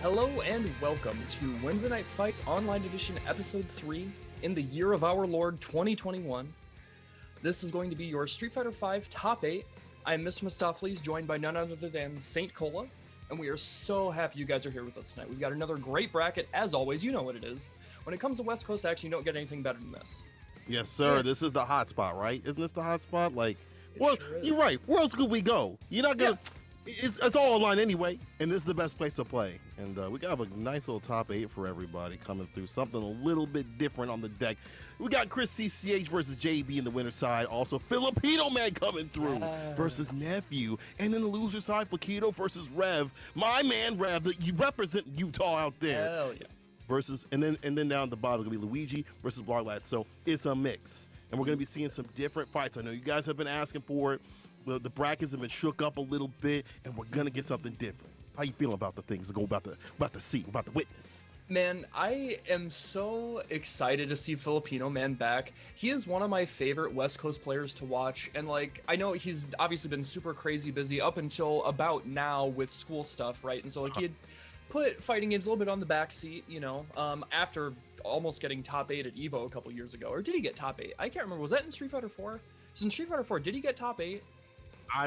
Hello and welcome to Weds Night Fights Online Edition Episode 3 in the year of our Lord 2021. This is going to be your Street Fighter V Top 8. I am Mr. Mustaflis, joined by none other than Saint Cola, and we are so happy you guys are here with us tonight. We've got another great bracket, as always. You know what it is. When it comes to West Coast action, you don't get anything better than this. Yes, sir. Yeah. This is the hot spot, right? Isn't this the hot spot? Like, well, sure you're right. Where else could we go? You're not gonna. Yeah. It's all online anyway, and this is the best place to play. And we got a nice little top 8 for everybody coming through. Something a little bit different on the deck. We got Chris CCH versus JB in the winner side. Also, Filipino Man coming through versus Nephew. And then the loser side, Flaquito versus Rev. My man, Rev, that you represent Utah out there. Hell yeah. Versus, and then down at the bottom, gonna be Luigi versus Blarlat. So it's a mix. And we're gonna be seeing some different fights. I know you guys have been asking for it. Well, the brackets have been shook up a little bit, and we're gonna get something different. How you feeling about the things about to see, about the witness? Man, I am so excited to see Filipino Man back. He is one of my favorite West Coast players to watch, and like, I know he's obviously been super crazy busy up until about now with school stuff, right? And so like he had put fighting games a little bit on the back seat, you know, after almost getting top 8 at EVO a couple years ago. Or did he get top 8? I can't remember. Was that in Street Fighter 4? So in Street Fighter 4, did he get top 8?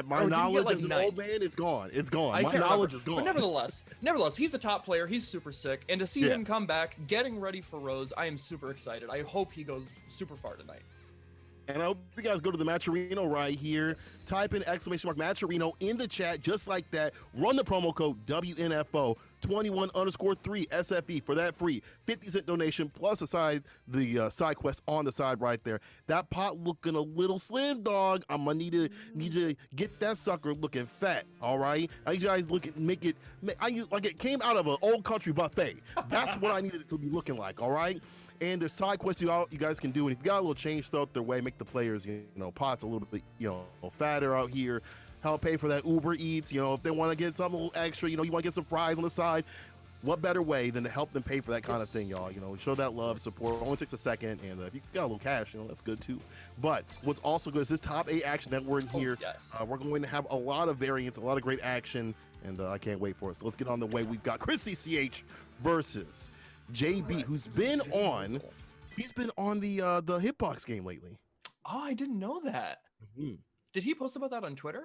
My knowledge as an old man, it's gone. It's gone. My knowledge is gone. But nevertheless, he's a top player. He's super sick. And to see him come back, getting ready for Rose, I am super excited. I hope he goes super far tonight. And I hope you guys go to the Matcherino right here. Yes. Type in ! Matcherino in the chat just like that. Run the promo code WNF2021_3 SFE for that free 50-cent donation plus the side quest on the side right there. That pot looking a little slim, dog. I'm gonna need to get that sucker looking fat. All right, I need you guys like it came out of an old country buffet. That's what I needed it to be looking like. All right. And there's side quests you guys can do, and if you got a little change throughout their way, make the players, pots a little bit, fatter out here. Help pay for that Uber Eats, if they want to get something a little extra, you want to get some fries on the side. What better way than to help them pay for that kind of thing, y'all? Show that love, support. It only takes a second, and if you got a little cash, that's good too. But what's also good is this top 8 action that we're in here. Yes. We're going to have a lot of variants, a lot of great action, and I can't wait for it. So let's get on the way. We've got Chris CCH versus JB, who's been on. He's been on the Hitbox game lately. Oh, I didn't know that. Mm-hmm. Did he post about that on Twitter?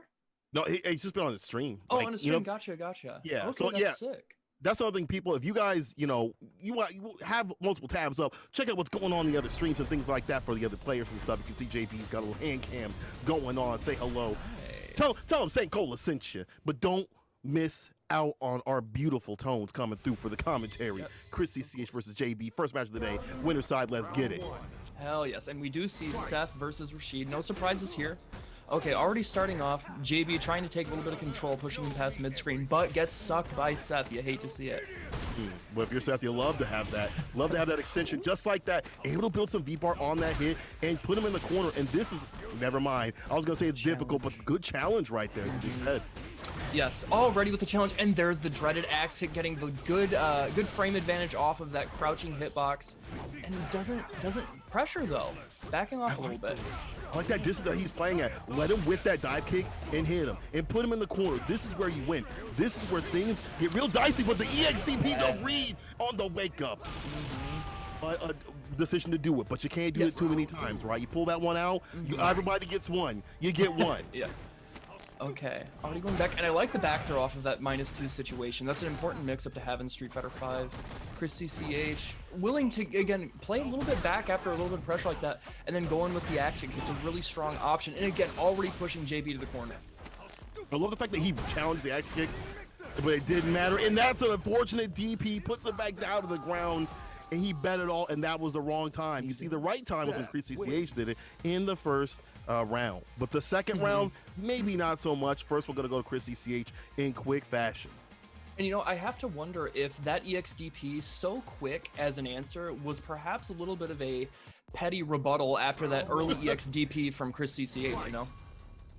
No, he's just been on the stream. Oh, on the stream. Gotcha. Yeah. Okay, so that's sick. That's another thing, people. If you guys, you have multiple tabs up, check out what's going on in the other streams and things like that for the other players and stuff. You can see JB's got a little hand cam going on. Say hello. Hey. Tell him St. Cola sent you, but don't miss out on our beautiful tones coming through for the commentary. Yep. Chris CCH versus JB, first match of the day, winner side, let's get it. Hell yes, and we do see Seth versus Rashid. No surprises here. Okay, already starting off, JB trying to take a little bit of control, pushing him past mid-screen, but gets sucked by Seth. You hate to see it. But if you're Seth, you love to have that. Love to have that extension just like that. Able to build some V-bar on that hit and put him in the corner. And this is, never mind. I was going to say it's difficult, but good challenge right there, as you said. Yes, already with the challenge, and there's the dreaded axe hit, getting the good frame advantage off of that crouching hitbox, and doesn't pressure though, backing off a little bit. I like that distance that he's playing at. Let him with that dive kick and hit him, and put him in the corner. This is where you win. This is where things get real dicey. But the EXDP, the read on the wake up. A decision to do it, but you can't do it too many times, right? You pull that one out, everybody gets one. You get one. Yeah. Okay, already going back, and I like the back throw off of that -2 situation. That's an important mix-up to have in Street Fighter V. Chris CCH, willing to, again, play a little bit back after a little bit of pressure like that, and then going with the action kick's a really strong option, and again, already pushing JB to the corner. I love the fact that he challenged the axe kick, but it didn't matter, and that's an unfortunate DP, puts it back down to the ground, and he bet it all, and that was the wrong time. You see, the right time was when Chris CCH did it in the first round. But the second round, maybe not so much. First, we're going to go to Chris CCH in quick fashion. And I have to wonder if that EXDP so quick as an answer was perhaps a little bit of a petty rebuttal after that early EXDP from Chris CCH,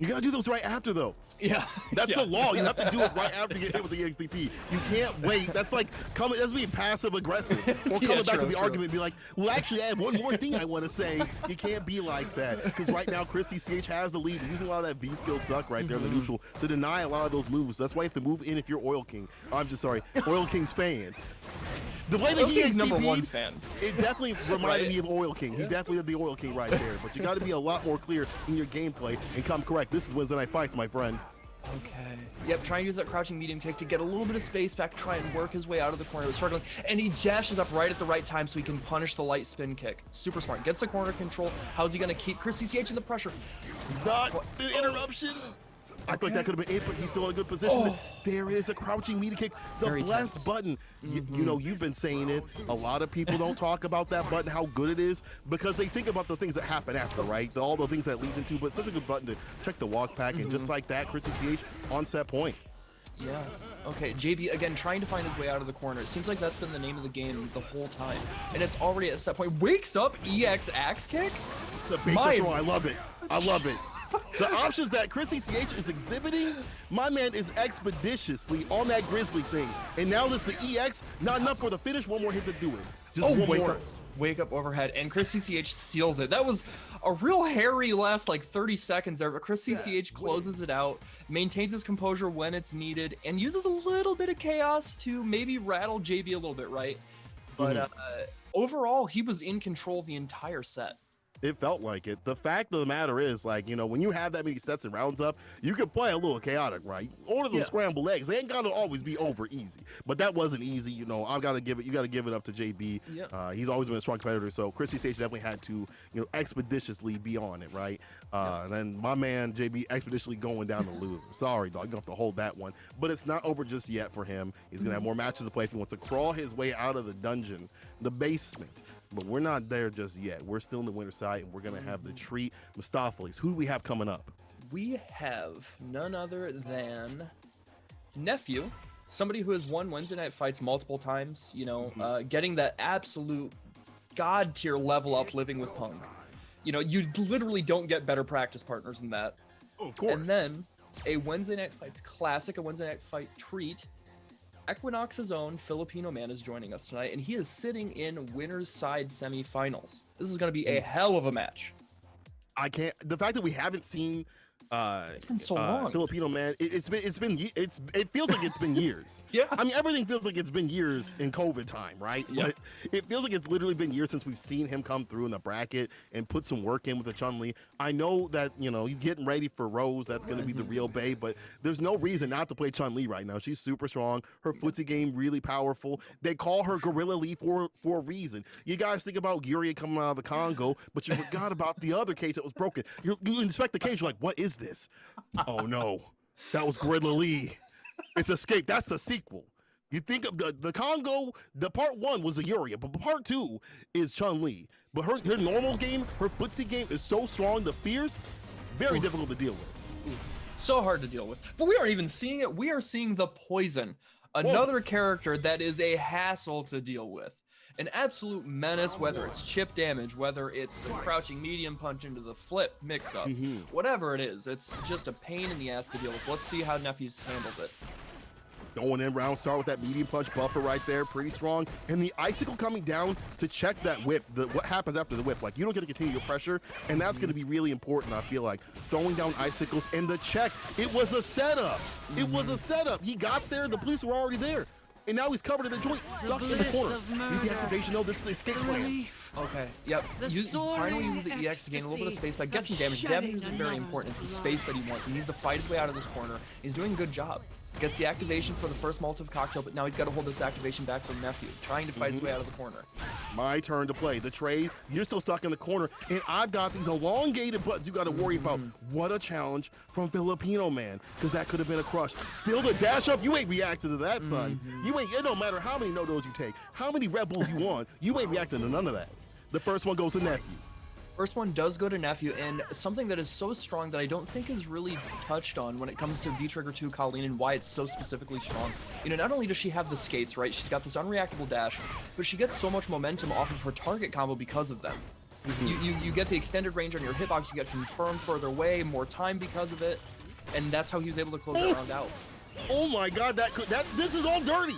You gotta do those right after, though. Yeah. That's the law. You have to do it right after you get hit with the EXTP. You can't wait. That's like that's being passive aggressive. Or coming back to the argument and be like, well, actually, I have one more thing I want to say. You can't be like that. Because right now, Chris CCH has the lead, using a lot of that V skill suck right there in the neutral to deny a lot of those moves. That's why you have to move in if you're Oil King. I'm just sorry, Oil King's fan. The way that he is #1 fan. It definitely reminded me of Oil King. He definitely did the Oil King right there. But you got to be a lot more clear in your gameplay and come correct. This is Wednesday Night Fights, my friend. Okay. Yep, try and use that crouching medium kick to get a little bit of space back, try and work his way out of the corner. He was struggling, and he dashes up right at the right time so he can punish the light spin kick. Super smart. Gets the corner control. How's he going to keep Chris CCH in the pressure? He's not. The interruption. I feel like that could have been it, but he's still in a good position. There it is, a crouching media kick. The bless button. You know, you've been saying it. A lot of people don't talk about that button, how good it is, because they think about the things that happen after, right? All the things that leads into, but it's such a good button to check the walk pack, and just like that, Chris CCH on set point. Yeah. Okay, JB, again, trying to find his way out of the corner. It seems like that's been the name of the game the whole time. And it's already at set point. Wakes up, EX axe kick? The bait throw, I love it. I love it. The options that Chris CCH is exhibiting, my man is expeditiously on that Grizzly thing. And now this is the EX, not enough for the finish, one more hit to do it. Just one more. Wake up overhead, and Chris CCH seals it. That was a real hairy last like 30 seconds there, but Chris CCH closes it out, maintains his composure when it's needed, and uses a little bit of chaos to maybe rattle JB a little bit, right? But overall, he was in control the entire set. It felt like it. The fact of the matter is, like, you know, when you have that many sets and rounds up, you can play a little chaotic, right? Order those scrambled eggs. They ain't got to always be over easy. But that wasn't easy. You know, you got to give it up to JB. He's always been a strong competitor. So Chris CCH definitely had to, you know, expeditiously be on it, right? And then my man JB expeditiously going down the loser. Sorry, dog. You don't have to hold that one. But it's not over just yet for him. He's going to have more matches to play if he wants to crawl his way out of the dungeon, the basement. But we're not there just yet. We're still in the winter side, and we're going to have the treat Mustapheles. Who do we have coming up? We have none other than Nephew, somebody who has won Wednesday Night Fights multiple times, you know, getting that absolute god-tier level up living with Punk. You know, you literally don't get better practice partners than that. Oh, of course. And then a Wednesday Night Fights classic, a Wednesday Night Fight treat. Equinox's own Filipino man is joining us tonight, and he is sitting in winner's side semifinals. This is going to be a hell of a match. The fact that we haven't seen it's been so long. Filipino man, it feels like it's been years. Yeah. I mean, everything feels like it's been years in COVID time, right? Yeah. But it feels like it's literally been years since we've seen him come through in the bracket and put some work in with the Chun-Li. I know that, you know, he's getting ready for Rose. That's going to be the real bae, but there's no reason not to play Chun-Li right now. She's super strong. Her footsie game really powerful. They call her Gorilla Lee for a reason. You guys think about Yuria coming out of the Congo, but you forgot about the other cage that was broken. You inspect the cage, you're like, what is this? Oh no, that was Gorilla Lee. It's Escape. That's the sequel. You think of the Congo, the part 1 was a Yuria, but part 2 is Chun-Li. But her normal game, her footsie game is so strong, the fierce, very difficult to deal with. So hard to deal with. But we aren't even seeing it. We are seeing the Poison, another character that is a hassle to deal with. An absolute menace, whether it's chip damage, whether it's the crouching medium punch into the flip mix-up, whatever it is, it's just a pain in the ass to deal with. Let's see how Nephew's handled it. Going in round start with that medium punch buffer right there, pretty strong. And the icicle coming down to check that whip, what happens after the whip. Like, you don't get to continue your pressure, and that's going to be really important, I feel like. Throwing down icicles and the check, it was a setup. It was a setup. He got there, the police were already there. And now he's covered in the joint, stuck in the corner. Use the activation, no, this is the escape plan. Okay, yep. Finally uses the EX to gain a little bit of space, but get some damage. Damage isn't very important. It's the space that he wants. He needs to fight his way out of this corner. He's doing a good job. Gets the activation for the first Molotov cocktail, but now he's got to hold this activation back from Nephew, trying to fight his way out of the corner. My turn to play. The trade, you're still stuck in the corner, and I've got these elongated buttons you got to worry about. What a challenge from Filipino man, because that could have been a crush. Still the dash up, you ain't reacting to that, son. It don't matter how many no-dos you take, how many Red Bulls you want, you ain't reacting to none of that. The first one goes to Nephew. First one does go to Nephew, and something that is so strong that I don't think is really touched on when it comes to V-Trigger 2 Colleen and why it's so specifically strong. You know, not only does she have the skates, right, she's got this unreactable dash, but she gets so much momentum off of her target combo because of them. You get the extended range on your hitbox, you get confirmed further away, more time because of it, and that's how he was able to close that round out. Oh my God, this is all dirty.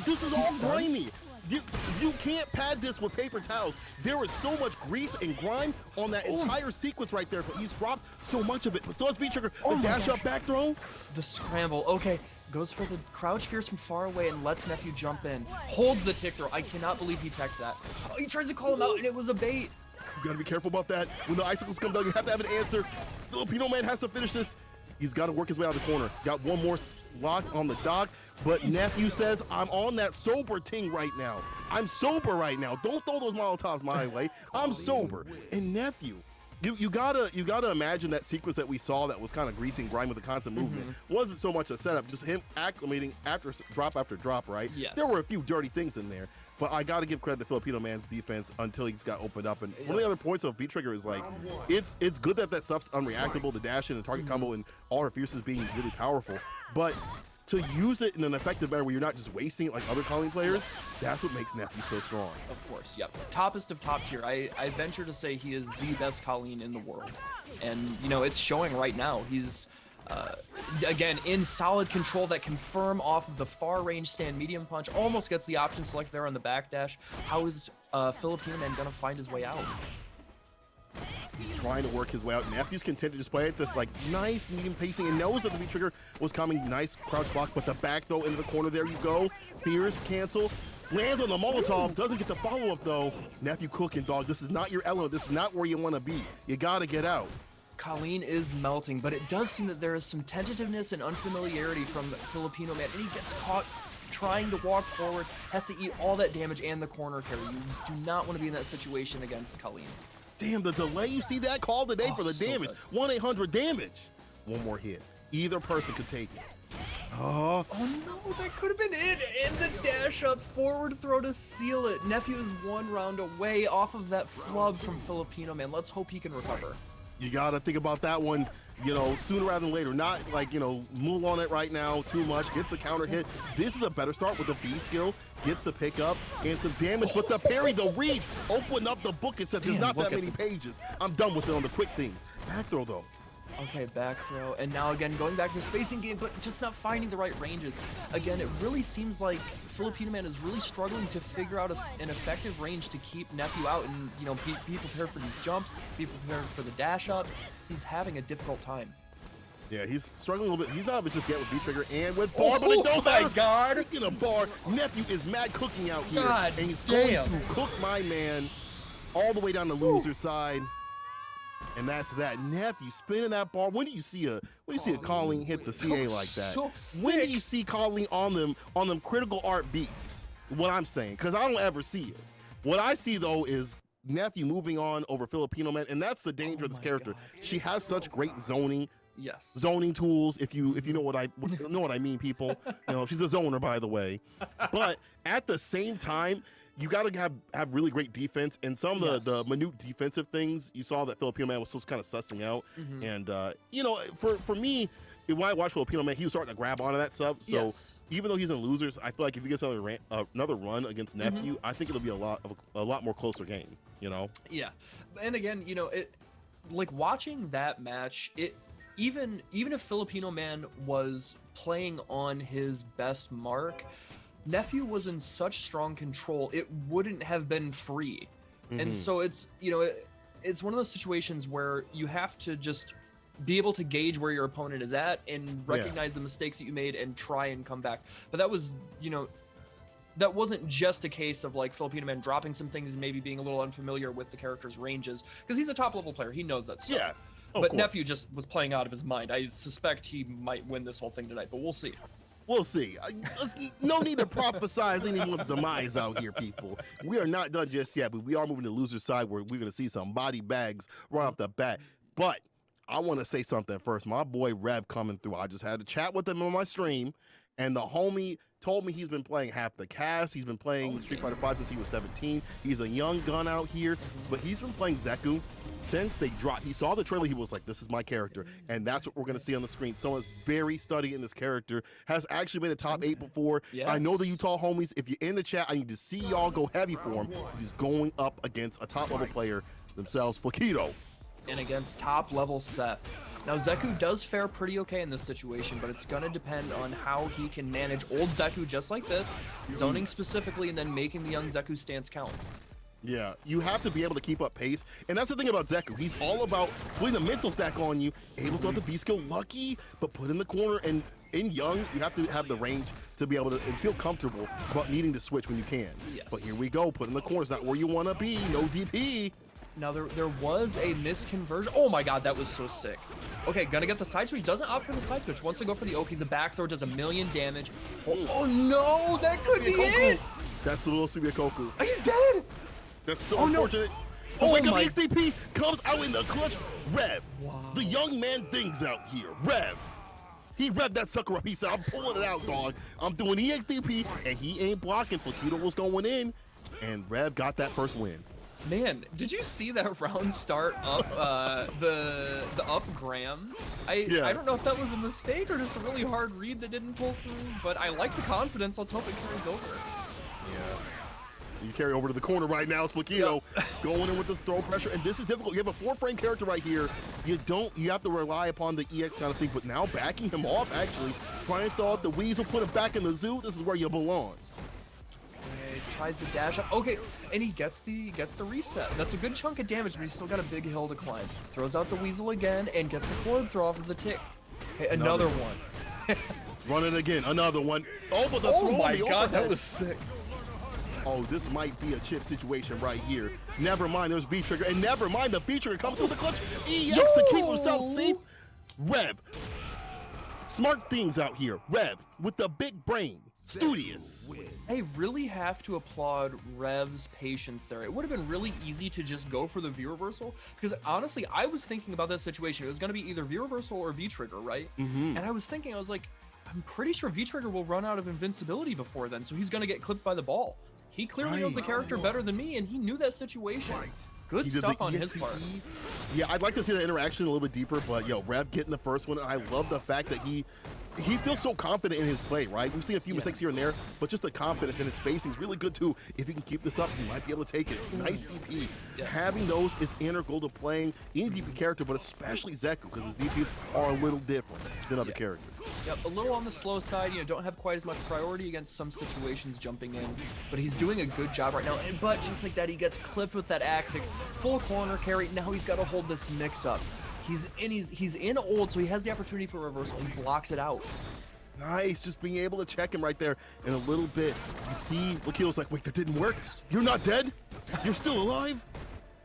This is all grimy. You can't pad this with paper towels. There is so much grease and grime on that entire sequence right there, but he's dropped so much of it. But still has V-Trigger, the dash up back throw. The scramble, okay. Goes for the crouch fierce from far away and lets Nephew jump in. Holds the tick throw. I cannot believe he teched that. Oh, he tries to call him out and it was a bait. You gotta be careful about that. When the icicles come down, you have to have an answer. Filipino man has to finish this. He's got to work his way out of the corner. Got one more lock on the dock, but Nephew says, I'm on that sober ting right now. I'm sober right now. Don't throw those Molotovs my way. I'm sober. And Nephew, you gotta imagine that sequence that we saw that was kind of greasy and grime with the constant movement. Wasn't so much a setup, just him acclimating after drop, right? Yes. There were a few dirty things in there. But I got to give credit to Filipino man's defense until he's got opened up. And one of the other points of V-Trigger is like, it's good that stuff's unreactable, the dash in, the target combo, and all her fierces being really powerful. But to use it in an effective manner where you're not just wasting it like other Colleen players, that's what makes Nephew so strong. Of course, yep. Toppest of top tier. I venture to say he is the best Colleen in the world. And, you know, it's showing right now. He's... again, in solid control, that confirm off of the far range stand medium punch, almost gets the option select there on the backdash. How is Filipino man gonna find his way out? He's trying to work his way out. Nephew's content to just play at this like nice medium pacing and knows that the V-Trigger was coming. Nice crouch block, but the back throw into the corner, there you go. Fierce cancel. Lands on the Molotov, doesn't get the follow-up though. Nephew cooking, dog. This is not your element. This is not where you want to be. You gotta get out. Colleen is melting, but it does seem that there is some tentativeness and unfamiliarity from Filipino man, and he gets caught trying to walk forward, has to eat all that damage and the corner carry. You do not want to be in that situation against Colleen. Damn, the delay, you see that? Call today for the so damage. good. 1-800 damage. One more hit. Either person could take it. Oh no, that could have been it. And the dash up forward throw to seal it. Nephew is one round away off of that flub from Filipino man. Let's hope he can recover. You gotta think about that one, you know, sooner rather than later. Not like, you know, move on it right now too much. Gets a counter hit. This is a better start with the B skill. Gets the pick up and some damage. But the parry, the read, open up the book and said there's not that many pages. I'm done with it on the quick thing. Back throw though. Okay, back throw, and now again going back to the spacing game, but just not finding the right ranges. Again, it really seems like Filipino man is really struggling to figure out an effective range to keep Nephew out and, you know, be prepared for these jumps, be prepared for the dash ups. He's having a difficult time. Yeah, he's struggling a little bit. He's not just get with V-Trigger and with bar, but it don't my matter. God. Speaking of bar, Nephew is mad cooking out here, God and he's damn. going to cook my man all the way down the loser side. And that's that. Nephew spinning that bar. When do you see a Colleen hit the CA like that? So when do you see Colleen on them critical art beats? What I'm saying, because I don't ever see it. What I see though is Nephew moving on over Filipino man, and that's the danger of this character. God. She has such great zoning tools. If you know what I mean, people. You know, she's a zoner, by the way. But at the same time, you got to have really great defense, and some of the minute defensive things you saw that Filipino man was still kind of sussing out. And you know, for me, when I watch Filipino man, he was starting to grab onto that stuff. So even though he's in losers, I feel like if he gets another run against Nephew, I think it'll be a lot more closer game. You know? Yeah. And again, you know, like watching that match, even if Filipino man was playing on his best mark, Nephew was in such strong control, it wouldn't have been free. And so it's, you know, it's one of those situations where you have to just be able to gauge where your opponent is at and recognize the mistakes that you made and try and come back. But that was, you know, that wasn't just a case of like Filipino man dropping some things and maybe being a little unfamiliar with the character's ranges, because he's a top level player, he knows that stuff. Yeah. But Nephew just was playing out of his mind. I suspect he might win this whole thing tonight, but we'll see. We'll see. No need to prophesize anyone's demise out here, people. We are not done just yet, but we are moving to the loser side where we're going to see some body bags right off the bat. But I want to say something first. My boy Rev coming through. I just had a chat with him on my stream, and the homie told me he's been playing half the cast. He's been playing Street Fighter 5 since he was 17. He's a young gun out here, but he's been playing Zeku since they dropped. He saw the trailer, he was like, this is my character, and that's what we're going to see on the screen. Someone's very studied in this character, has actually been a top 8 before. I know the Utah homies, if you're in the chat, I need to see y'all go heavy for him, because he's going up against a top level player. themselves Flaquito. And against top level Seth. Now Zeku does fare pretty okay in this situation, but it's gonna depend on how he can manage old Zeku just like this, zoning specifically, and then making the young Zeku stance count. Yeah, you have to be able to keep up pace, and that's the thing about Zeku. He's all about putting the mental stack on you, able to have the B skill lucky, but put in the corner, and in young, you have to have the range to be able to and feel comfortable about needing to switch when you can. Yes. But here we go, put in the corner, it's not where you want to be, no DP. Now there was a misconversion. Oh my god, that was so sick. Okay, gonna get the side switch. Doesn't opt for the side switch. Wants to go for the okay. The back throw does 1,000,000 damage. Oh no, that could be it. That's supposed to be a Koku. He's dead. That's so unfortunate. No. Wake up, XDP comes out in the clutch. Rev, the young man things out here. Rev. He revved that sucker up. He said, I'm pulling it out, dog. I'm doing EXDP, and he ain't blocking. Flaquito was going in, and Rev got that first win. Man, did you see that round start up the up Graham? I don't know if that was a mistake or just a really hard read that didn't pull through, but I like the confidence. Let's hope it carries over. Yeah. You carry over to the corner right now. It's Flaquito going in with the throw pressure, and this is difficult. You have a 4-frame character right here. You have to rely upon the EX kind of thing, but now backing him off, actually. Trying to throw out the weasel, put him back in the zoo. This is where you belong. Tries the dash up. Okay, and he gets the reset. That's a good chunk of damage, but he's still got a big hill to climb. Throws out the weasel again and gets the forward throw off of the tick. Okay, another one. Run it again. Another one. Oh, but the oh throw my the god, overhead. that was sick. Oh, this might be a chip situation right here. Never mind, there's V-Trigger, and never mind, the V-Trigger comes through the clutch. EX to keep himself safe. Rev. Smart things out here. Rev with the big brain. Studious. I really have to applaud Rev's patience there. It would have been really easy to just go for the V-reversal, because honestly, I was thinking about that situation. It was going to be either V-reversal or V-trigger, right? And I was thinking, I was like, I'm pretty sure V-trigger will run out of invincibility before then, so he's going to get clipped by the ball. He clearly knows the character better than me, and he knew that situation. Good stuff on his part. Yeah, I'd like to see that interaction a little bit deeper, but yo, Rev getting the first one, I love the fact that he feels so confident in his play, right? We've seen a few mistakes here and there, but just the confidence in his spacing is really good too. If he can keep this up, he might be able to take it. Nice DP. Having those is integral to playing any DP character, but especially Zeku, because his DPs are a little different than other characters. Yep, a little on the slow side, don't have quite as much priority against some situations jumping in, but he's doing a good job right now. But just like that, he gets clipped with that axe, full corner carry. Now he's got to hold this mix up. He's in old, so he has the opportunity for reversal. He blocks it out. Nice, just being able to check him right there in a little bit. You see, Flaquito's like, wait, that didn't work? You're not dead? You're still alive?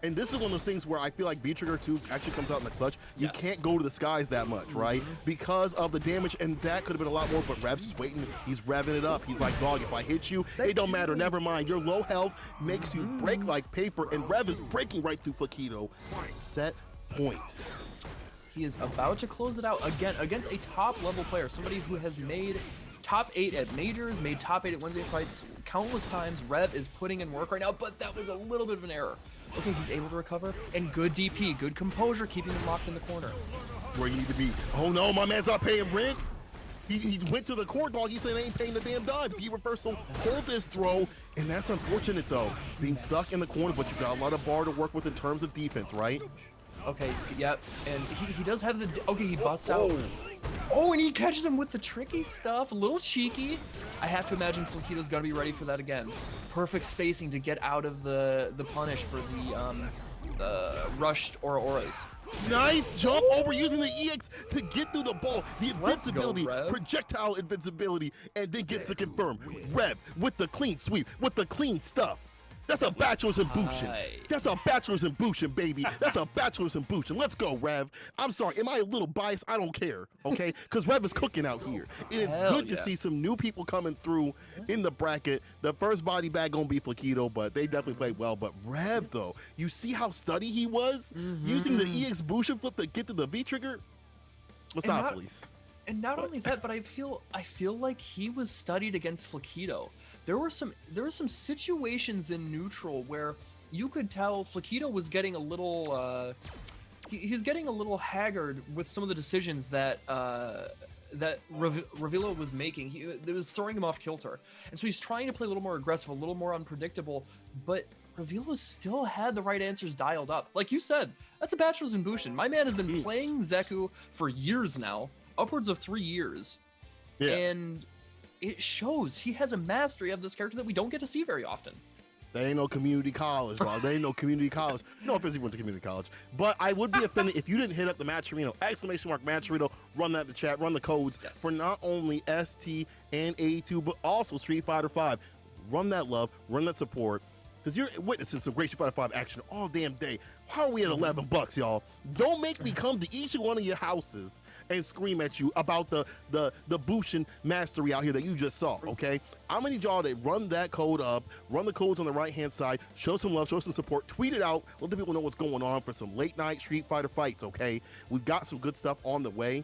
And this is one of those things where I feel like V-Trigger 2 actually comes out in the clutch. You can't go to the skies that much, right? Because of the damage, and that could have been a lot more, but Rev's just waiting. He's revving it up. He's like, dog, if I hit you, it don't matter. Never mind. Your low health makes you break like paper, and Rev is breaking right through Flaquito. Set point. He is about to close it out again against a top-level player, somebody who has made top 8 at majors, made top 8 at Wednesday fights countless times. Rev is putting in work right now, but that was a little bit of an error. Okay, he's able to recover, and good DP, good composure, keeping him locked in the corner. Where you need to be. Oh no, my man's not paying rent. He went to the court, dog. He said I ain't paying the damn dime. V-reversal, hold this throw, and that's unfortunate though. Being stuck in the corner, but you got a lot of bar to work with in terms of defense, right? Okay, yep, and he does have the, okay, he busts out. Oh, and he catches him with the tricky stuff, a little cheeky. I have to imagine Flaquito's gonna be ready for that again. Perfect spacing to get out of the punish for the rushed auras. Nice jump over using the EX to get through the ball. The invincibility, projectile invincibility, and then gets to confirm. Rev with the clean sweep, with the clean stuff. That's a bachelor's in Bushin. That's a bachelor's in Bushin, baby. That's a bachelor's in Bushin. Let's go, Rev. I'm sorry, am I a little biased? I don't care, okay? Because Rev is cooking out here. It is good to see some new people coming through in the bracket. The first body bag gonna be Flaquito, but they definitely played well. But Rev, though, you see how steady he was? Using the EX Bushin flip to get to the V-trigger? What's up, please? And not only that, but I feel like he was studied against Flaquito. There were some situations in neutral where you could tell Flaquito was getting a little he's getting a little haggard with some of the decisions that that Ravilo was making. It was throwing him off kilter. And so he's trying to play a little more aggressive, a little more unpredictable, but Ravilo still had the right answers dialed up. Like you said, that's a bachelor's in Bushin. My man has been playing Zeku for years now, upwards of 3 years. Yeah. And it shows he has a mastery of this character that we don't get to see very often. They ain't no community college, dog. They ain't no community college. No offense, he went to community college. But I would be offended if you didn't hit up the Matcherino, !Matcherino, run that in the chat, run the codes for not only ST and A2, but also Street Fighter 5. Run that love, run that support, because you're witnessing some great Street Fighter 5 action all damn day. How are we at $11, y'all? Don't make me come to each one of your houses and scream at you about the Bushin mastery out here that you just saw, okay? I'm gonna need y'all to run that code up, run the codes on the right-hand side, show some love, show some support, tweet it out, let the people know what's going on for some late-night Street Fighter fights, okay? We've got some good stuff on the way,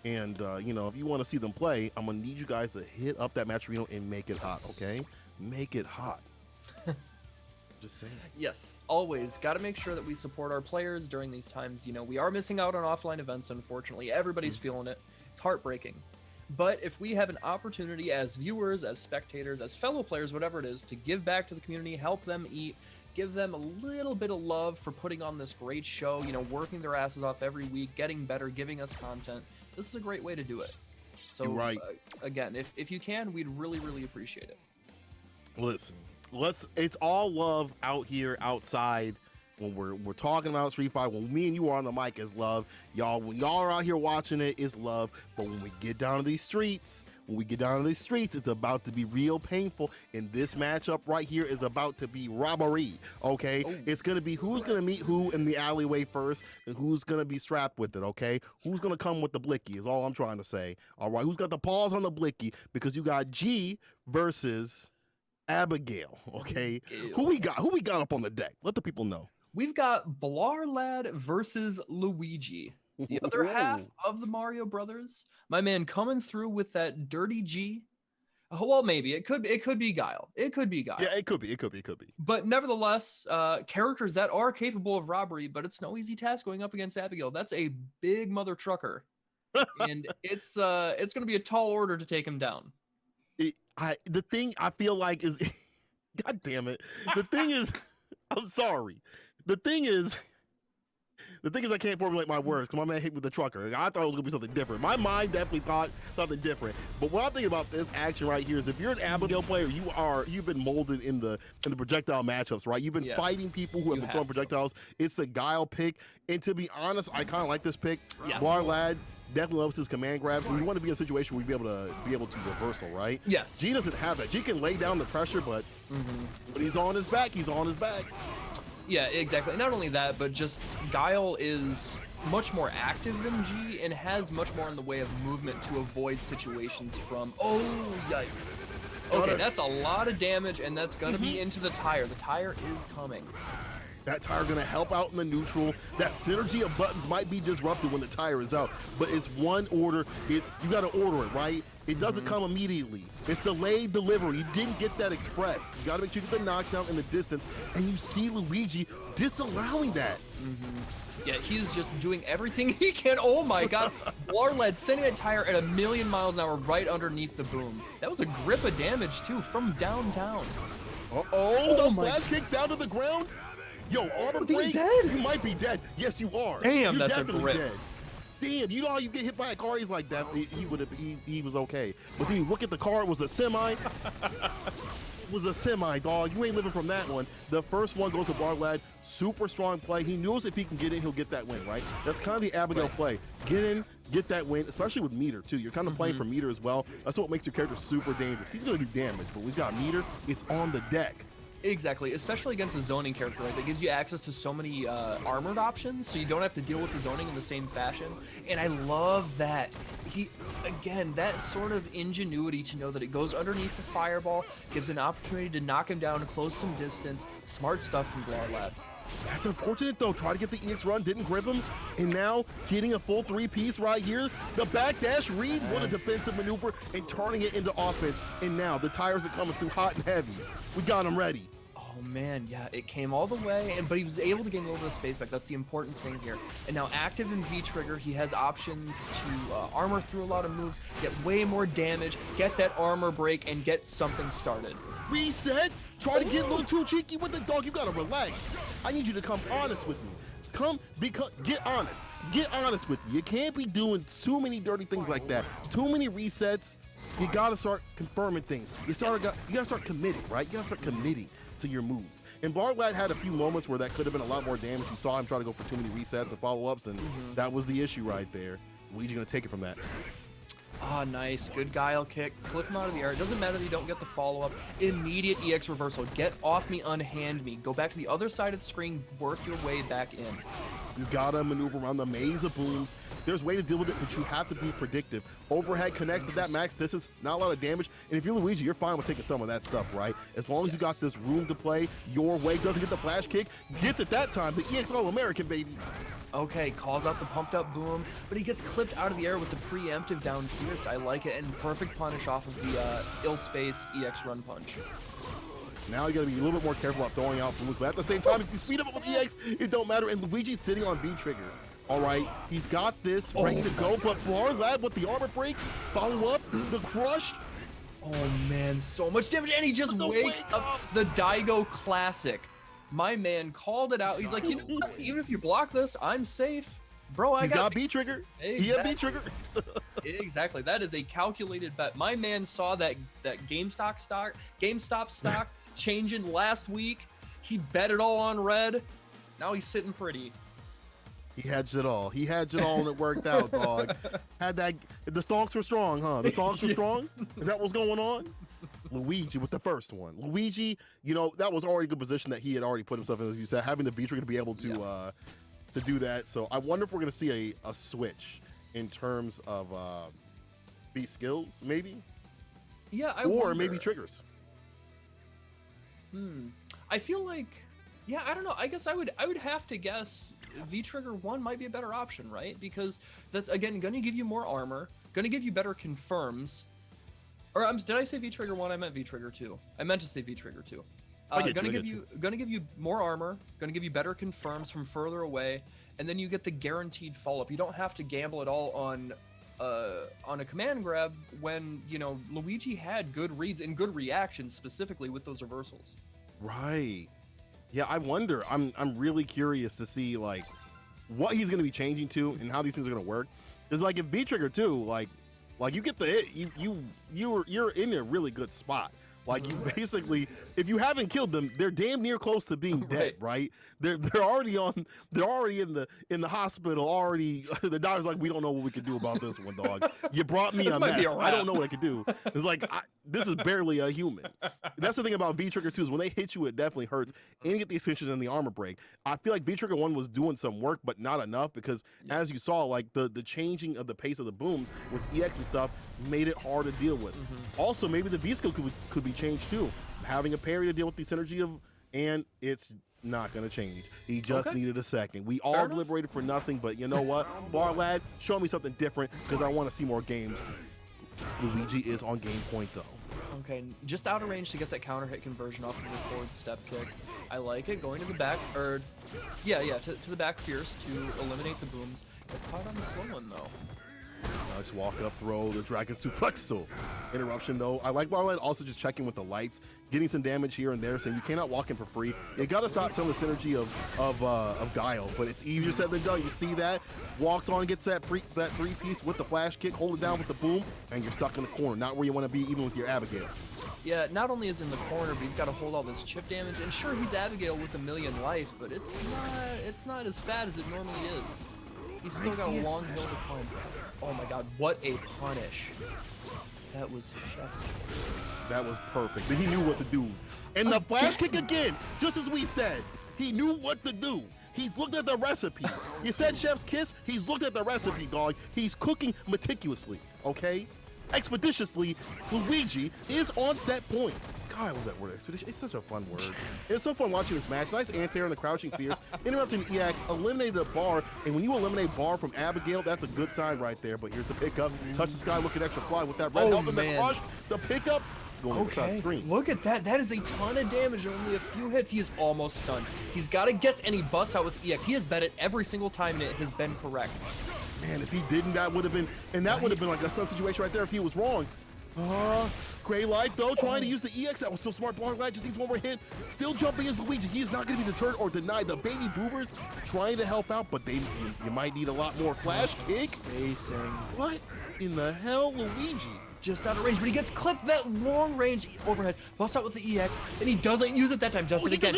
and, you know, if you want to see them play, I'm gonna need you guys to hit up that Matcherino and make it hot, okay? Make it hot. Just saying. Yes, always got to make sure that we support our players during these times. You know, we are missing out on offline events, unfortunately. Everybody's feeling it. It's heartbreaking. But if we have an opportunity as viewers, as spectators, as fellow players, whatever it is, to give back to the community, help them eat, give them a little bit of love for putting on this great show, you know, working their asses off every week, getting better, giving us content, this is a great way to do it. So, again, if you can, we'd really, really appreciate it. Listen. It's all love out here outside when we're talking about Street Fighter. When me and you are on the mic, is love. Y'all, when y'all are out here watching it, it's love. But when we get down to these streets, it's about to be real painful. And this matchup right here is about to be robbery, okay? Oh. It's going to be who's going to meet who in the alleyway first and who's going to be strapped with it, okay? Who's going to come with the blicky is all I'm trying to say. All right, who's got the paws on the blicky? Because you got G versus Abigail, okay? Who we got up on the deck? Let the people know. We've got Blarlad versus Luigi, the other half of the Mario Brothers. My man coming through with that dirty G. Well, maybe it could be Guile. It could be Guile. Yeah, it could be. But nevertheless, characters that are capable of robbery, but it's no easy task going up against Abigail. That's a big mother trucker, and it's going to be a tall order to take him down. The thing I feel like is, God damn it. The thing is, I'm sorry. The thing is I can't formulate my words because my man hit with the trucker. I thought it was gonna be something different. My mind definitely thought something different. But what I'm thinking about this action right here is, if you're an Abigail player, you've been molded in the projectile matchups, right? You've been fighting people who have been throwing projectiles. It's the Guile pick, and to be honest, I kind of like this pick. Blarlad definitely loves his command grabs, and you want to be in a situation where you be able to reversal, right? Yes. G doesn't have that. G can lay down the pressure, but when he's on his back, he's on his back. Yeah, exactly. Not only that, but just Guile is much more active than G and has much more in the way of movement to avoid situations from. Oh, yikes. Okay, that's a lot of damage, and that's going to be into the tire. The tire is coming. That tire gonna help out in the neutral. That synergy of buttons might be disrupted when the tire is out, but it's one order. You gotta order it, right? It doesn't come immediately. It's delayed delivery. You didn't get that express. You gotta make sure you get the knockdown in the distance, and you see Luigi disallowing that. Yeah, he's just doing everything he can. Oh my god. Blarlad sending that tire at 1,000,000 miles an hour right underneath the boom. That was a grip of damage too from downtown. The flash kick down to the ground. Yo, armor break, you might be dead. Yes, you are. Damn, You're that's definitely a grip. dead. Damn, you know how you get hit by a car? He's like that. He was okay. But then you look at the car, it was a semi. It was a semi, dog. You ain't living from that one. The first one goes to Blarlad. Super strong play. He knows if he can get in, he'll get that win, right? That's kind of the Abigail play. Get in, get that win, especially with meter, too. You're kind of playing for meter as well. That's what makes your character super dangerous. He's going to do damage, but when he's got meter, it's on the deck. Exactly, especially against a zoning character, right? That gives you access to so many armored options, so you don't have to deal with the zoning in the same fashion. And I love that. Again, that sort of ingenuity to know that it goes underneath the fireball, gives an opportunity to knock him down, close some distance. Smart stuff from Blarlad. That's unfortunate, though. Try to get the EX run, didn't grip him. And now, getting a full three-piece right here. The backdash read, what a defensive maneuver, and turning it into offense. And now, the tires are coming through hot and heavy. We got him ready. Oh Oh man, yeah, it came all the way, but he was able to gain a little bit of space back. That's the important thing here. And now active in V-Trigger, he has options to armor through a lot of moves, get way more damage, get that armor break, and get something started. Reset? Try to get a little too cheeky with the dog. You gotta relax. I need you to come honest with me. Get honest. Get honest with me. You can't be doing too many dirty things like that. Too many resets. You gotta start confirming things. You gotta start committing, right? You gotta start committing to your moves. And Bartlett had a few moments where that could have been a lot more damage. You saw him try to go for too many resets and follow-ups, and that was the issue right there. Luigi gonna take it from that. Ah, nice. Good guile kick. Clip him out of the air. It doesn't matter that you don't get the follow-up. Immediate EX reversal. Get off me, unhand me. Go back to the other side of the screen. Work your way back in. You gotta maneuver around the maze of booms. There's a way to deal with it, but you have to be predictive. Overhead connects at that max distance, not a lot of damage. And if you're Luigi, you're fine with taking some of that stuff, right? As long as you got this room to play your way, doesn't get the flash kick, gets it that time, the EX All-American, baby. Okay, calls out the pumped up boom, but he gets clipped out of the air with the preemptive down fierce. I like it, and perfect punish off of the ill-spaced EX run punch. Now you gotta be a little bit more careful about throwing out booms, but at the same time, if you speed up with EX, it don't matter. And Luigi's sitting on V-Trigger. All right, he's got this ready to go, but Barlad with the armor break, follow up, the crush. Oh man, so much damage, and he just wakes up the Daigo classic. My man called it out. He's like, you know what? Even if you block this, I'm safe. Bro, He's got B-Trigger. Exactly. He had B-Trigger. Exactly. That is a calculated bet. My man saw that GameStop stock changing last week. He bet it all on red. Now he's sitting pretty. He hedged it all. He hedged it all and it worked out, dog. The stonks were strong, huh? The stonks were strong? Is that what's going on? Luigi with the first one. Luigi, you know, that was already a good position that he had already put himself in, as you said, having the V-Trigger to be able to do that. So I wonder if we're going to see a switch in terms of B skills, maybe? Yeah, or maybe triggers. I feel like, yeah, I don't know. I guess I would have to guess V-Trigger 1 might be a better option, right? Because that's, again, going to give you more armor, going to give you better confirms. Or did I say V-Trigger 1? I meant V-Trigger 2. I meant to say V-Trigger 2. Gonna give you more armor, gonna give you better confirms from further away, and then you get the guaranteed follow-up. You don't have to gamble at all on a command grab when, you know, Luigi had good reads and good reactions specifically with those reversals. Right. Yeah, I wonder. I'm really curious to see like what he's gonna be changing to and how these things are gonna work. Because like if V-Trigger 2, like you get the hit, you're in a really good spot. Like you basically, if you haven't killed them, they're damn near close to being dead, right? They're already in the hospital already. The doctor's like, we don't know what we can do about this one, dog. You brought me a mess. I don't know what I can do. It's like this is barely a human. That's the thing about V-Trigger 2 is when they hit you, it definitely hurts. And you get the extensions and the armor break. I feel like V-Trigger 1 was doing some work, but not enough because as you saw, like the changing of the pace of the booms with EX and stuff made it hard to deal with. Also, maybe the V skill could be changed too. Having a parry to deal with the synergy of, and it's not going to change. He just needed a second. We all deliberated for nothing, but you know what? Barlad, show me something different because I want to see more games. Luigi is on game point though. Okay, just out of range to get that counter hit conversion off of the forward step kick. I like it. Going to the back, or to the back fierce to eliminate the booms. It's caught on the slow one though. Nice walk up throw, the dragon suplexo. Interruption though. I like Barlad also just checking with the lights, getting some damage here and there, saying you cannot walk in for free. You gotta stop some of the synergy of Guile, but it's easier said than done. You see that? Walks on, gets that three-piece with the flash kick, hold it down with the boom, and you're stuck in the corner. Not where you want to be even with your Abigail. Yeah, not only is in the corner, but he's got to hold all this chip damage. And sure, he's Abigail with 1,000,000 life, but it's not as fat as it normally is. He's still got a long hill to climb. Oh my god, what a punish. That was just... That was perfect. He knew what to do. And the flash kick again, just as we said, he knew what to do. He's looked at the recipe. You said chef's kiss, he's looked at the recipe, dog. He's cooking meticulously, okay? Expeditiously, Luigi is on set point. God, I love that word, expedition. It's such a fun word. It's so fun watching this match. Nice anti-air and the crouching fierce. Interrupting EX, eliminated a bar, and when you eliminate bar from Abigail, that's a good sign right there. But here's the pickup. Touch the sky, looking extra fly with that red health and the crush. The pickup, going inside the screen. Look at that. That is a ton of damage in only a few hits. He is almost stunned. He's got to guess, and he busts out with EX. He has bet it every single time, and it has been correct. Man, if he didn't, that would have been, and that would have been like a stun situation right there if he was wrong. Gray Light, though, trying to use the EX. That was so smart. BlazBlue just needs one more hit. Still jumping as Luigi. He is not going to be deterred or denied. The baby boomers trying to help out, but you might need a lot more. Flash kick. Spacing. What in the hell, Luigi? Just out of range, but he gets clipped. That long range overhead. Busts out with the EX, and he doesn't use it that time. Just again.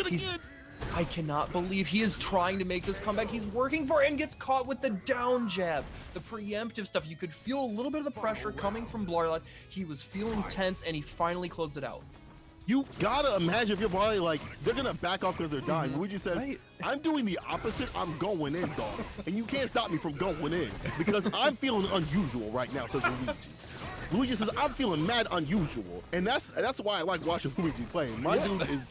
I cannot believe he is trying to make this comeback. He's working for it and gets caught with the down jab. The preemptive stuff. You could feel a little bit of the pressure coming from BlazBlue. He was feeling tense, and he finally closed it out. You gotta imagine if you're probably like, they're gonna back off because they're dying. Luigi says, I'm doing the opposite. I'm going in, dog. And you can't stop me from going in because I'm feeling unusual right now, says Luigi. Luigi says, I'm feeling mad unusual. And that's why I like watching Luigi play. My dude is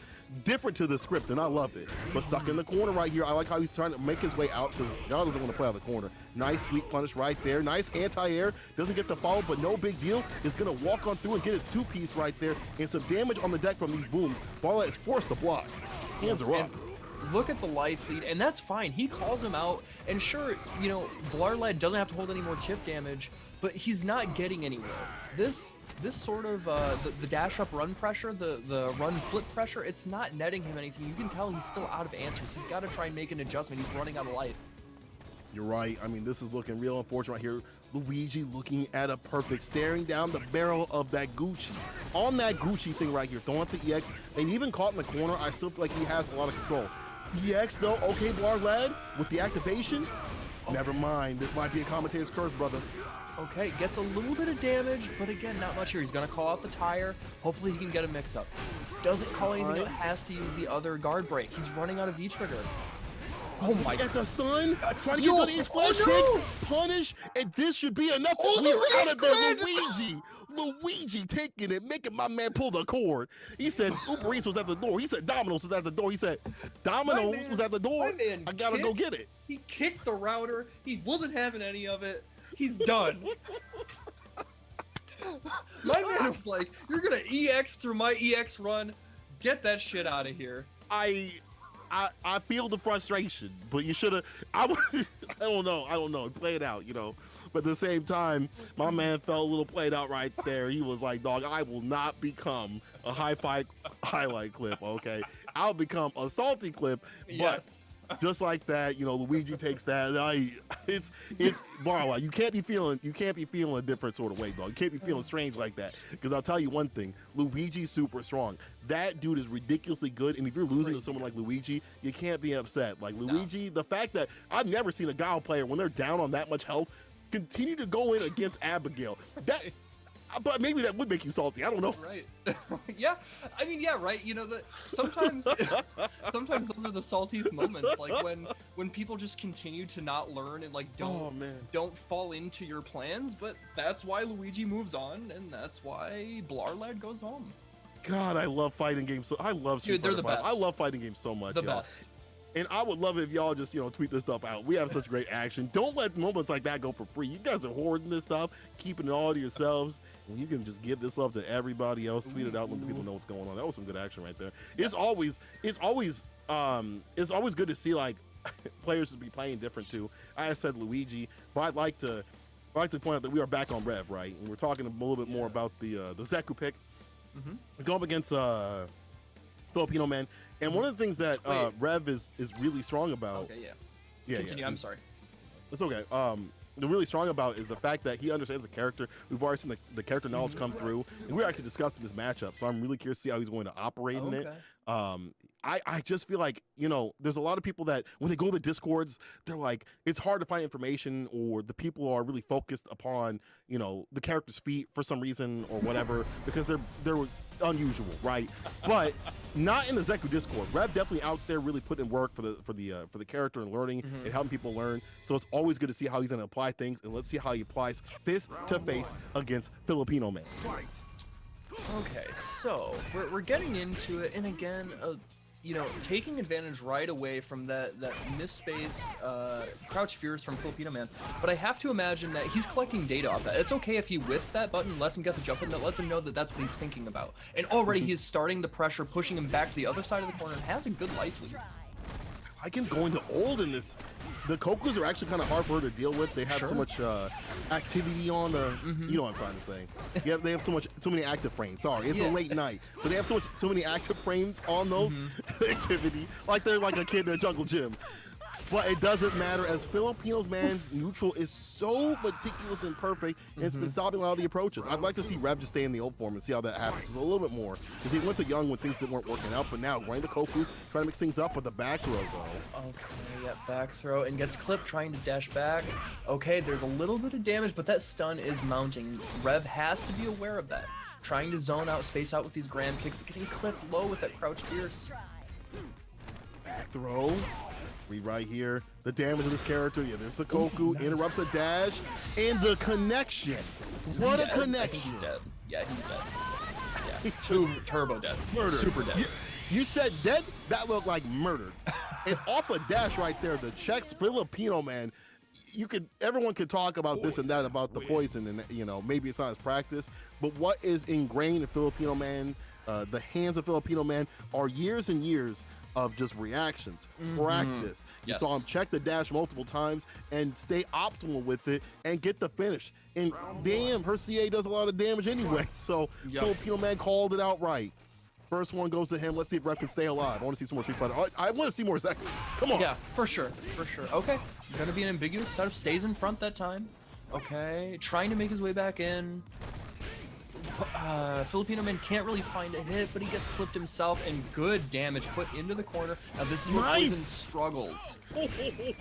different to the script, and I love it. But stuck in the corner right here. I like how he's trying to make his way out because y'all doesn't want to play out of the corner. Nice sweet punish right there. Nice anti-air. Doesn't get the follow, but no big deal. Is going to walk on through and get a two-piece right there. And some damage on the deck from these booms. BlazBlue is forced to block. Hands are up. Look at the life lead, and that's fine. He calls him out, and sure, you know, BlazBlue doesn't have to hold any more chip damage, but he's not getting anywhere. This sort of the dash up run pressure, the run flip pressure, it's not netting him anything. You can tell he's still out of answers. He's got to try and make an adjustment. He's running out of life. You're right. I mean, this is looking real unfortunate right here. Luigi looking at a perfect, staring down the barrel of that Gucci. On that Gucci thing right here, throwing up the EX, and even caught in the corner, I still feel like he has a lot of control. EX though, okay, BlazBlue with the activation. Never mind. This might be a commentator's curse, brother. Okay, gets a little bit of damage, but again, not much here. He's going to call out the tire. Hopefully he can get a mix-up. Doesn't call anything out, has to use the other guard break. He's running out of V-trigger. Oh my god. At the stun, trying to get the H flash kick, punish, and this should be enough. We're out of there, Luigi. Luigi taking it, making my man pull the cord. He said Uber Eats was at the door. He said Domino's was at the door. He said Domino's was at the door. I gotta go get it. He kicked the router. He wasn't having any of it. He's done. My man was like, you're gonna EX through my EX run. Get that shit out of here. I feel the frustration, but you should have. I don't know. Play it out, you know. But at the same time, my man felt a little played out right there. He was like, "Dog, I will not become a high-five highlight clip. Okay, I'll become a salty clip." But yes. Just like that, you know, Luigi takes that. And it's BlazBlue. You can't be feeling a different sort of way, dog. You can't be feeling strange like that. Because I'll tell you one thing, Luigi's super strong. That dude is ridiculously good, and if you're losing to someone like Luigi, you can't be upset. Like Luigi, the fact that I've never seen a Guile player when they're down on that much health continue to go in against Abigail. But maybe that would make you salty. I don't know. Right. Yeah. I mean, yeah, right. You know, sometimes those are the saltiest moments. Like when people just continue to not learn and like don't fall into your plans. But that's why Luigi moves on, and that's why BlazBlue goes home. God, I love fighting games. I love Street Fighter 5. I love fighting games so much. The best. And I would love it if y'all just, you know, tweet this stuff out. We have such great action. Don't let moments like that go for free. You guys are hoarding this stuff, keeping it all to yourselves, and you can just give this love to everybody else. Tweet it out, let the people know what's going on. That was some good action right there. It's always good to see like players to be playing different too. I said Luigi, but I'd like to point out that we are back on Rev, right? And we're talking a little bit more about the Zeku pick. We go up against Filipino man. And one of the things that Rev is really strong about. Okay, yeah. Continue. I'm sorry. It's okay. The really strong about is the fact that he understands the character. We've already seen the character knowledge come through, and we're actually discussing this matchup. So I'm really curious to see how he's going to operate in it. I just feel like, you know, there's a lot of people that when they go to the Discords, they're like, it's hard to find information, or the people are really focused upon, you know, the character's feet for some reason or whatever, because they're unusual, right? But not in the Zeku Discord. Rev definitely out there really putting work for the character and learning and helping people learn. So it's always good to see how he's going to apply things, and let's see how he applies face to face against Filipino man. Okay, so we're getting into it, and again, you know, taking advantage right away from that misspaced crouch fierce from Filipino Man, but I have to imagine that he's collecting data off that. It's okay if he whiffs that button, lets him get the jump in, that lets him know that that's what he's thinking about. And already he's starting the pressure, pushing him back to the other side of the corner, and has a good life lead. I can go into old in this. The Kokus are actually kind of hard for her to deal with. They have so much activity on the, you know what I'm trying to say. Yeah, they have too many active frames. Sorry, it's a late night, but they have so many active frames on those activity, like they're like a kid in a jungle gym. But it doesn't matter, as Filipinos man's neutral is so meticulous and perfect, and it's been stopping a lot of the approaches. I'd like to see Rev just stay in the old form and see how that happens just a little bit more, because he went to young when things weren't working out, but now going to Kokus, trying to mix things up with the back throw though. Okay, yeah, back throw, and gets clipped trying to dash back. Okay, there's a little bit of damage, but that stun is mounting. Rev has to be aware of that. Trying to zone out, space out with these gram kicks, but getting clipped low with that crouch fierce. Back throw. Right here, the damage of this character. Yeah, there's the Koku, interrupts the dash, and the connection. What a connection! He's dead. Yeah, he's dead. Yeah, turbo dead. Murdered. Super dead. You said dead? That looked like murdered. And off a dash right there, the checks Filipino man. Everyone could talk about this and that about the poison, and you know maybe it's not his practice, but what is ingrained in Filipino man, the hands of Filipino man, are years and years of just reactions, practice. You saw him check the dash multiple times and stay optimal with it and get the finish. And damn, her CA does a lot of damage anyway. So Filipino man called it out right. First one goes to him. Let's see if Rev can stay alive. I want to see some more Street Fighter. I want to see more seconds. Come on. Yeah, for sure. Okay, gonna be an ambiguous setup. Stays in front that time. Okay, trying to make his way back in. Filipino man can't really find a hit, but he gets clipped himself, and good damage put into the corner. Now this is where Poison struggles. Oh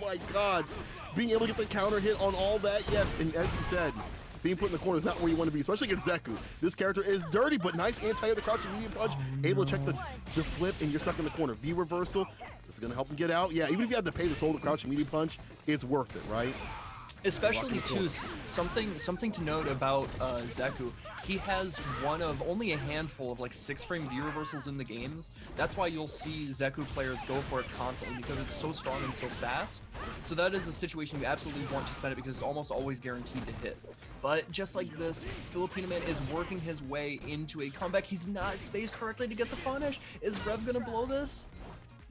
my god. Being able to get the counter hit on all that, yes, and as you said, being put in the corner is not where you want to be, especially against Zeku. This character is dirty, but nice anti-air, the crouching medium punch, able to check the flip, and you're stuck in the corner. V reversal, this is going to help him get out. Yeah, even if you have to pay the total crouching medium punch, it's worth it, right? Especially too, something to note about Zeku. He has one of only a handful of like 6-frame V reversals in the games. That's why you'll see Zeku players go for it constantly, because it's so strong and so fast. So that is a situation you absolutely want to spend it, because it's almost always guaranteed to hit. But just like this, Filipino man is working his way into a comeback. He's not spaced correctly to get the punish. Is Rev gonna blow this?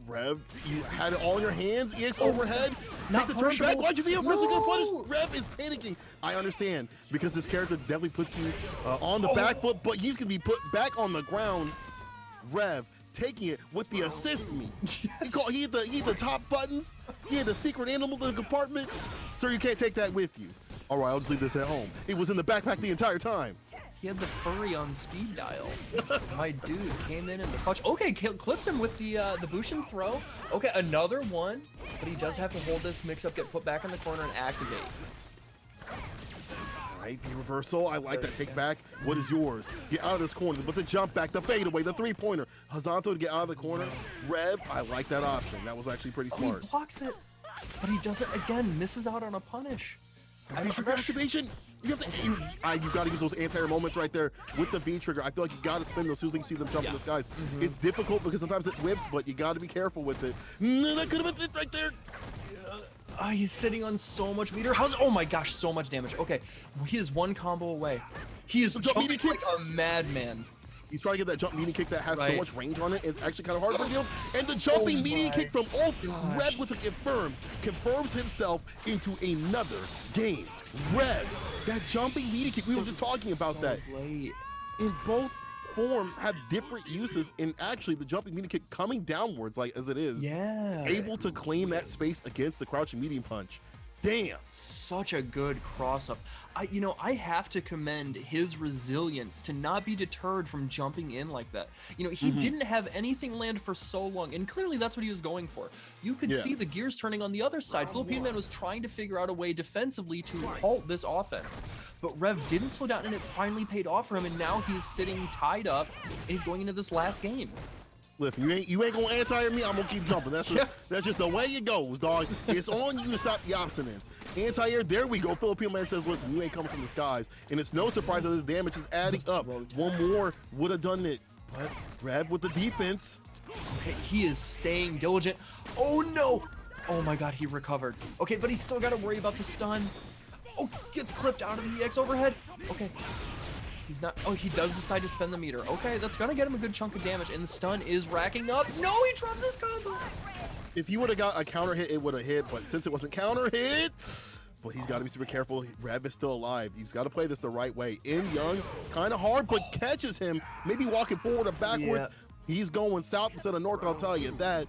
Rev, you had it all in your hands. EX overhead. Not the turn back. Why'd you be a person gonna punish? Rev is panicking. I understand, because this character definitely puts you on the back foot, but he's gonna be put back on the ground. Rev taking it with the assist me. He had the top buttons. He had the secret animal in the compartment. Sir, you can't take that with you. All right, I'll just leave this at home. It was in the backpack the entire time. He had the furry on speed dial. My dude came in the clutch. Okay, clips him with the Bushin throw. Okay, another one, but he does have to hold this mix-up, get put back in the corner, and activate. All right, the reversal. I like that take back. What is yours? Get out of this corner. But the jump back, the fadeaway, the three-pointer. Hazanto to get out of the corner. Rev, I like that option. That was actually pretty smart. He blocks it, but he doesn't, again, misses out on a punish. Activation. You got to use those anti-air moments right there with the V trigger. I feel like you got to spin those as soon as you see them jump in the skies. It's difficult because sometimes it whips, but you got to be careful with it. That could have been it right there. He's sitting on so much meter. Oh my gosh, so much damage. Okay, he is one combo away. He is jumping like a madman. He's trying to get that jump medium kick that has so much range on it. It's actually kind of hard for him. And the jumping medium kick from Ult, Rev with it confirms himself into another game. Rev, that jumping medium kick, we were just talking about that. In both forms have different uses, and actually the jumping medium kick coming downwards like as it is, able to claim that space against the crouching medium punch. Damn. Such a good cross-up. I have to commend his resilience to not be deterred from jumping in like that. He didn't have anything land for so long, and clearly that's what he was going for. You could see the gears turning on the other side. Filipino man was trying to figure out a way defensively to halt this offense. But Rev didn't slow down, and it finally paid off for him, and now he's sitting tied up, and he's going into this last game. Listen, you ain't gonna anti-air me, I'm gonna keep jumping. That's just the way it goes, dog. It's on you to stop the obstinance. Anti-air, there we go. Filipino man says, listen, you ain't coming from the skies. And it's no surprise that this damage is adding up. One more would have done it. But Rev with the defense. Okay, he is staying diligent. Oh no! Oh my god, he recovered. Okay, but he's still got to worry about the stun. Oh, gets clipped out of the EX overhead. Okay. He's not. Oh, he does decide to spend the meter. Okay, that's gonna get him a good chunk of damage, and the stun is racking up. No, he drops his combo. If he would have got a counter hit, it would have hit, but since it wasn't counter hit, but he's got to be super careful. Rev is still alive. He's got to play this the right way. In Young, kind of hard, but catches him. Maybe walking forward or backwards. Yeah. He's going south instead of north, I'll tell you that.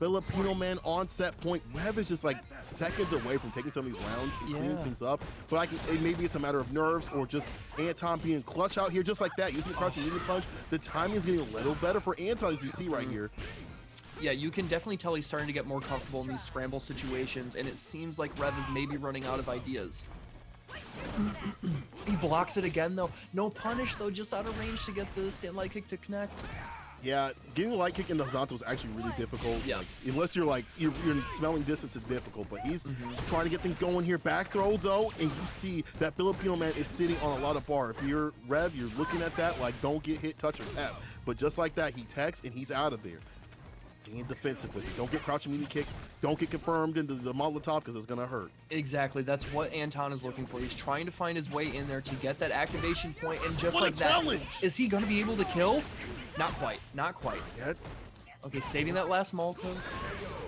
Filipino man on set point. Rev is just like seconds away from taking some of these rounds and cleaning things up. But maybe it's a matter of nerves or just Anton being clutch out here just like that, using the crouch and using the punch. The timing is getting a little better for Anton, as you see right here. Yeah, you can definitely tell he's starting to get more comfortable in these scramble situations, and it seems like Rev is maybe running out of ideas. He blocks it again, though. No punish, though, just out of range to get the stand light kick to connect. Yeah, getting a light kick into Hazanto was actually really difficult. Yeah. Like, unless you're like, you're smelling distance, it's difficult. But he's trying to get things going here. Back throw, though, and you see that Filipino man is sitting on a lot of bar. If you're Rev, you're looking at that like, don't get hit, touch, or tap. But just like that, he techs, and he's out of there. Being defensive with it. Don't get crouching meaty kick. Don't get confirmed into the Molotov because it's going to hurt. Exactly. That's what Anton is looking for. He's trying to find his way in there to get that activation point, and just like that, is he going to be able to kill? Not quite. Not quite. Yet. Okay, saving that last Molotov.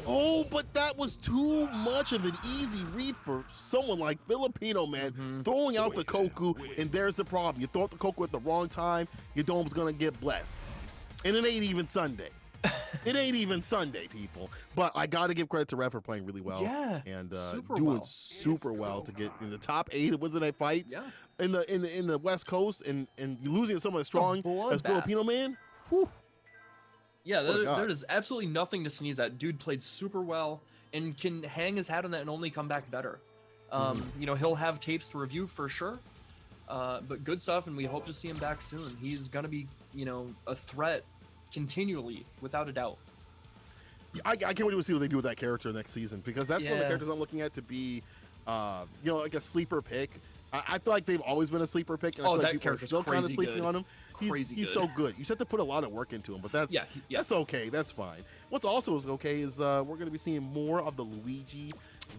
Oh, but that was too much of an easy read for someone like Filipino man, throwing out the Koku, and there's the problem. You throw out the Koku at the wrong time, your dome's going to get blessed. And it ain't even Sunday. It ain't even Sunday, people. But I got to give credit to Rev for playing really well. Yeah, and doing super well to get in the top 8 of Weds Night Fights in the West Coast, and losing to someone as strong as Filipino man. Whew. Yeah, there is absolutely nothing to sneeze at. Dude played super well and can hang his hat on that and only come back better. You know, he'll have tapes to review for sure. But good stuff, and we hope to see him back soon. He's gonna be, you know, a threat continually, without a doubt. I can't wait to see what they do with that character next season, because that's one of the characters I'm looking at to be, you know, like a sleeper pick. I feel like they've always been a sleeper pick, and I feel like people are still kind of sleeping on him. He's so good. You just have to put a lot of work into him, but that's that's okay. That's fine. What's also okay is we're going to be seeing more of the Luigi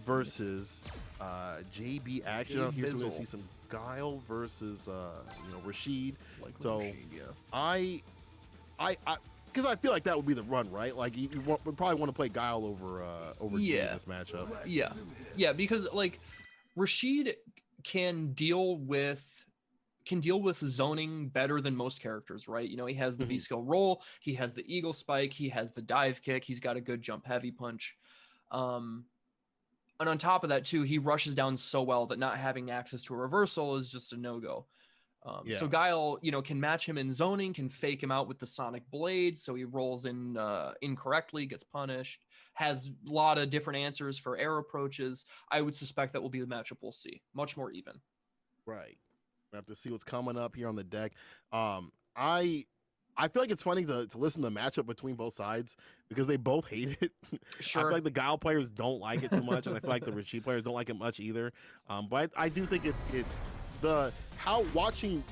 versus JB action out here. So we're going to see some Guile versus you know, Rashid. Like so Rashid, because I feel like that would be the run, right? Like you would probably want to play Guile over JB in this matchup. Yeah, because like Rashid can deal with zoning better than most characters, right? You know, he has the V-skill roll, he has the eagle spike, he has the dive kick, he's got a good jump heavy punch. And on top of that too, he rushes down so well that not having access to a reversal is just a no-go. So Guile, you know, can match him in zoning, can fake him out with the Sonic Blade, so he rolls in incorrectly, gets punished, has a lot of different answers for air approaches. I would suspect that will be the matchup we'll see. Much more even. Right. We have to see what's coming up here on the deck. I feel like it's funny to listen to the matchup between both sides because they both hate it. Sure. I feel like the Guile players don't like it too much, and I feel like the Rashid players don't like it much either. But I do think it's the how watching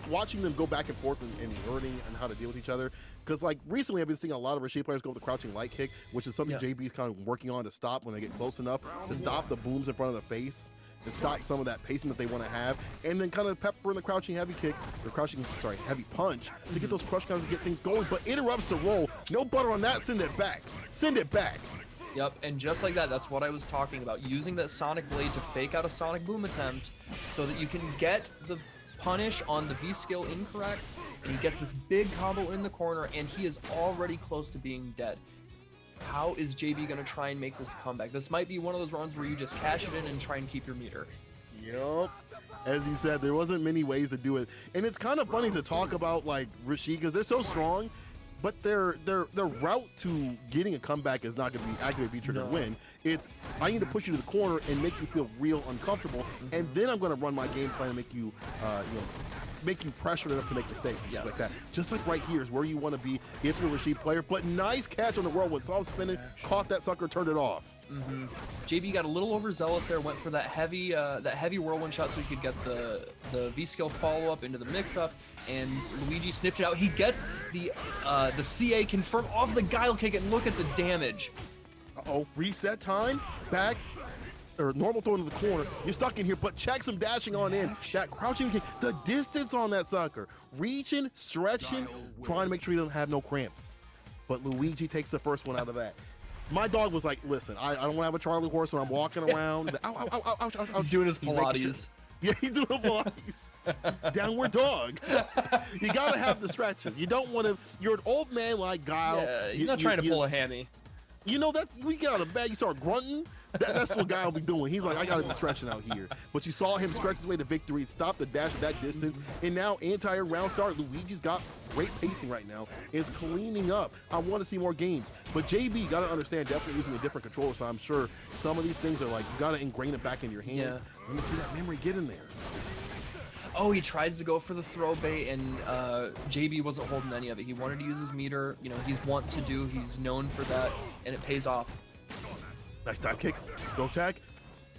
them go back and forth and learning and how to deal with each other. Because like recently I've been seeing a lot of Rashid players go with the crouching light kick, which is something JB's kind of working on to stop when they get close enough to stop the booms in front of the face and stop some of that pacing that they want to have, and then kind of pepper in the crouching heavy kick, or heavy punch to get those crush counters to get things going, but interrupts the roll. No butter on that, send it back. Send it back. Yep, and just like that, that's what I was talking about. Using that Sonic Blade to fake out a Sonic Boom attempt so that you can get the punish on the V-skill incorrect, and he gets this big combo in the corner, and he is already close to being dead. How is JB going to try and make this comeback? This might be one of those runs where you just cash it in and try and keep your meter. Yep. As you said, there wasn't many ways to do it. And it's kind of funny to talk about like Rashid because they're so strong, but their route to getting a comeback is not going to be activate B-trigger win. It's I need to push you to the corner and make you feel real uncomfortable, and then I'm going to run my game plan and make you you know, make you pressured enough to make mistakes, things like that. Just like right here is where you want to be if you're a Rashid player. But nice catch on the whirlwind. Saw him spinning, caught that sucker, turned it off. JB got a little overzealous there, went for that heavy whirlwind shot so he could get the V-skill follow-up into the mix-up, and Luigi sniffed it out. He gets the CA confirmed off the guile kick, and look at the damage. Uh-oh, reset time, back, or normal throw into the corner. You're stuck in here, but check some dashing on in. That crouching kick, the distance on that sucker. Reaching, stretching, trying to make sure he doesn't have no cramps. But Luigi takes the first one out of that. My dog was like, listen, I don't want to have a Charlie horse when I'm walking around. Ow, ow, ow, ow, ow, ow. He's doing his Pilates. Yeah, he's doing Pilates. Downward dog. You got to have the stretches. You don't want to, you're an old man like Guile. Yeah, you're not trying to pull a hammy. You know, that when you get out of bed, you start grunting. That's what Guy will be doing. He's like, I gotta be stretching out here. But you saw him stretch his way to victory, stop the dash at that distance, and now entire round start. Luigi's got great pacing right now. Is cleaning up. I want to see more games. But JB, gotta understand, definitely using a different controller, so I'm sure some of these things are like, you gotta ingrain it back in your hands. Yeah. Let me see that memory get in there. Oh, he tries to go for the throw bait, and JB wasn't holding any of it. He wanted to use his meter. You know, he's want to do. He's known for that, and it pays off. Nice dive kick. Go tag.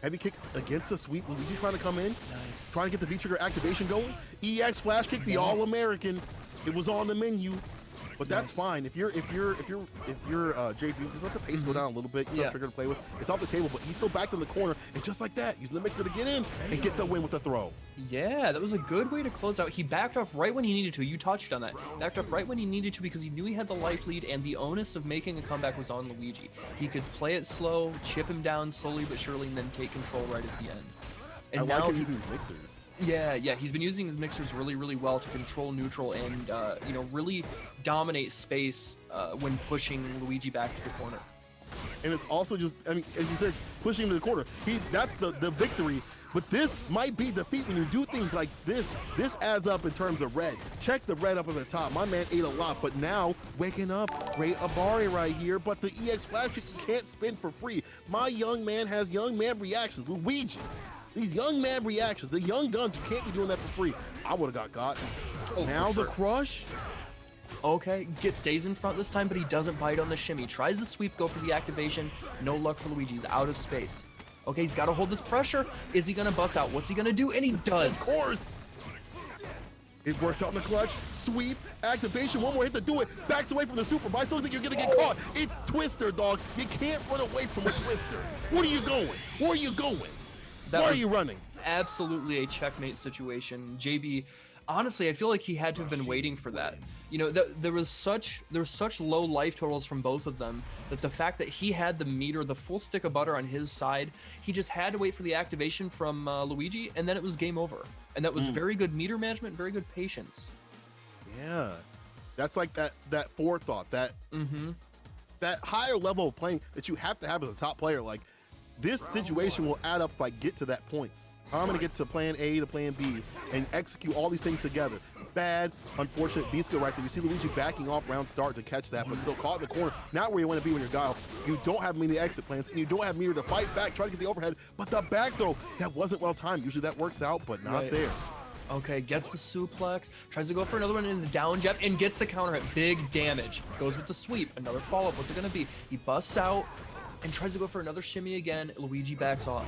Heavy kick against the sweep. Luigi trying to come in. Nice. Trying to get the V-trigger activation going. EX flash kick, the All-American. It was on the menu. But that's fine. If you're JV, just let the pace go down a little bit. He's trigger to play with. It's off the table, but he's still back in the corner. And just like that, using the mixer to get in and get the win with the throw. Yeah, that was a good way to close out. He backed off right when he needed to. You touched on that. Backed off right when he needed to because he knew he had the life lead, and the onus of making a comeback was on Luigi. He could play it slow, chip him down slowly but surely, and then take control right at the end. And I now like him using these mixers. Yeah, he's been using his mixers really, really well to control neutral and, you know, really dominate space when pushing Luigi back to the corner. And it's also just, I mean, as you said, pushing him to the corner. That's the victory. But this might be defeat when you do things like this. This adds up in terms of red. Check the red up at the top. My man ate a lot, but now waking up, great Abari right here. But the EX flash kick can't spin for free. My young man has young man reactions. Luigi. These young man reactions, the young guns, you can't be doing that for free. I would have got. Oh, now the crush. Okay, stays in front this time, but he doesn't bite on the shimmy. Tries the sweep, go for the activation. No luck for Luigi. He's out of space. Okay, he's got to hold this pressure. Is he going to bust out? What's he going to do? And he does. Of course. It works out in the clutch. Sweep, activation, one more hit to do it. Backs away from the super, but I still think you're going to get caught. It's Twister, dog. You can't run away from a Twister. Where are you going? Where are you going? Why are you running? Absolutely a checkmate situation. JB, honestly, I feel like he had to have been waiting for that. You know, there was such low life totals from both of them that the fact that he had the meter, the full stick of butter on his side, he just had to wait for the activation from Luigi, and then it was game over. And that was very good meter management, very good patience. Yeah, that's like that forethought, that higher level of playing that you have to have as a top player. Like, this situation will add up if I get to that point. I'm going to get to plan A to plan B and execute all these things together. Bad, unfortunate B-skill right there. You see Luigi backing off round start to catch that, but still caught in the corner. Not where you want to be when you're Guile. You don't have many exit plans, and you don't have meter to fight back, try to get the overhead, but the back throw, that wasn't well timed. Usually that works out, but not there. Okay, gets the suplex, tries to go for another one in the down jab, and gets the counter hit. Big damage. Goes with the sweep. Another follow-up. What's it going to be? He busts out and tries to go for another shimmy again. Luigi backs off.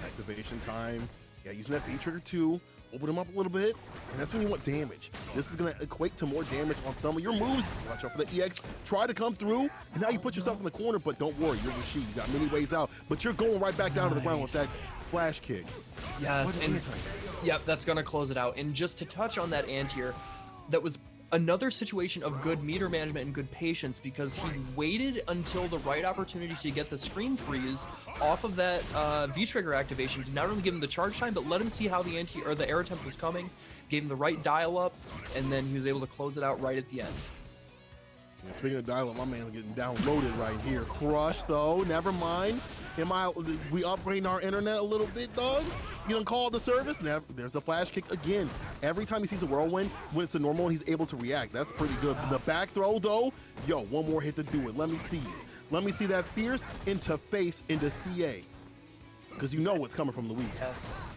Activation time. Yeah, using that V-trigger too. Open him up a little bit, and that's when you want damage. This is going to equate to more damage on some of your moves. Watch out for the EX. Try to come through, and now you put yourself in the corner, but don't worry, you're Rashid. You got many ways out, but you're going right back down to the ground with that flash kick. Yes, and yep, that's going to close it out. And just to touch on that anti-air, that was another situation of good meter management and good patience, because he waited until the right opportunity to get the screen freeze off of that V-trigger activation to not only give him the charge time, but let him see how the air attempt was coming, gave him the right dial up, and then he was able to close it out right at the end. And speaking of dial up, my man getting downloaded right here. Crush though, never mind. We upgrading our internet a little bit, dog? You done called the service? Never. There's the flash kick again. Every time he sees a whirlwind, when it's a normal, he's able to react. That's pretty good. The back throw though, yo, one more hit to do it. Let me see it. Let me see that fierce into face into CA. Because you know what's coming from Luigi. Yes.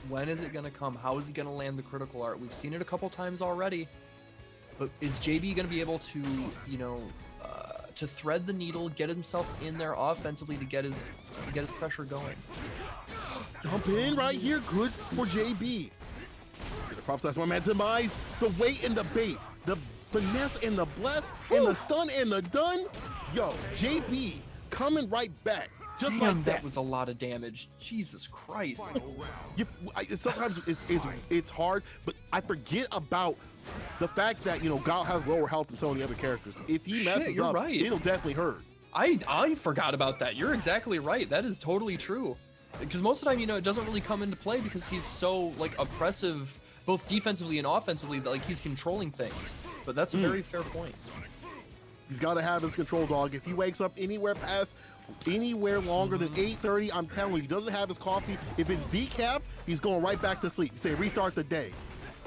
When is it going to come? How is he going to land the critical art? We've seen it a couple times already. But is JB going to be able to, you know, to thread the needle, get himself in there offensively to get his pressure going. Jump in right here, good for JB. The prop size, my man Demise, the weight and the bait, the finesse and the bless, and the stun and the done. Yo, JB coming right back, just like that. That was a lot of damage. Jesus Christ. Sometimes it's hard, but I forget about the fact that, you know, Gal has lower health than some of the other characters. If he messes up, right. it'll definitely hurt. I forgot about that. You're exactly right. That is totally true. Because most of the time, you know, it doesn't really come into play because he's so, like, oppressive, both defensively and offensively, that, like, he's controlling things. But that's a very fair point. He's got to have his control dog. If he wakes up anywhere longer than 8:30, I'm telling you, he doesn't have his coffee. If it's decaf, he's going right back to sleep. You say restart the day.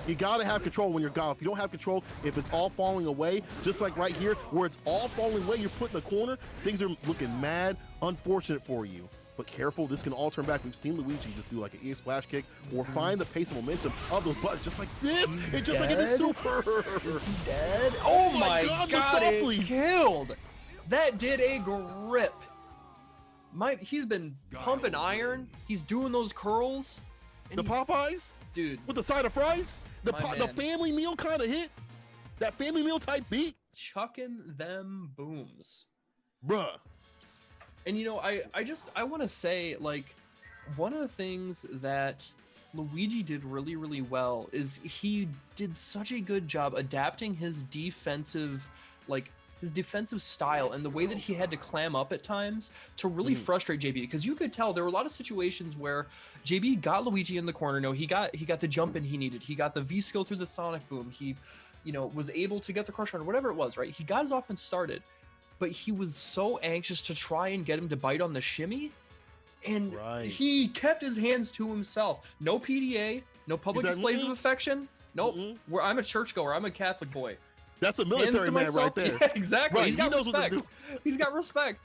You got to have control when you're Gal. If you don't have control, if it's all falling away, just like right here, where it's all falling away, you're put in the corner, things are looking mad. Unfortunate for you. But careful, this can all turn back. We've seen Luigi just do like an EX flash kick or find the pace and momentum of those buttons just like this. And just like in the super. Is he dead? Oh my God, it killed. That did a grip. He's been pumping iron. He's doing those curls. The Popeyes? Dude. With the side of fries? The family meal kind of hit? That family meal type beat? Chucking them booms. Bruh. And you know, I want to say, like, one of the things that Luigi did really, really well is he did such a good job adapting his defensive style and the way that he had to clam up at times to really frustrate JB, because you could tell there were a lot of situations where JB got Luigi in the corner. No, he got the jump in he needed. He got the V skill through the Sonic Boom. He, you know, was able to get the crush on whatever it was, right? He got his offense started, but he was so anxious to try and get him to bite on the shimmy, and he kept his hands to himself. No PDA, no public displays of affection. Nope. I'm a churchgoer. I'm a Catholic boy. That's a military man right there. Yeah, exactly. Right. He's got respect. He's got respect.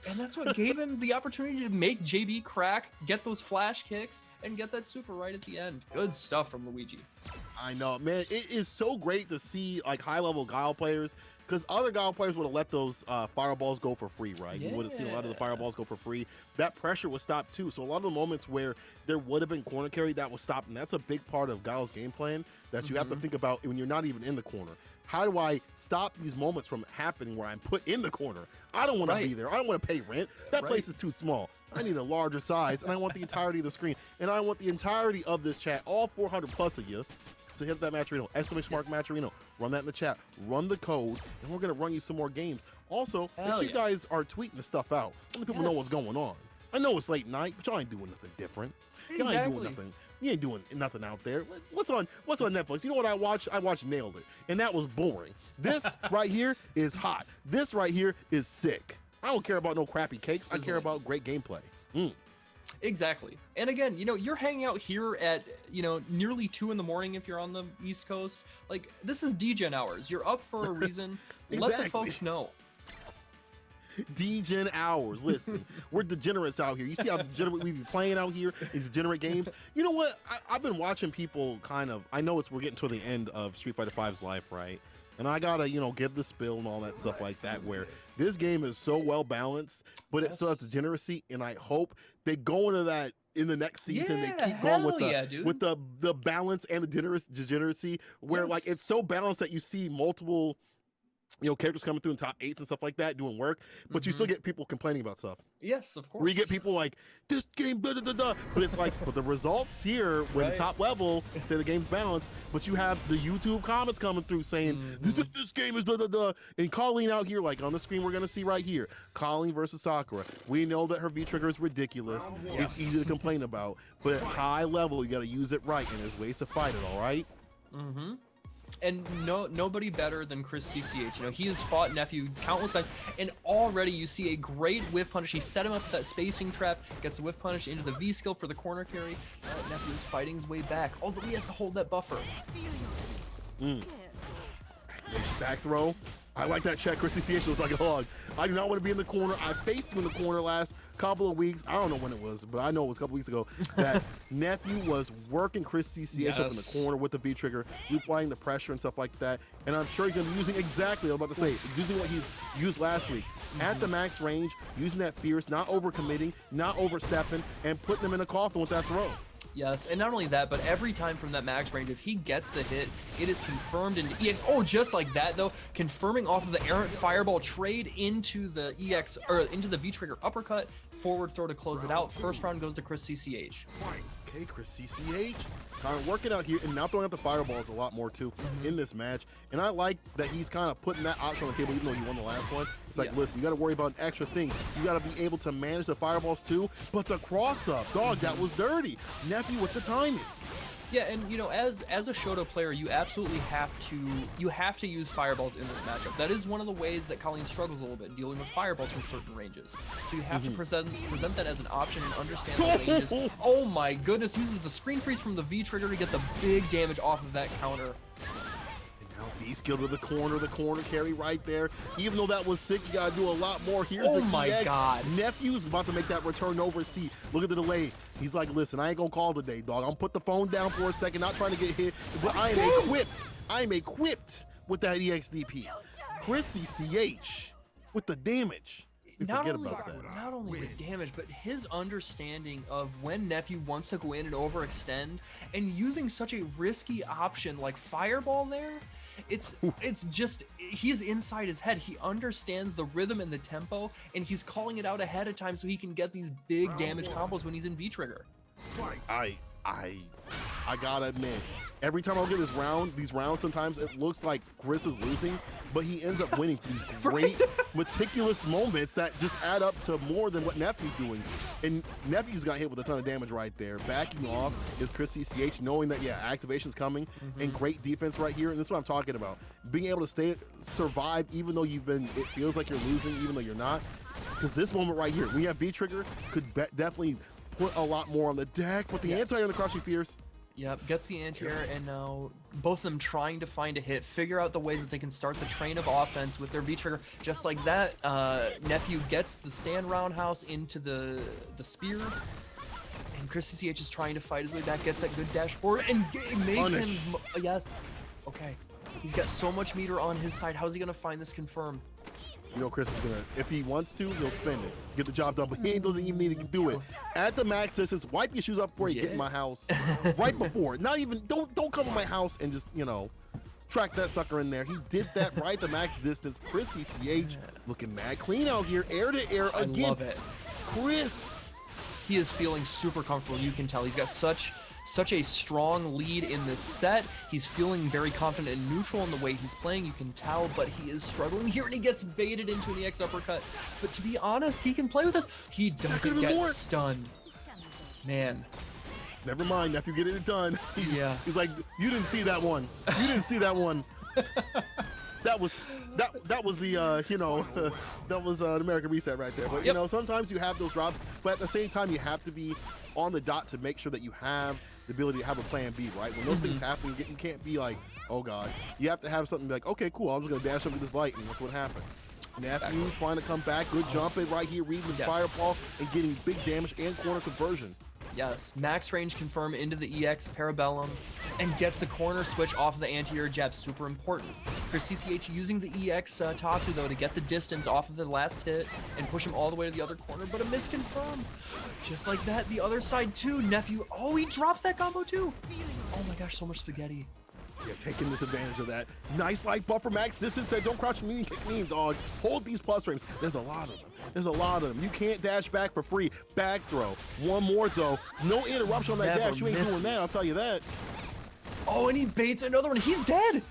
And that's what gave him the opportunity to make JB crack, get those flash kicks, and get that super right at the end. Good stuff from Luigi. I know, man. It is so great to see like high-level Guile players, because other Guile players would have let those fireballs go for free, right? You would have seen a lot of the fireballs go for free. That pressure was stopped too. So a lot of the moments where there would have been corner carry, that was stopped. And that's a big part of Guile's game plan that you have to think about when you're not even in the corner. How do I stop these moments from happening where I'm put in the corner? I don't want to be there. I don't want to pay rent. That place is too small. I need a larger size, and I want the entirety of the screen. And I want the entirety of this chat, all 400 plus of you, to hit that Matcherino, !Mark Matcherino. Run that in the chat. Run the code, and we're going to run you some more games. Also, make sure you guys are tweeting this stuff out. Let people know what's going on. I know it's late night, but y'all ain't doing nothing different. Y'all ain't doing nothing. You ain't doing nothing out there. What's on Netflix? You know what I watched? I watched Nailed It, and that was boring. This right here is hot. This right here is sick. I don't care about no crappy cakes. I care about great gameplay. Exactly. And again, you know, you're hanging out here at, you know, nearly 2 in the morning if you're on the East Coast. Like, this is DGen hours. You're up for a reason. Let the folks know. DGen hours. Listen, we're degenerates out here. You see how degenerate we be playing out here? These degenerate games. You know what? I've been watching people kind of. I know we're getting to the end of Street Fighter V's life, right? And I gotta, you know, give the spill and all that stuff like that. Where this game is so well balanced, but it still has degeneracy. And I hope they go into that in the next season. They keep going with the balance and the degeneracy, where like it's so balanced that you see multiple, you know, characters coming through in top 8s and stuff like that doing work, but you still get people complaining about stuff. Yes, of course. Where you get people like, this game, da da da da. But it's like, but the results here, when top level, say the game's balanced, but you have the YouTube comments coming through saying, this game is da da da. And Colleen out here, like on the screen, we're going to see right here, Colleen versus Sakura. We know that her V-trigger is ridiculous. It's easy to complain about. But at high level, you got to use it right, and there's ways to fight it, all right? And nobody better than Chris CCH. You know, he has fought Nephew countless times, and already you see a great whiff punish. He set him up with that spacing trap, gets the whiff punish into the V skill for the corner carry. Nephew is fighting his way back, although he has to hold that buffer. Back throw. I like that check. Chrissy CH was like a hog. I do not want to be in the corner. I faced you in the corner last couple of weeks. I don't know when it was, but I know it was a couple weeks ago that Nephew was working Chrissy CH up in the corner with the V trigger, applying the pressure and stuff like that. And I'm sure he's going to be using exactly, I was about to say, using what he used last week. At the max range, using that fierce, not overcommitting, not overstepping, and putting them in a coffin with that throw. Yes, and not only that, but every time from that max range, if he gets the hit, it is confirmed into EX. Oh, just like that though, confirming off of the errant fireball trade into the EX, or into the V-trigger uppercut, forward throw to close it out. First round goes to Chris CCH. Okay, Chris CCH, kind of working out here, and now throwing out the fireballs a lot more too in this match. And I like that he's kind of putting that option on the table, even though he won the last one. It's like, listen, you got to worry about an extra thing. You got to be able to manage the fireballs too. But the cross up, dog, that was dirty. Nephew with the timing. Yeah, and you know, as a Shodo player, you absolutely have to use fireballs in this matchup. That is one of the ways that Colleen struggles a little bit, dealing with fireballs from certain ranges. So you have to present that as an option and understand the ranges. Oh my goodness, uses the screen freeze from the V trigger to get the big damage off of that counter. B skilled to the corner carry right there. Even though that was sick, you gotta do a lot more. Here's the my EX. God. Nephew's about to make that return over C. Look at the delay. He's like, listen, I ain't gonna call today, dog. I'm gonna put the phone down for a second, not trying to get hit, but I am equipped. I am equipped with that EXDP. Chris CCH with the damage. Not only the damage, but his understanding of when Nephew wants to go in and overextend, and using such a risky option like fireball there. It's just, he's inside his head. He understands the rhythm and the tempo, and he's calling it out ahead of time so he can get these big damage combos when he's in V-trigger. I gotta admit, every time I look at these rounds, sometimes it looks like Chris is losing, but he ends up winning for these great, meticulous moments that just add up to more than what Nephew's doing. And Nephew's got hit with a ton of damage right there. Backing off is Chris CCH, knowing that, activation's coming, and great defense right here. And this is what I'm talking about. Being able to survive, even though it feels like you're losing, even though you're not. Because this moment right here, we have V-trigger, could definitely put a lot more on the deck, but the anti-air and the crouching fierce. Yep, gets the anti-air, and now both of them trying to find a hit, figure out the ways that they can start the train of offense with their V-trigger. Just like that, Nephew gets the stand roundhouse into the spear, and Chris CCH is trying to fight his way back, gets that good dash forward, and makes him, okay. He's got so much meter on his side. How's he gonna find this confirm? You know, Chris is gonna, if he wants to, he'll spend it, get the job done, but he doesn't even need to do it. At the max distance, wipe your shoes up before you get in my house. Right before, not even, don't come in my house and just, track that sucker in there. He did that right at the max distance. Chris CCH looking mad clean out here, air to air again. I love it. Chris. He is feeling super comfortable. You can tell he's got such a strong lead in this set. He's feeling very confident and neutral in the way he's playing, you can tell, but he is struggling here, and he gets baited into an EX uppercut. But to be honest, he can play with this. He doesn't get stunned. Man. Never mind, Nephew getting it done. He's like, you didn't see that one. You didn't see that one. That was the that was an American reset right there. But sometimes you have those drops, but at the same time you have to be on the dot to make sure that you have the ability to have a plan B, right? When those things happen, you can't be like, oh god. You have to have something like, okay, cool, I'm just gonna dash up with this light, and that's what happened. Nephew trying to come back, good jumping right here, reading the fireball and getting big damage and corner conversion. Yes, max range confirm into the EX Parabellum, and gets the corner switch off of the anti-air jab, super important. Chris CCH using the EX Tatsu though to get the distance off of the last hit and push him all the way to the other corner, but a misconfirm. Just like that, the other side too, Nephew, he drops that combo too. Oh my gosh, so much spaghetti. Yeah, taking this advantage of that. Nice light buffer max distance, said don't crouch me, kick me, dog. Hold these plus frames. There's a lot of them. There's a lot of them. You can't dash back for free. Back throw. One more though. No interruption on that dash. You ain't doing that, I'll tell you that. Oh, and he baits another one. He's dead.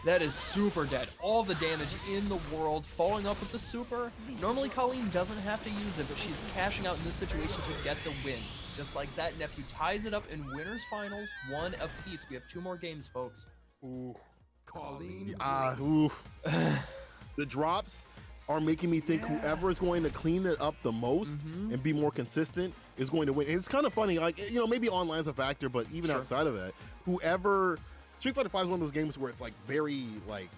That is super dead. All the damage in the world. Following up with the super. Normally Colleen doesn't have to use it, but she's cashing out in this situation to get the win. Just like that, Nephew ties it up in winners finals, 1 apiece. We have 2 more games, folks. Ooh. Colleen. The drops are making me think whoever is going to clean it up the most and be more consistent is going to win. And it's kind of funny, like, maybe online's a factor, but even outside of that, whoever, Street Fighter V is one of those games where it's like very, like,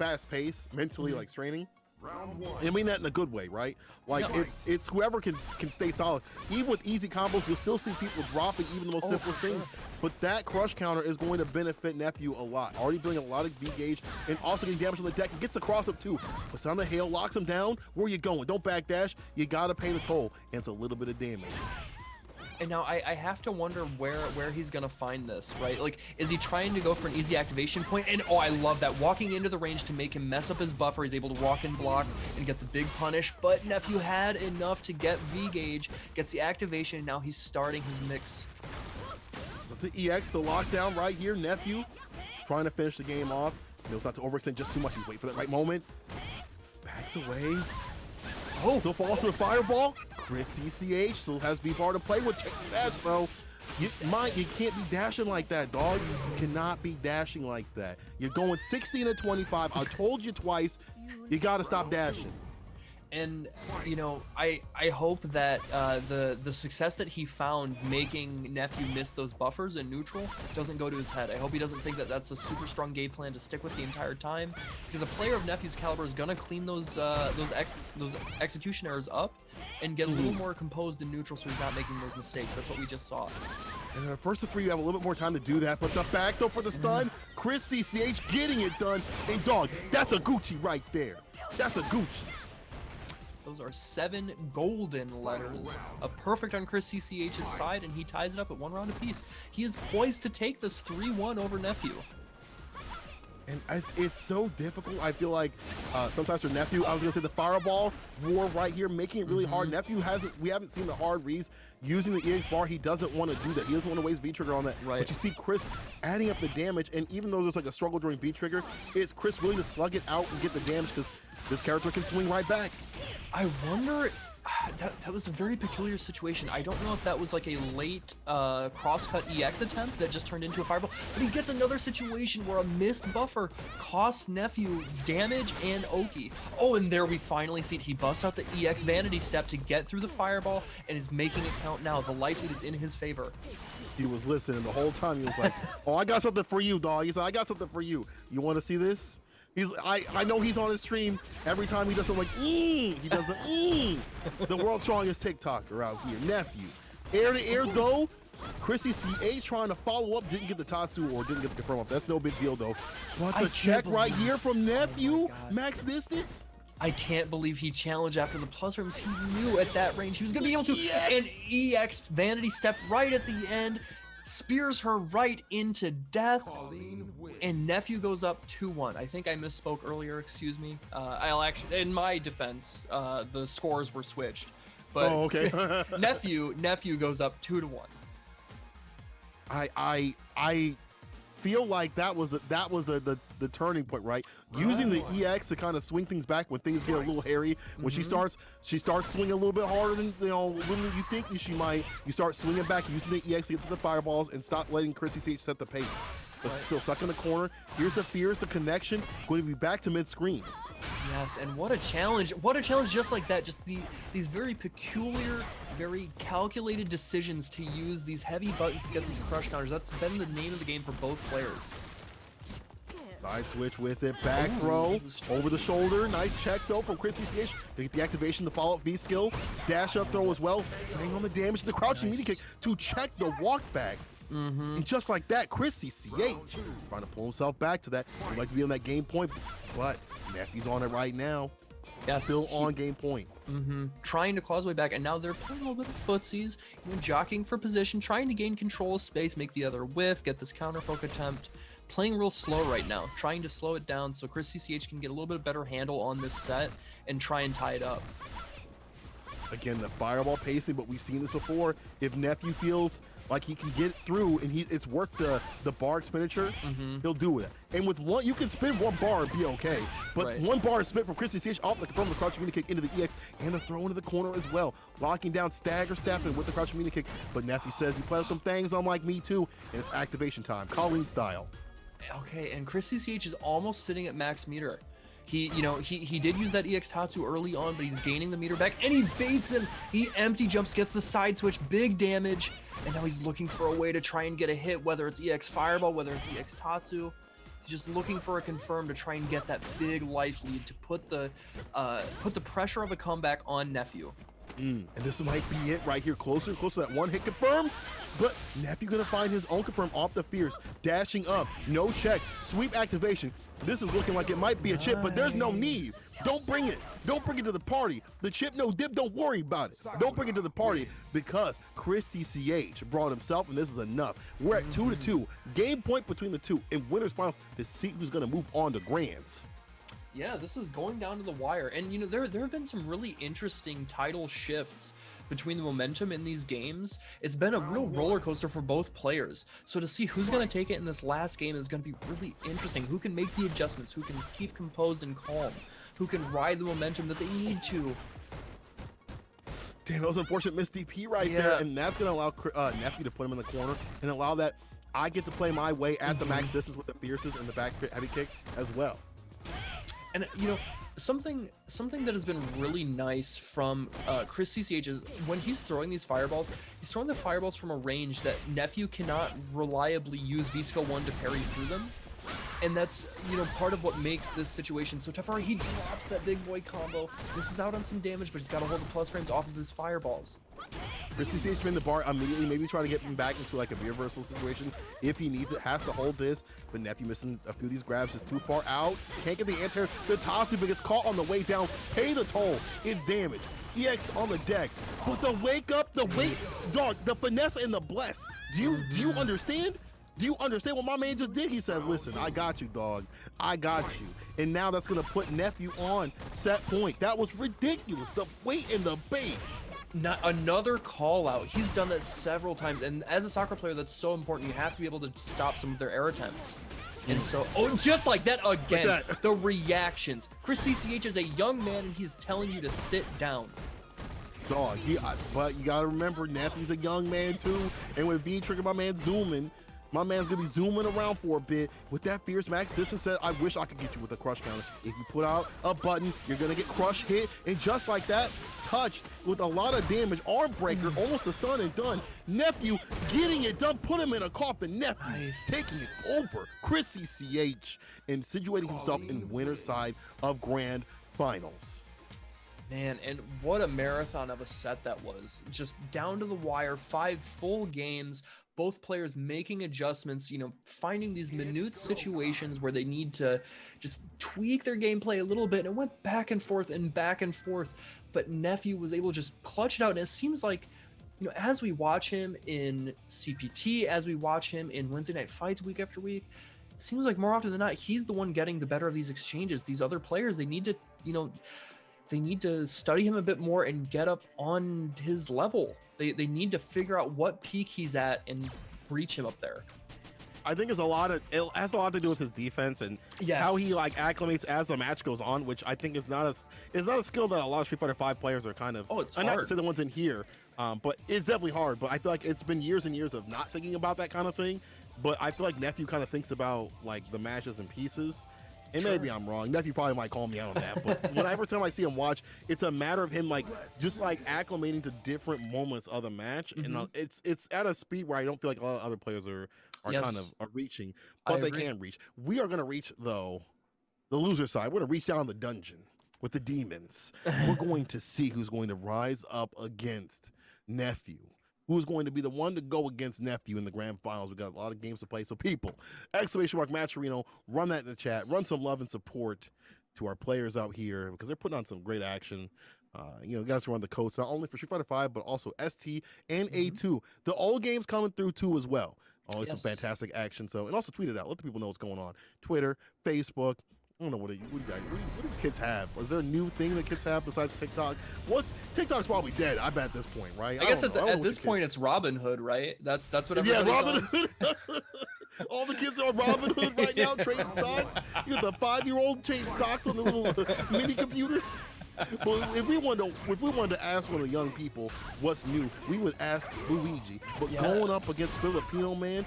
fast pace, mentally like straining. Round one. I mean that in a good way, right? Like No. it's whoever can stay solid. Even with easy combos, you'll still see people dropping even the most simple things. But that crush counter is going to benefit Nephew a lot. Already doing a lot of V-gauge and also getting damage on the deck. He gets the cross up too. Puts on the hail, locks him down. Where you going? Don't backdash. You gotta pay the toll. And it's a little bit of damage. And now I have to wonder where he's gonna find this, right? Like, is he trying to go for an easy activation point? And oh, I love that. Walking into the range to make him mess up his buffer. He's able to walk and block and get the big punish. But Nephew had enough to get V-gauge, gets the activation, and now he's starting his mix. With the EX, the lockdown right here. Nephew trying to finish the game off. Knows not to overextend just too much. He's waiting for that right moment. Backs away. Oh, Still falls to the fireball. Chris CCH still has V-bar to play with. Check the dash though. You can't be dashing like that, dog. You cannot be dashing like that. You're going 16 to 25. I told you twice. You got to stop dashing. and you know, I hope that the success that he found making Nephew miss those buffers in neutral doesn't go to his head. I hope he doesn't think that that's a super strong game plan to stick with the entire time, because a player of Nephew's caliber is gonna clean those execution errors up and get a little more composed in neutral, so he's not making those mistakes. That's what we just saw. And first to three, you have a little bit more time to do that, but the back though for the stun, Chris CCH getting it done. And dog, that's a Gucci right there. That's a Gucci. Those are 7 golden letters. A perfect on Chris CCH's side, and he ties it up at 1 round apiece. He is poised to take this 3-1 over Nephew. And it's so difficult. I feel like sometimes for Nephew, I was gonna say the fireball war right here, making it really hard. Nephew we haven't seen the hard reads using the EX bar. He doesn't want to do that. He doesn't want to waste V-trigger on that. Right. But you see Chris adding up the damage, and even though there's like a struggle during V-trigger, it's Chris willing to slug it out and get the damage because this character can swing right back. I wonder, that was a very peculiar situation. I don't know if that was like a late crosscut EX attempt that just turned into a fireball, but he gets another situation where a missed buffer costs Nephew damage and Oki. Oh, and there we finally see it. He busts out the EX vanity step to get through the fireball and is making it count now. The life lead is in his favor. He was listening the whole time. He was like, oh, I got something for you, dog. He said, I got something for you. You want to see this? I know he's on his stream. Every time he does something like, he does the the world's strongest TikToker out here. Nephew. Air to air, though. Chrissy CA trying to follow up. Didn't get the Tatsu or didn't get the confirm up. That's no big deal, though. But the check right here from Nephew. Max distance. I can't believe he challenged after the plus rooms. He knew at that range he was going to be able to. And EX vanity step right at the end. Spears her right into death, and Nephew goes up 2-1. I think I misspoke earlier, excuse me. I'll actually, in my defense, the scores were switched. But oh, okay. Nephew goes up 2-1. I feel like that was the turning point, right? Using the EX to kind of swing things back when things get a little hairy. When she starts swinging a little bit harder than you think she might. You start swinging back, using the EX to get to the fireballs, and stop letting Chrissy CH set the pace. But still stuck in the corner. Here's the fears, the connection. Going to be back to mid-screen. Yes, and what a challenge! What a challenge just like that. Just these very peculiar, very calculated decisions to use these heavy buttons to get these crush counters. That's been the name of the game for both players. Side switch with it, back throw, over the shoulder. Nice check though from Chris CCH to get the activation, the follow-up V skill. Dash up throw as well. Playing on the damage, the crouching media kick to check the walk back. And just like that, Chris CCH trying to pull himself back to that. Would like to be on that game point, but Nephew's on it right now. Yeah, still on game point. Trying to claw his way back, and now they're playing a little bit of footsies, jockeying for position, trying to gain control of space, make the other whiff, get this counter poke attempt. Playing real slow right now, trying to slow it down so Chris CCH can get a little bit better handle on this set and try and tie it up. Again, the fireball pacing, but we've seen this before. If Nephew feels like he can get through and it's worth the bar expenditure, he'll do it. And with one, you can spin one bar and be okay. But one bar is spent from Chris CCH off the confirm the crouch media kick into the EX and the throw into the corner as well. Locking down stagger stepping with the crouch media kick. But Nephew says, you play with some things, I'm like me too. And it's activation time, Colleen style. Okay, and Chris CCH is almost sitting at max meter. He did use that EX Tatsu early on, but he's gaining the meter back, and he baits him. He empty jumps, gets the side switch, big damage, and now he's looking for a way to try and get a hit, whether it's EX Fireball, whether it's EX Tatsu. just looking for a confirm to try and get that big life lead to put the pressure of a comeback on Nephew. And this might be it right here, closer to that one hit confirm, but Nephew gonna find his own confirm off the Fierce, dashing up, no check, sweep activation. This is looking like it might be a chip, but there's no need. Don't bring it to the party. The chip no dip, don't worry about it. Don't bring it to the party because Chris CCH brought himself, and this is enough. We're at 2-2, game point between the two in winners finals to see who's gonna move on to Grands. Yeah, this is going down to the wire. And, you know, there have been some really interesting title shifts between the momentum in these games. It's been a real roller coaster for both players. So to see who's going to take it in this last game is going to be really interesting. Who can make the adjustments? Who can keep composed and calm? Who can ride the momentum that they need to? Damn, that was unfortunate miss DP right there. And that's going to allow Nephew to put him in the corner and allow that I get to play my way at the max distance with the Fierces and the back heavy kick as well. And, you know, something that has been really nice from Chris CCH is when he's throwing these fireballs, he's throwing the fireballs from a range that Nephew cannot reliably use V-Skill 1 to parry through them. And that's, you know, part of what makes this situation so tough. He drops that big boy combo. This is out on some damage, but he's got to hold the plus frames off of his fireballs. Chris CCH spin the bar immediately, maybe try to get him back into like a reversal situation if he needs it, has to hold this, but Nephew missing a few of these grabs, just too far out, can't get the answer, the top two, but gets caught on the way down, pay the toll, it's damage. EX on the deck, but the wake up, the wait, dog, the finesse and the bless, do you understand? Do you understand what my man just did? He said, listen, I got you, dog. I got you. And now that's going to put Nephew on set point. That was ridiculous. The weight and the bait. Not another call out. He's done that several times. And as a soccer player, that's so important. You have to be able to stop some of their air attempts. And so, just like that again, like the reactions. Chris CCH is a young man and he's telling you to sit down. Dog, but you got to remember, Nephew's a young man too. And with V-Trigger, my man zooming. My man's gonna be zooming around for a bit with that fierce max distance. I wish I could get you with a crush counter. If you put out a button, you're gonna get crush hit, and just like that, touched with a lot of damage. Arm breaker, almost a stun and done. Nephew getting it done. Put him in a coffin. Nephew taking it over. Chris CCH and situating himself in winner's side of Grand Finals. Man, and what a marathon of a set that was. Just down to the wire, 5 full games, both players making adjustments, you know, finding these minute situations where they need to just tweak their gameplay a little bit. And it went back and forth and back and forth, but Nephew was able to just clutch it out. And it seems like, you know, as we watch him in CPT, as we watch him in Wednesday Night Fights week after week, it seems like more often than not, he's the one getting the better of these exchanges. These other players, they need to, you know, they need to study him a bit more and get up on his level. They need to figure out what peak he's at and reach him up there. I think it has a lot to do with his defense and how he like acclimates as the match goes on, which I think is not a skill that a lot of Street Fighter V players are kind of. Oh, it's I'm hard. not to say the ones in here, but it's definitely hard. But I feel like it's been years and years of not thinking about that kind of thing. But I feel like Nephew kind of thinks about like the matches and pieces. And maybe I'm wrong. Nephew probably might call me out on that. But whenever time I see him watch, it's a matter of him like just like acclimating to different moments of the match. And it's at a speed where I don't feel like a lot of other players are kind of reaching, but they can reach. We are going to reach though the loser side. We're going to reach down the dungeon with the demons. We're going to see who's going to rise up against Nephew. Who's going to be the one to go against Nephew in the grand finals. We got a lot of games to play. So people, !Matcherino, run that in the chat. Run some love and support to our players out here because they're putting on some great action. You know, guys who run the codes, not only for Street Fighter V, but also ST and A2. The old games coming through too as well. Always some fantastic action. So, and also tweet it out. Let the people know what's going on. Twitter, Facebook. I don't know what do kids have? Is there a new thing that kids have besides TikTok? TikTok's probably dead, I bet at this point, right? I guess at this point it's Robin Hood, right? That's what everybody's Robin Hood. All the kids are on Robin Hood right now, trading stocks. You got the 5-year-old trading stocks on the little mini computers. Well, if we wanted to ask one of the young people what's new, we would ask Luigi. But going up against Filipino Man,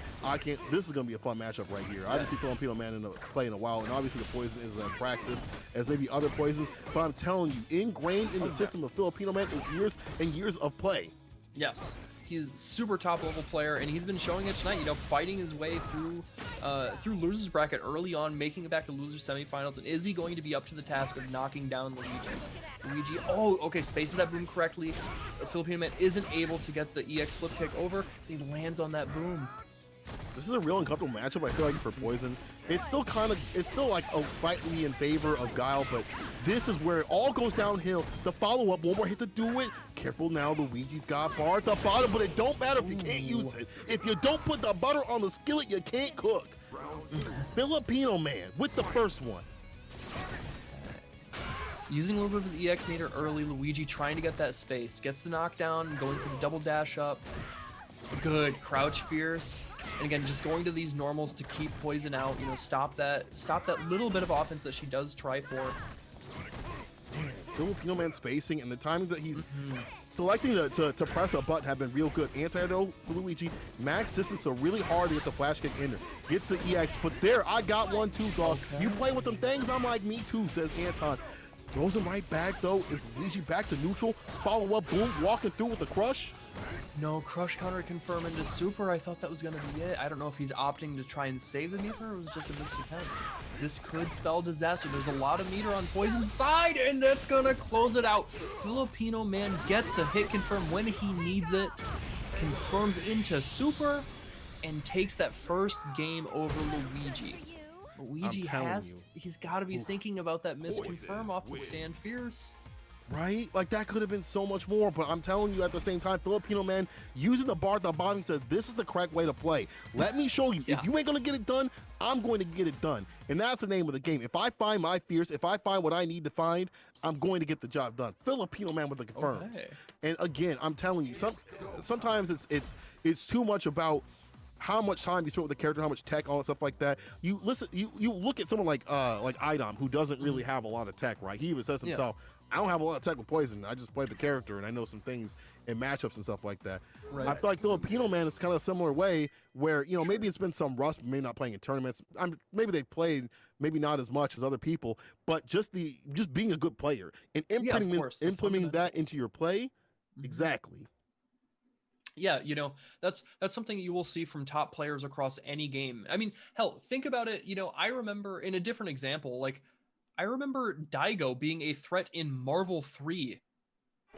this is gonna be a fun matchup right here. I haven't seen Filipino Man play in a while, and obviously the poison isn't as practice as maybe other poisons. But I'm telling you, ingrained in the system of Filipino Man is years and years of play. Yes. He's super top level player, and he's been showing it tonight. You know, fighting his way through losers bracket early on, making it back to losers semifinals. And is he going to be up to the task of knocking down Luigi? Oh, okay, spaces that boom correctly. Filipino man isn't able to get the EX flip kick over. He lands on that boom. This is a real uncomfortable matchup, I feel like, for Poison. It's still like slightly in favor of Guile, but this is where it all goes downhill. The follow-up, one more hit to do it. Careful now, Luigi's got bar at the bottom, but it don't matter if you can't use it. If you don't put the butter on the skillet, you can't cook. Filipino man with the first one. Using a little bit of his EX meter early, Luigi trying to get that space. Gets the knockdown, going for the double dash up. Good, crouch fierce. And again, just going to these normals to keep Poison out, you know, stop that little bit of offense that she does try for. Filipino man spacing and the timing that he's selecting to press a button have been real good. Anti though, Luigi, max distance, so really hard to get the flash kick in there. Gets the EX, but there, I got one too, dog. Okay. You play with them things, I'm like, me too, says Anton. Throws him right back though. Is Luigi back to neutral? Follow up, boom, walking through with the crush. No, crush counter confirm into super. I thought that was gonna be it. I don't know if he's opting to try and save the meter or it was just a missed attempt. This could spell disaster. There's a lot of meter on Poison's side, and that's gonna close it out. Filipino man gets the hit confirm when he needs it, confirms into super, and takes that first game over Luigi. Luigi he's got to be thinking about that misconfirm off the stand fierce. Right? Like, that could have been so much more, but I'm telling you at the same time, Filipino man using the bar at the bottom, he says, this is the correct way to play. Let me show you. If you ain't going to get it done, I'm going to get it done. And that's the name of the game. If I find my fierce, if I find what I need to find, I'm going to get the job done. Filipino man with the confirms. Okay. And again, I'm telling you, sometimes it's too much about how much time you spent with the character, how much tech, all that stuff like that. You look at someone like Idom, who doesn't really have a lot of tech, right? He even says himself, I don't have a lot of tech with Poison. I just play the character, and I know some things in matchups and stuff like that. Right. I feel like Filipino man is kind of a similar way where, you know, maybe it's been some rust, maybe not playing in tournaments. Maybe they played, maybe not as much as other people, but just being a good player and implementing that into your play. Exactly. Yeah, you know, that's something you will see from top players across any game. I mean, hell, think about it. You know, I remember in a different example, like, I remember Daigo being a threat in Marvel 3.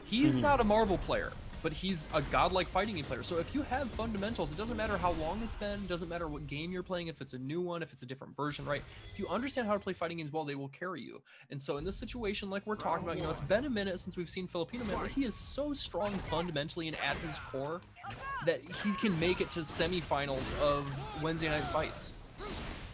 He's not a Marvel player, but he's a godlike fighting game player. So if you have fundamentals, it doesn't matter how long it's been, it doesn't matter what game you're playing, if it's a new one, if it's a different version, right? If you understand how to play fighting games well, they will carry you. And so in this situation, like we're talking about, you know, it's been a minute since we've seen Filipino man, but he is so strong fundamentally and at his core that he can make it to semifinals of Wednesday Night Fights.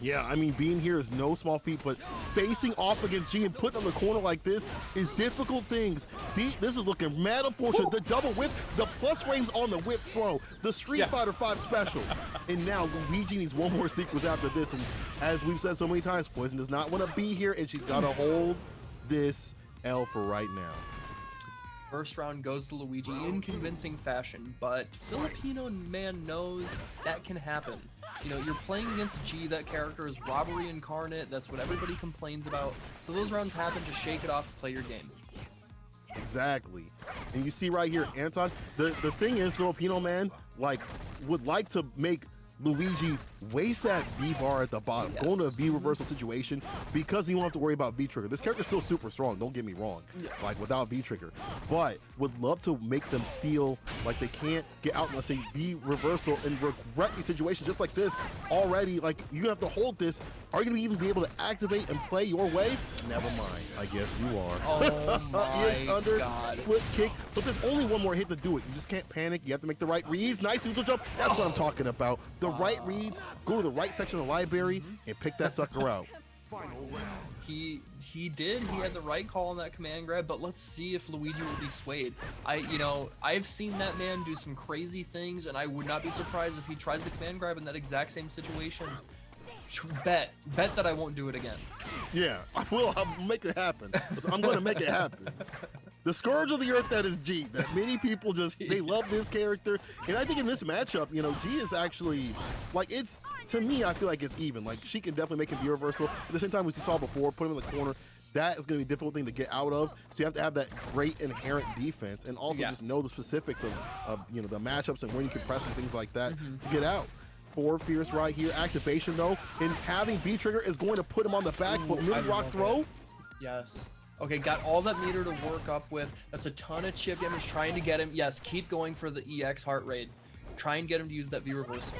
Yeah, I mean, being here is no small feat, but facing off against G and putting on the corner like this is difficult things. This is looking mad unfortunate. The double whip, the plus frames on the whip throw, the Street Fighter 5 special. And now Luigi needs one more sequence after this. And as we've said so many times, Poison does not want to be here, and she's got to hold this L for right now. First round goes to Luigi in convincing fashion, but Filipino man knows that can happen. You know, you're playing against G, that character is robbery incarnate, that's what everybody complains about. So those rounds happen to shake it off, play your game. Exactly. And you see right here, Anton, the thing is, Filipino man, like, would like to make Luigi waste that V bar at the bottom, go into a V reversal situation because you won't have to worry about V trigger. This character's still super strong, don't get me wrong, like without V trigger, but would love to make them feel like they can't get out in, let's say, V reversal and regret these situations just like this already. Like, you're gonna have to hold this. Are you gonna even be able to activate and play your way? Never mind. I guess you are. Oh my under, God. Flip kick, but there's only one more hit to do it. You just can't panic. You have to make the right reads. Nice neutral jump. That's what I'm talking about. The right reads, go to the right section of the library and pick that sucker out. He did. He had the right call on that command grab, but let's see if Luigi will be swayed. I've seen that man do some crazy things, and I would not be surprised if he tries the command grab in that exact same situation. Bet that I won't do it again. Yeah, I will. I'll make it happen. I'm going to make it happen. The scourge of the earth that is G, that many people they love this character. And I think in this matchup, you know, G is actually, like, to me, I feel like it's even. Like, she can definitely make him be reversal. At the same time, as you saw before, put him in the corner. that is going to be a difficult thing to get out of. So you have to have that great inherent defense, and also just know the specifics of you know, the matchups and when you can press and things like that to get out. For Fierce right here, activation though, and having B trigger is going to put him on the back foot. Mini rock throw. Yes. Okay, got all that meter to work up with. That's a ton of chip damage trying to get him. Yes, keep going for the EX heart rate. Try and get him to use that V reversal.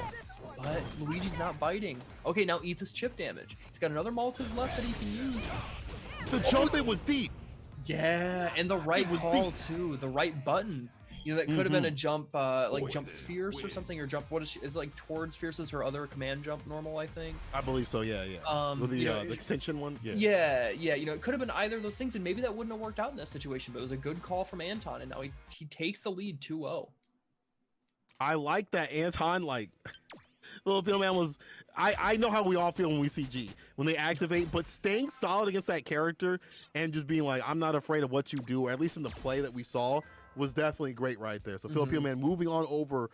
But Luigi's not biting. Okay, now eat this chip damage. He's got another Molotov left that he can use. The jump in was deep. Yeah, and the right call too. The right button. You know, that could have been a jump, like jump Fierce or something, or jump, what is she, it's like towards Fierce is her other command jump normal, I think. I believe so, yeah. With the, the extension one, yeah, you know, it could have been either of those things, and maybe that wouldn't have worked out in this situation, but it was a good call from Anton, and now he takes the lead 2-0. I like that Anton, like, Filipino Man was, I know how we all feel when we see G, when they activate, but staying solid against that character and just being like, I'm not afraid of what you do, or at least in the play that we saw, was definitely great right there. So Filipino Man moving on over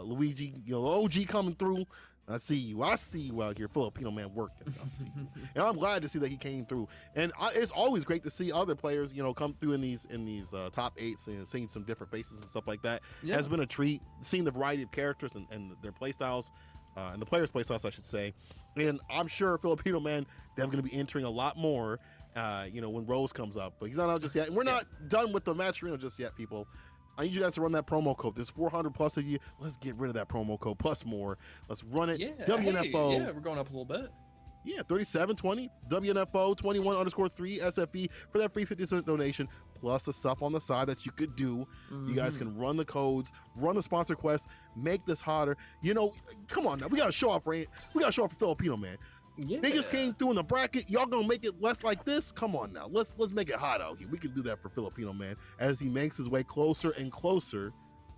Luigi, you know, OG coming through. I see you out here, Filipino Man working. I see you. And I'm glad to see that he came through. And it's always great to see other players, you know, come through in these top 8s and seeing some different faces and stuff like that. Has been a treat. Seeing the variety of characters and their play styles, and the players' play styles, I should say. And I'm sure Filipino Man, they're going to be entering a lot more. You know, when Rose comes up, but he's not out just yet. And we're not done with the match arena just yet, people. I need you guys to run that promo code. There's 400 plus of you. Let's get rid of that promo code plus more. Let's run it. WNFO. Hey, we're going up a little bit. Yeah, 3720 WNFO21_3 SFE for that free 50-cent donation, plus the stuff on the side that you could do. You guys can run the codes, run the sponsor quest, make this hotter. You know, come on now. We gotta show off, right? We gotta show off for Filipino Man. They just came through in the bracket. Y'all gonna make it less like this? Come on now. Let's make it hot out here. We can do that for Filipino Man as he makes his way closer and closer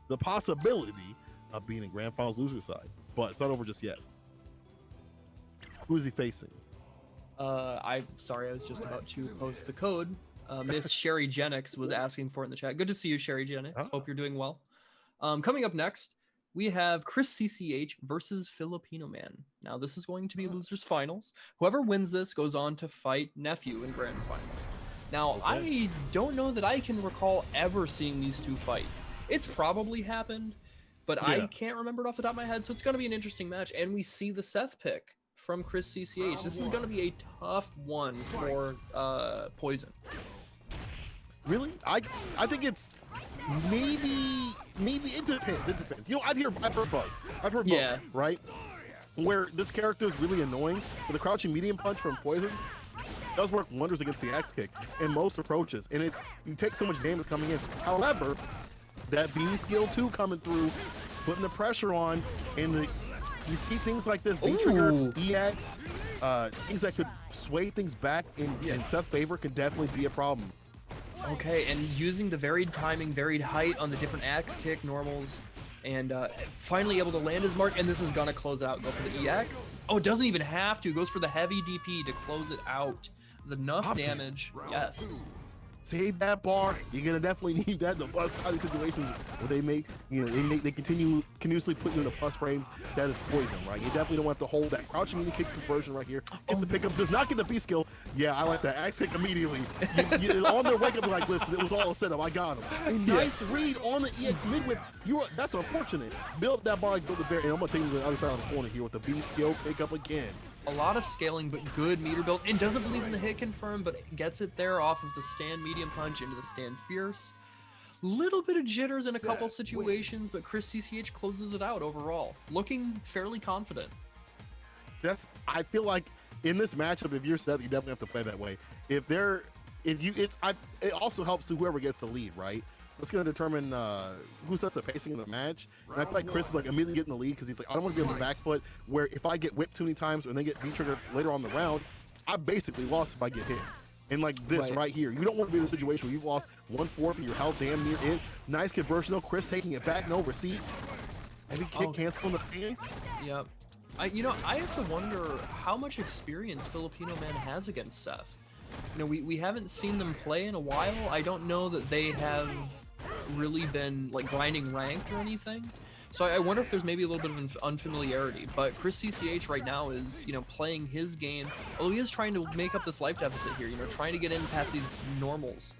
the possibility of being in Grand Finals loser side. But it's not over just yet. Who is he facing? I'm sorry, I was just about to post the code. Miss Sherry Genix was asking for it in the chat. Good to see you, Sherry Genix. Hope you're doing well. Coming up next, we have Chris CCH versus Filipino Man. Now, this is going to be losers finals. Whoever wins this goes on to fight Nephew in grand finals. Now, I don't know that I can recall ever seeing these two fight. It's probably happened, but I can't remember it off the top of my head, so it's going to be an interesting match. And we see the Seth pick from Chris CCH. This is going to be a tough one for Poison. Really? I think it's maybe it depends. You know, I've heard both. I've heard both, right? Where this character is really annoying, but the crouching medium punch from Poison does work wonders against the axe kick in most approaches, and it's, you take so much damage coming in. However, that B skill too coming through, putting the pressure on, and you see things like this B trigger, EX, things that could sway things back in Seth's favor can definitely be a problem. Okay, and using the varied timing, varied height on the different axe kick normals, and finally able to land his mark, and this is gonna close it out. Go for the EX. Oh, it doesn't even have to. It goes for the heavy DP to close it out. There's enough damage. Yes. Save that bar. You're gonna definitely need that to bust out these situations where they make, you know, they continuously put you in the plus frames. That is Poison, right? You definitely don't want to hold that crouching medium kick conversion right here. Gets the pickup, does not get the B skill. Yeah, I like that axe kick immediately. On their wake up, like, listen, it was all a setup. I got him. A nice read on the EX mid whip. That's unfortunate. Build that bar, build the bear, and I'm gonna take you to the other side of the corner here with the B skill pick up again. A lot of scaling, but good meter build, and doesn't believe in the hit confirm, but gets it there off of the stand medium punch into the stand fierce. Little bit of jitters in a couple situations, but Chris CCH closes it out overall, looking fairly confident. I feel like in this matchup, if you're Seth, you definitely have to play that way. It also helps to whoever gets the lead, right? It's going to determine who sets the pacing in the match. And I feel like Chris is like immediately getting the lead because he's like, I don't want to be on the back foot where if I get whipped too many times and then get V-triggered later on the round, I basically lost if I get hit. And like this right here, you don't want to be in a situation where you've lost 1/4 of your health damn near in. Nice conversion though. Chris taking it back, no receipt. Heavy kick cancel in the pants. Yep. I have to wonder how much experience Filipino Man has against Seth. You know, we haven't seen them play in a while. I don't know that they have really been like grinding ranked or anything, So I wonder if there's maybe a little bit of unfamiliarity. But Chris CCH right now is, you know, playing his game. Although he is trying to make up this life deficit here, you know, trying to get in past these normals.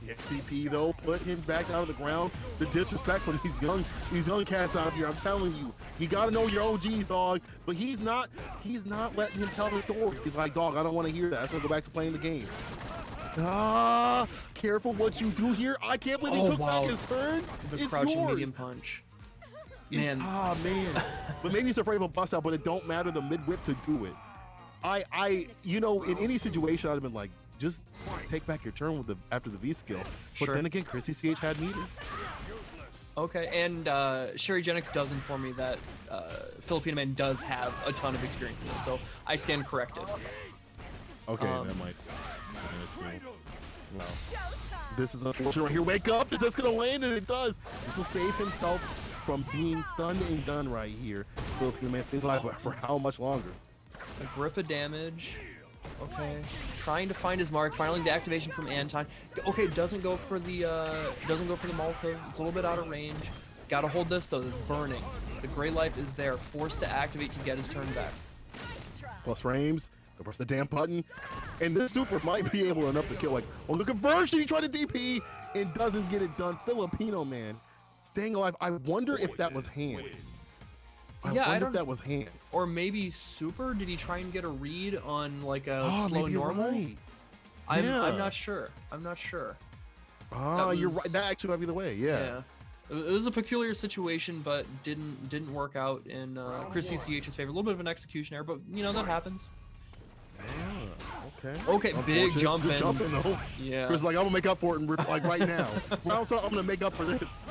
The XTP though put him back out of the ground. The disrespect from these young cats out here. I'm telling you, you gotta know your OGs, dog. But he's not letting him tell the story. He's like, dog, I don't want to hear that. I just want to go back to playing the game. Careful what you do here. I can't believe he took back his turn. The it's crouching yours. medium punch. Man. Man. But maybe he's afraid of a bust out, but it don't matter the mid whip to do it. You know, in any situation, I'd have been like, just take back your turn with after the V skill. But then again, Chris CCH had meter. Okay, and Sherry Jennings does inform me that Filipino Man does have a ton of experience in this, so I stand corrected. Okay, that might. Wow. This is unfortunate right here. Wake up! Is this gonna land? And it does. This will save himself from being stunned and done right here. Filipino Man stays alive for how much longer? A grip of damage. Okay, trying to find his mark. Finally, the activation from Anton. Okay, doesn't go for the Molotov. It's a little bit out of range. Got to hold this though. It's burning. The gray life is there. Forced to activate to get his turn back. Plus frames. Press the damn button, and this super might be able enough to kill. Like, on the conversion, he tried to DP and doesn't get it done. Filipino Man staying alive. I wonder if that was hands. I wonder if that was hands. Or maybe super. Did he try and get a read on like a slow normal? Right. I'm not sure. I'm not sure. You're right. That actually might be the way. Yeah. It was a peculiar situation, but didn't work out in Chris CCH's favor. A little bit of an execution error, but you know that happens. Okay, big jump in. Though. Yeah. Chris is like, I'm gonna make up for it like right now. I'm gonna make up for this.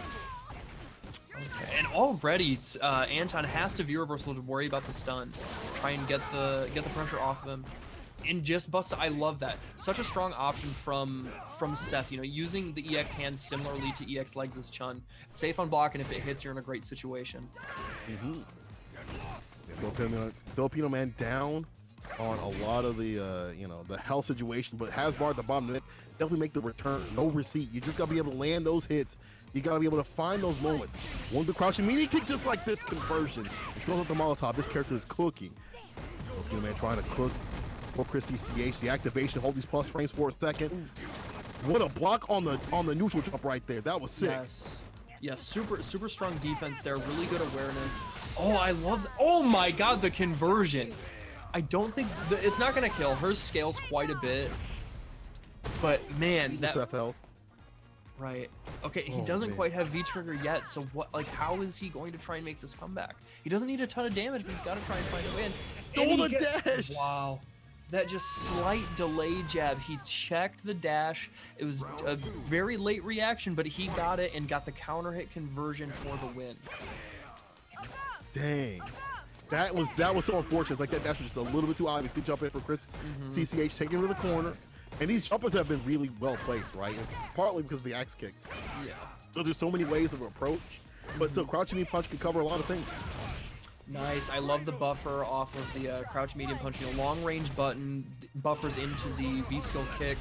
Okay. And already Anton has to view reversal to worry about the stun. Try and get the pressure off of him. And just bust. I love that. Such a strong option from Seth, you know, using the EX hand similarly to EX legs as Chun. Safe on block, and if it hits, you're in a great situation. Filipino Man down on a lot of the the hell situation, but has barred the bottom of it. Definitely make the return, no receipt. You just gotta be able to land those hits. You gotta be able to find those moments. One of the crouching media kick, just like this conversion. It goes up the Molotov. This character is cooking. Filipino Man trying to cook for Chris CCH. The activation, hold these plus frames for a second. What a block on the neutral jump right there. That was sick. Yes, super strong defense there. Really good awareness. Oh, I love that. Oh my God, the conversion. I don't think it's not gonna kill. Hers scales quite a bit, but man, that health. Right. Okay, he doesn't quite have V trigger yet. So what? Like, how is he going to try and make this comeback? He doesn't need a ton of damage, but he's got to try and find a win. Oh, the dash! Wow. That just slight delay jab. He checked the dash. It was a very late reaction, but he got it and got the counter hit conversion for the win. Dang. That was so unfortunate. Like that dash was just a little bit too obvious. Good jump in for Chris CCH, taking him to the corner. And these jumpers have been really well placed, right? It's partly because of the axe kick. Yeah. Those are so many ways of approach, but still, crouching medium punch can cover a lot of things. Nice. I love the buffer off of the crouch medium punch. You know, long range button buffers into the V skill kick.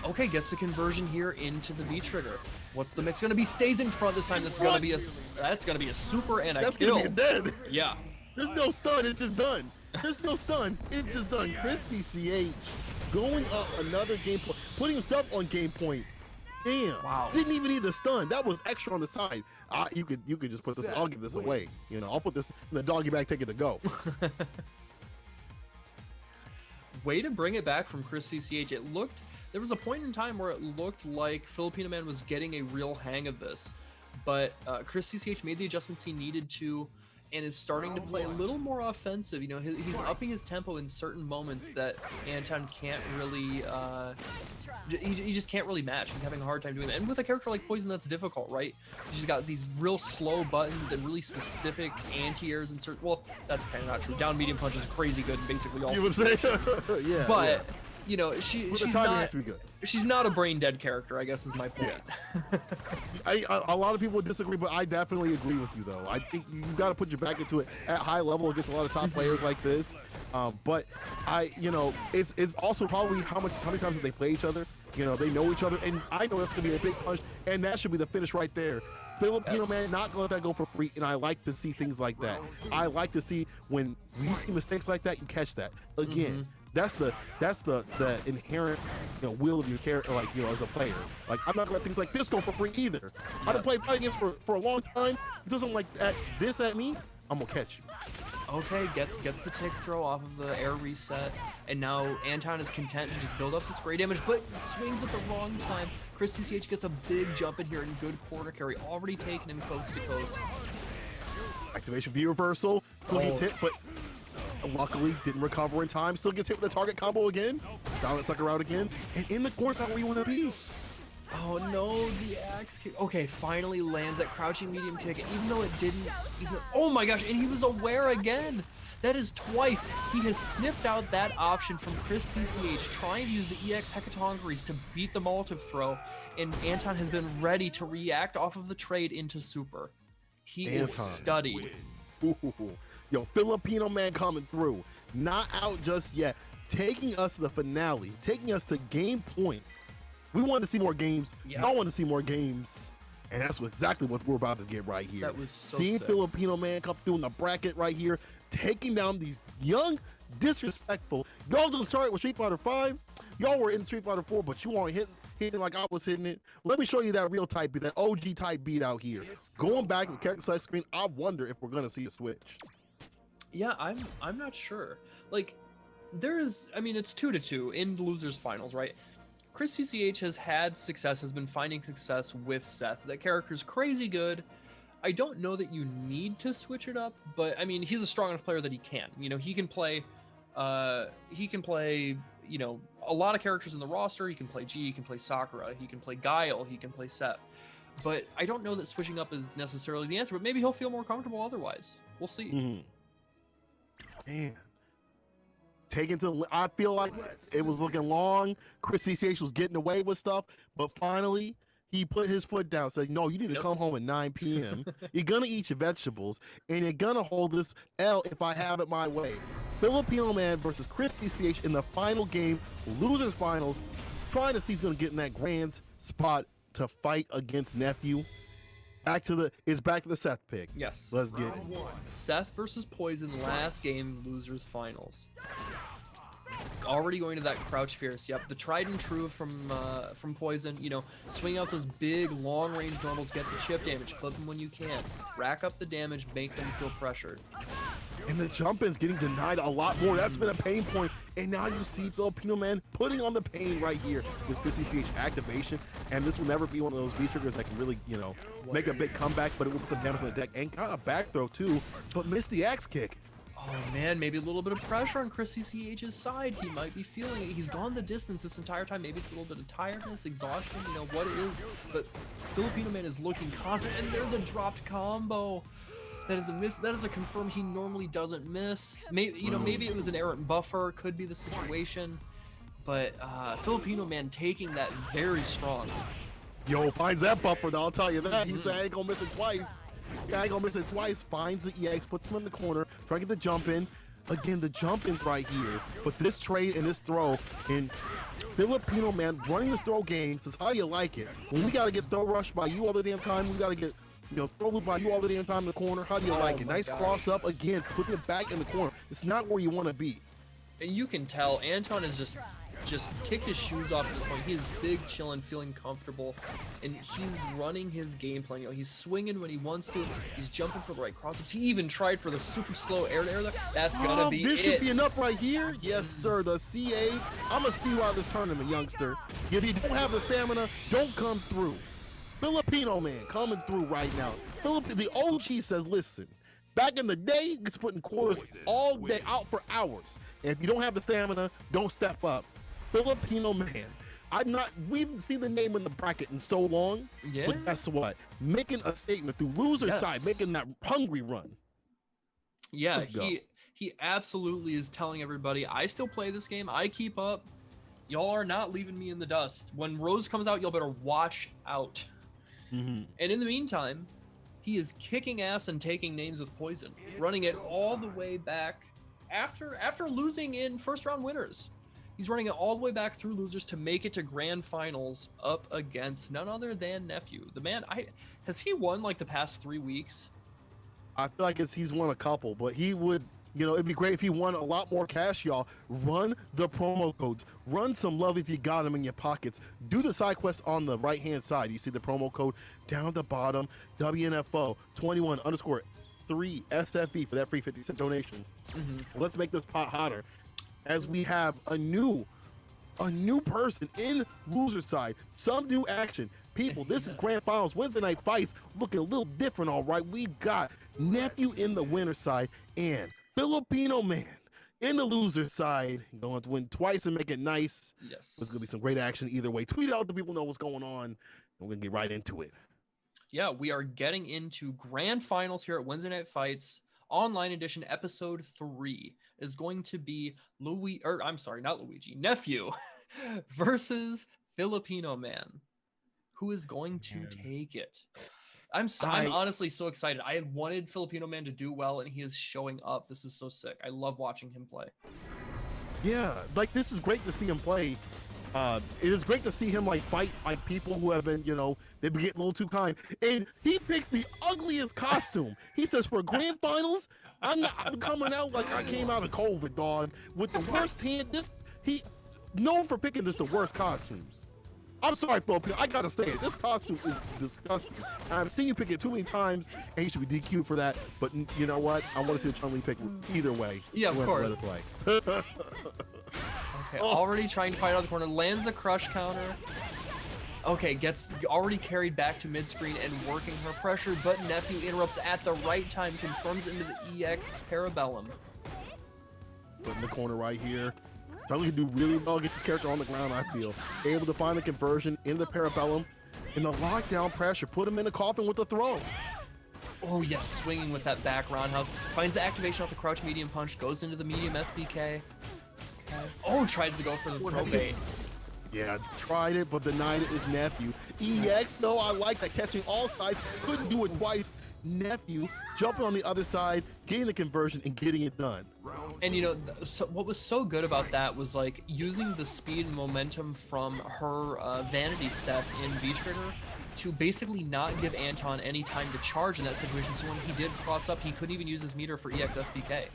Okay, gets the conversion here into the V trigger. What's the mix gonna be? Stays in front this time. That's gonna be a super and a That's kill. Gonna be a dead. Yeah. There's no stun. It's just done. There's no stun. It's just done. Chris CCH going up another game point, putting himself on game point. Damn. Wow. Didn't even need the stun. That was extra on the side. You could just put this. I'll give this away. You know, I'll put this in the doggy bag. Take it to go. Way to bring it back from Chris CCH. There was a point in time where it looked like Filipino Man was getting a real hang of this, but Chris CCH made the adjustments he needed to, and is starting to play a little more offensive. You know, he's upping his tempo in certain moments that Anton can't really, he just can't really match. He's having a hard time doing that. And with a character like Poison, that's difficult, right? He's got these real slow buttons and really specific anti-airs and certain, well, that's kind of not true. Down medium punch is crazy good in basically all. You would say, yeah. But, yeah. You know, she's not a brain dead character, I guess is my point. Yeah. A lot of people would disagree, but I definitely agree with you, though. I think you got to put your back into it at high level against a lot of top players like this. But it's also probably how many times did they play each other? You know, they know each other, and I know that's going to be a big punch, and that should be the finish right there. Filipino man not gonna let that go for free, and I like to see things like that. I like to see when you see mistakes like that, you catch that. Again, that's the inherent, you know, will of your character, like, you know, as a player. Like, I'm not gonna let things like this go for free either. I've been playing fighting games for a long time. It doesn't like this at me, I'm gonna catch you. Okay, gets the tick throw off of the air reset, and now Anton is content to just build up the spray damage, but swings at the wrong time. Chris CCH gets a big jump in here and good corner carry, already taking him coast to coast. Activation V reversal, still gets hit, but luckily didn't recover in time. Still gets hit with the target combo again. Down that sucker out again, and in the corner's not where you want to be. Oh no, the axe kick. Okay, finally lands that crouching medium kick, even though it didn't even, oh my gosh, and he was aware again. That is twice. He has sniffed out that option from Chris CCH, trying to use the EX Hecatongaries to beat the Molotov throw, and Anton has been ready to react off of the trade into super. He is studied. Ooh. Yo, Filipino man coming through. Not out just yet. Taking us to the finale, taking us to game point. We wanted to see more games. Y'all want to see more games. And that's exactly what we're about to get right here. That was so Seeing sick. Filipino man come through in the bracket right here, taking down these young, disrespectful. Y'all didn't start with Street Fighter 5. Y'all were in Street Fighter 4, but you aren't hitting like I was hitting it. Let me show you that real type beat, that OG type beat out here. Going back to the character select screen, I wonder if we're gonna see a switch. Yeah, I'm not sure. Like, I mean, it's 2-2 in losers finals, right? Chris CCH has been finding success with Seth. That character's crazy good. I don't know that you need to switch it up, but I mean, he's a strong enough player that he can. You know, he can play, you know, a lot of characters in the roster. He can play G, he can play Sakura, he can play Guile, he can play Seth. But I don't know that switching up is necessarily the answer, but maybe he'll feel more comfortable otherwise. We'll see. Man. I feel like it was looking long. Chris CCH was getting away with stuff, but finally he put his foot down, said, no, you need to come home at 9 p.m. You're gonna eat your vegetables, and you're gonna hold this L if I have it my way. Filipino man versus Chris CCH in the final game, losers finals, trying to see who's gonna get in that grand spot to fight against Nephew. Back to the Seth pick. Yes. Let's get it. Seth versus Poison, last game, losers finals. Already going to that crouch fierce. Yep, the tried and true from Poison. You know, swing out those big long range normals, get the chip damage, clip them when you can, rack up the damage, make them feel pressured. And the jump-in's getting denied a lot more. That's been a pain point. And now you see Filipino man putting on the pain right here with 50CH activation. And this will never be one of those V-triggers that can really, you know, make a big comeback, but it will put some damage on the deck. And got a back throw too, but missed the axe kick. Oh man, maybe a little bit of pressure on Chris CCH's side. He might be feeling it. He's gone the distance this entire time. Maybe it's a little bit of tiredness, exhaustion, you know, what it is. But Filipino man is looking confident, and there's a dropped combo. That is a miss. That is a confirm he normally doesn't miss. Maybe, you know, maybe it was an errant buffer. Could be the situation. But Filipino man taking that very strong. Yo, finds that buffer though, I'll tell you that. He said I ain't gonna miss it twice. Yeah, I ain't gonna miss it twice. Finds the EX, puts him in the corner, trying to get the jump in. Again, the jump in right here. But this trade and this throw, and Filipino man running this throw game says, how do you like it? When we gotta get throw rushed by you all the damn time, we gotta get, you know, throw loop by you all the damn time in the corner. How do you like it? Nice cross up again, putting it back in the corner. It's not where you want to be. And you can tell Anton is just kicked his shoes off at this point. He is big, chilling, feeling comfortable, and he's running his game plan. You know, he's swinging when he wants to. He's jumping for the right crossups. He even tried for the super slow air to air there. That's gonna be this it. Should be enough right here. Yes, sir. The CA. I'm gonna see you out of this tournament, youngster. If you don't have the stamina, don't come through. Filipino man coming through right now. The OG says, listen. Back in the day, he's putting quarters all day out for hours. And if you don't have the stamina, don't step up. Filipino man. We haven't seen the name in the bracket in so long. Yeah. But guess what? Making a statement through loser side, making that hungry run. Yeah, he absolutely is telling everybody, I still play this game. I keep up. Y'all are not leaving me in the dust. When Rose comes out, y'all better watch out. And in the meantime, he is kicking ass and taking names with Poison, running it all the way back after losing in first round winners. He's running it all the way back through losers to make it to grand finals up against none other than Nephew. The man, has he won like the past 3 weeks? I feel like he's won a couple, but he would, it'd be great if he won a lot more cash, y'all. Run the promo codes. Run some love if you got them in your pockets. Do the side quest on the right-hand side. You see the promo code down at the bottom, WNF2021_3 SFE for that free 50-cent donation. Let's make this pot hotter as we have a new person in loser side. Some new action. People, this is Grand Finals Wednesday Night Fights, looking a little different, all right. We got Nephew in the winner side and Filipino Man in the loser side, going to win twice and make it nice. Yes. There's going to be some great action either way. Tweet it out so people know what's going on, and we're going to get right into it. Yeah, we are getting into grand finals here at Wednesday Night Fights. Online edition episode 3 is going to be Nephew versus Filipino Man. Who is going to take it? I'm honestly so excited. I had wanted Filipino Man to do well, and he is showing up. This is so sick. I love watching him play. Yeah, like this is great to see him play. It is great to see him like fight like people who have been, they've been getting a little too kind. And he picks the ugliest costume. He says for grand finals, I'm coming out like I came out of COVID, dog, with the worst hand. He known for picking just the worst costumes. I'm sorry, Filipino. I gotta say it. This costume is disgusting. I've seen you pick it too many times, and he should be DQ'd for that. But you know what? I want to see the Chun-Li pick either way. Yeah, of course. Let it play. Okay, already trying to fight out of the corner. Lands the crush counter. Okay, gets already carried back to mid-screen and working her pressure, but Nephew interrupts at the right time, confirms into the EX Parabellum. Put in the corner right here. Charlie can do really well, gets his character on the ground, I feel. Able to find the conversion in the Parabellum. In the lockdown pressure, put him in the coffin with the throw. Oh yes, swinging with that back roundhouse. Finds the activation off the crouch medium punch, goes into the medium SBK. Okay. Oh, tries to go for the throw bait. Yeah, tried it, but denied it is Nephew. EX, though, I like that, catching all sides. Couldn't do it twice. Nephew jumping on the other side, getting the conversion and getting it done. And what was so good about that was like using the speed and momentum from her vanity step in V-Trigger to basically not give Anton any time to charge in that situation. So when he did cross up, he couldn't even use his meter for EX SBK.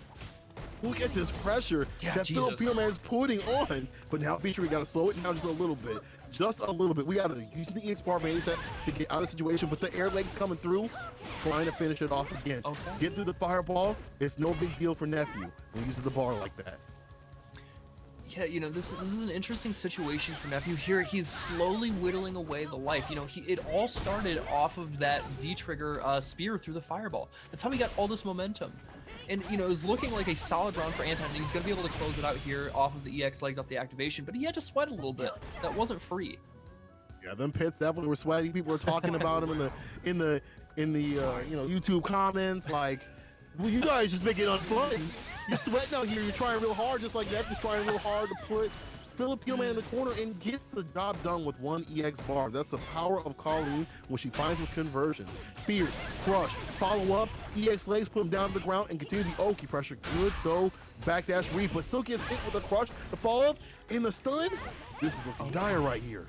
Look at this pressure that Filipino Man is putting on. But now V-Trigger got to slow it down just a little bit. Just a little bit. We got to use the EX bar vanity set to get out of the situation, but the air legs coming through, trying to finish it off again. Okay. Get through the fireball. It's no big deal for Nephew when he uses the bar like that. Yeah, this is an interesting situation for Nephew here. He's slowly whittling away the life. It all started off of that V-Trigger spear through the fireball. That's how he got all this momentum. And, it was looking like a solid round for Anton, and he's going to be able to close it out here off of the EX legs off the activation, but he had to sweat a little bit. That wasn't free. Yeah, them pits definitely were sweaty. People were talking about him in the YouTube comments, like, well, you guys just make it unfun. You're sweating out here. You're trying real hard, just like that. Just trying real hard to put Filipino Man in the corner and gets the job done with one EX bar. That's the power of Colleen when she finds the conversion. Fierce, crush, follow up, EX legs, put him down to the ground, and continue the Oki pressure. Good though, backdash read, but still gets hit with a crush. The follow up in the stun. This is looking dire right here.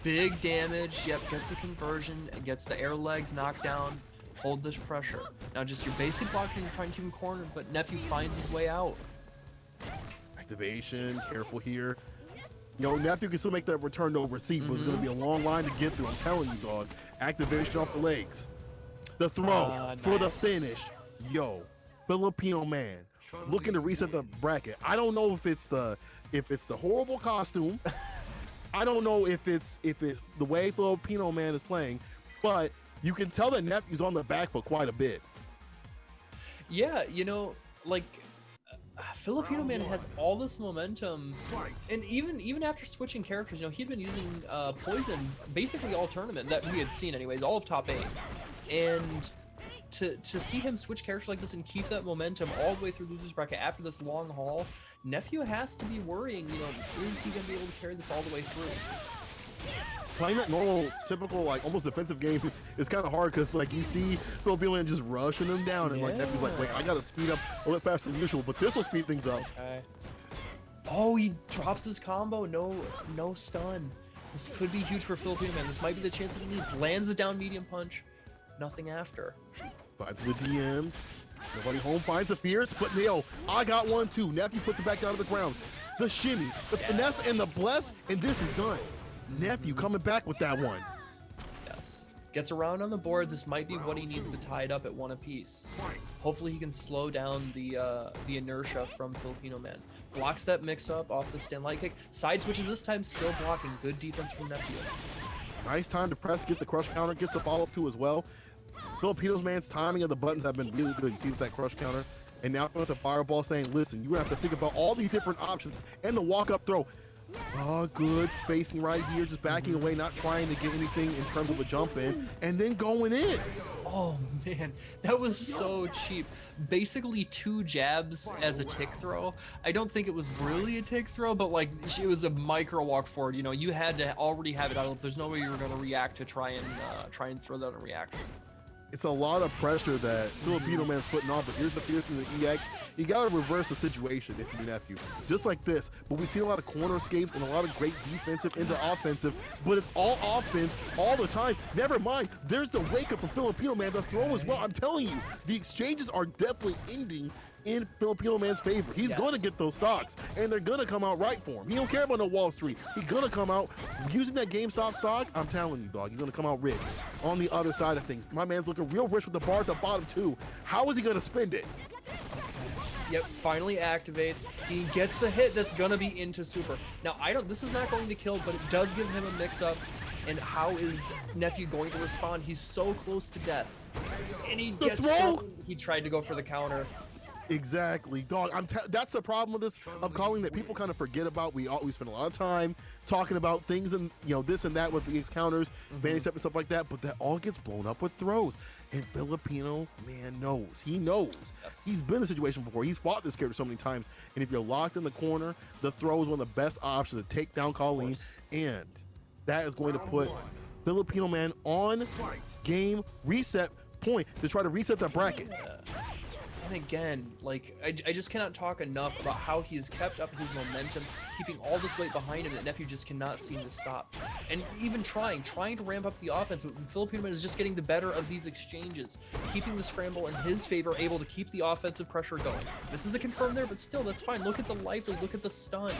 Big damage. Yep, gets the conversion and gets the air legs knocked down. Hold this pressure. Now just your basic blocking, you're trying to keep him cornered, but Nephew finds his way out. Activation, careful here. Nephew can still make that return no receipt, but it's going to be a long line to get through. I'm telling you, dog. Activation off the legs. The throw for the finish. Filipino Man looking to reset the bracket. I don't know if it's the horrible costume. I don't know if it's the way Filipino Man is playing, but you can tell that Nephew's on the back foot quite a bit. Yeah, Filipino Man has all this momentum, and even after switching characters, he'd been using Poison basically all tournament that we had seen anyways, all of top 8, and to see him switch characters like this and keep that momentum all the way through losers bracket after this long haul, Nephew has to be worrying, is he gonna be able to carry this all the way through? Playing that normal, typical, almost defensive game is kind of hard because, you see Filipino Man just rushing them down, and, Nephew's like, wait, I got to speed up a little faster than usual, but this will speed things up. Okay. Oh, he drops his combo. No stun. This could be huge for Filipino Man. This might be the chance that he needs. Lands the down medium punch. Nothing after. Back to the DMs. Nobody home finds a fierce, but Neo, I got one too. Nephew puts it back down to the ground. The shimmy, the finesse, and the bless, and this is done. Nephew coming back with that one. Yes. Gets around on the board. This might be what he needs to tie it up at one apiece. Hopefully he can slow down the inertia from Filipino Man. Blocks that mix-up off the stand light kick. Side switches this time, still blocking. Good defense from Nephew. Nice time to press, get the crush counter, gets the follow-up too as well. Filipino Man's timing of the buttons have been really good. You see with that crush counter. And now with the fireball saying, listen, you're gonna have to think about all these different options and the walk-up throw. Oh, good spacing right here, just backing away, not trying to get anything in terms of a jump in, and then going in. Oh man, that was so cheap. Basically 2 jabs as a tick throw. I don't think it was really a tick throw, but like it was a micro walk forward. You know, you had to already have it out. There's no way you were gonna react to try and throw that in reaction. It's a lot of pressure that Filipino Man's putting on, but here's the fierce in the EX. You gotta reverse the situation if you're Nephew. Just like this, but we see a lot of corner escapes and a lot of great defensive into offensive, but it's all offense all the time. Never mind, there's the wake up from Filipino Man, the throw as well. I'm telling you, the exchanges are definitely ending in Filipino Man's favor. He's gonna get those stocks, and they're gonna come out right for him. He don't care about no Wall Street. He's gonna come out using that GameStop stock. I'm telling you, dog, he's gonna come out rich. On the other side of things, my man's looking real rich with the bar at the bottom too. How is he gonna spend it? Yep, finally activates. He gets the hit that's gonna be into super. Now this is not going to kill, but it does give him a mix-up. And how is Nephew going to respond? He's so close to death. And he gets thrown. He tried to go for the counter. Exactly, dog. That's the problem with this of calling that people kind of forget about. We spend a lot of time talking about things and this and that with the counters, Vanny step and stuff like that, but that all gets blown up with throws. And Filipino Man knows. He knows. Yes. He's been in a situation before. He's fought this character so many times. And if you're locked in the corner, the throw is one of the best options to take down Colleen, and that is going to put Filipino Man on game reset point to try to reset that bracket. And again, like, I just cannot talk enough about how he has kept up his momentum, keeping all this weight behind him that Nephew just cannot seem to stop. And even trying to ramp up the offense, but Filipino Man is just getting the better of these exchanges, keeping the scramble in his favor, able to keep the offensive pressure going. This is a confirm there, but still, that's fine. Look at the lively, look at the stun.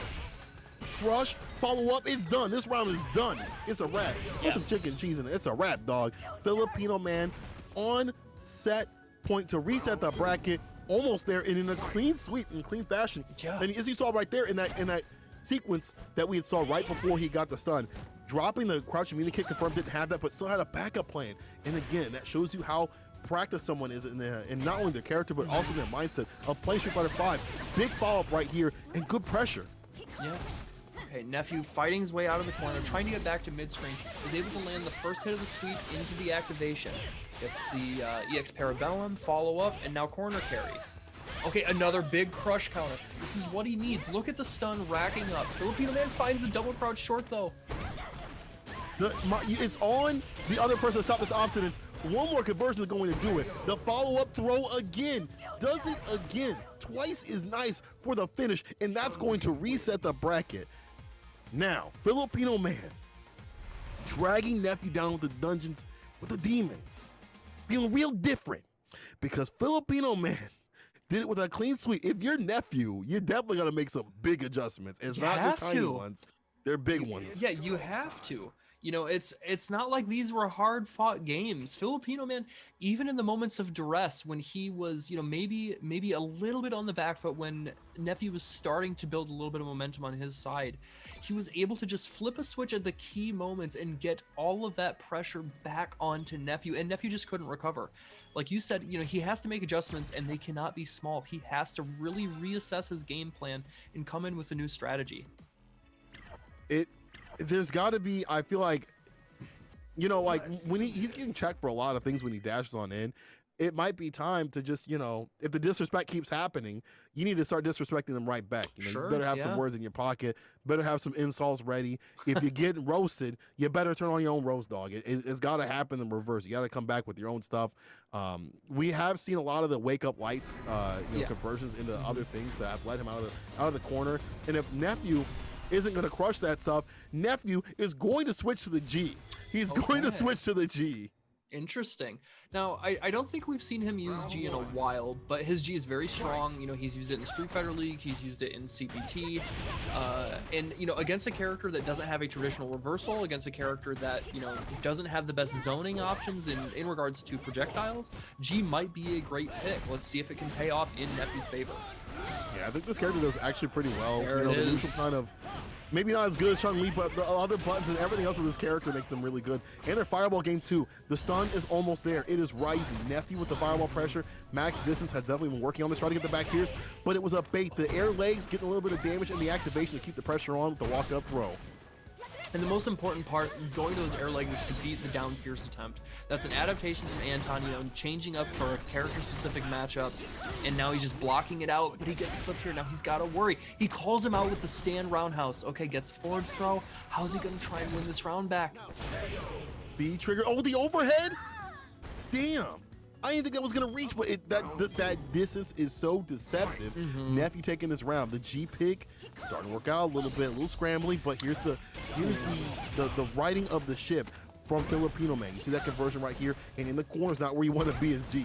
Crush, follow up, it's done. This round is done. It's a wrap. Put some chicken and cheese in it. It's a wrap, dog. Filipino Man on set point to reset the bracket, almost there, and in a clean sweep, in clean fashion. Yeah. And as you saw right there in that sequence that we had saw right before he got the stun, dropping the crouch immunity kick confirmed didn't have that, but still had a backup plan. And again, that shows you how practiced someone is in not only their character, but also their mindset of playing Street Fighter 5. Big follow-up right here, and good pressure. Yeah. Okay, Nephew fighting his way out of the corner, trying to get back to mid-screen, is able to land the first hit of the sweep into the activation. Gets the EX Parabellum, follow-up, and now corner carry. Okay, another big crush counter. This is what he needs. Look at the stun racking up. Filipino Man finds the double crouch short, though. It's on the other person to stop this obstinance. One more conversion is going to do it. The follow-up throw again. Does it again. Twice is nice for the finish, and that's going to reset the bracket. Now, Filipino Man dragging Nephew down with the dungeons with the demons. Feeling real different because Filipino Man did it with a clean sweep. If you're Nephew, you definitely got to make some big adjustments. It's not just tiny ones. They're big ones. Yeah, you have to. You know, it's not like these were hard-fought games. Filipino Man, even in the moments of duress, when he was, maybe a little bit on the back foot, when Nephew was starting to build a little bit of momentum on his side, he was able to just flip a switch at the key moments and get all of that pressure back onto Nephew, and Nephew just couldn't recover. Like you said, he has to make adjustments, and they cannot be small. He has to really reassess his game plan and come in with a new strategy. There's got to be, I feel like, like when he's getting checked for a lot of things when he dashes on in, it might be time to just, you know, if the disrespect keeps happening, you need to start disrespecting them right back. You know, Sure, you better have some words in your pocket, better have some insults ready. If you're getting roasted, you better turn on your own roast, dog. It's got to happen in reverse. You got to come back with your own stuff. We have seen a lot of the wake up lights, conversions into other things that have led him out of the corner. And if Nephew isn't going to crush that stuff, Nephew is going to switch to the G. He's going to switch to the G. Interesting. Now, I don't think we've seen him use G in a while, but his G is very strong. You know, he's used it in Street Fighter League, he's used it in CPT, and, you know, against a character that doesn't have a traditional reversal, against a character that, you know, doesn't have the best zoning options in regards to projectiles, G might be a great pick. Let's see if it can pay off in Nephew's favor. Yeah, I think this character does actually pretty well. There you know, it the is. usual kind of, maybe not as good as Chun-Li, but the other buttons and everything else of this character makes them really good. And their fireball game too. The stun is almost there. It is rising. Nephew with the fireball pressure. Max Distance has definitely been working on this, trying to get the back tiers, but it was a bait. The air legs getting a little bit of damage and the activation to keep the pressure on with the walk-up throw. And the most important part, going to those air legs, is to beat the down fierce attempt. That's an adaptation from Anton, you know, changing up for a character-specific matchup, and now he's just blocking it out, but he gets clipped here. Now he's got to worry. He calls him out with the stand roundhouse. Okay, gets the forward throw. How's he going to try and win this round back? B trigger. Oh, the overhead? Damn. I didn't think that was going to reach, but that distance is so deceptive. Nephew taking this round. The G pick starting to work out a little bit, a little scrambly, but here's the writing of the ship from Filipino Man. You see that conversion right here, and in the corner is not where you want to be as G.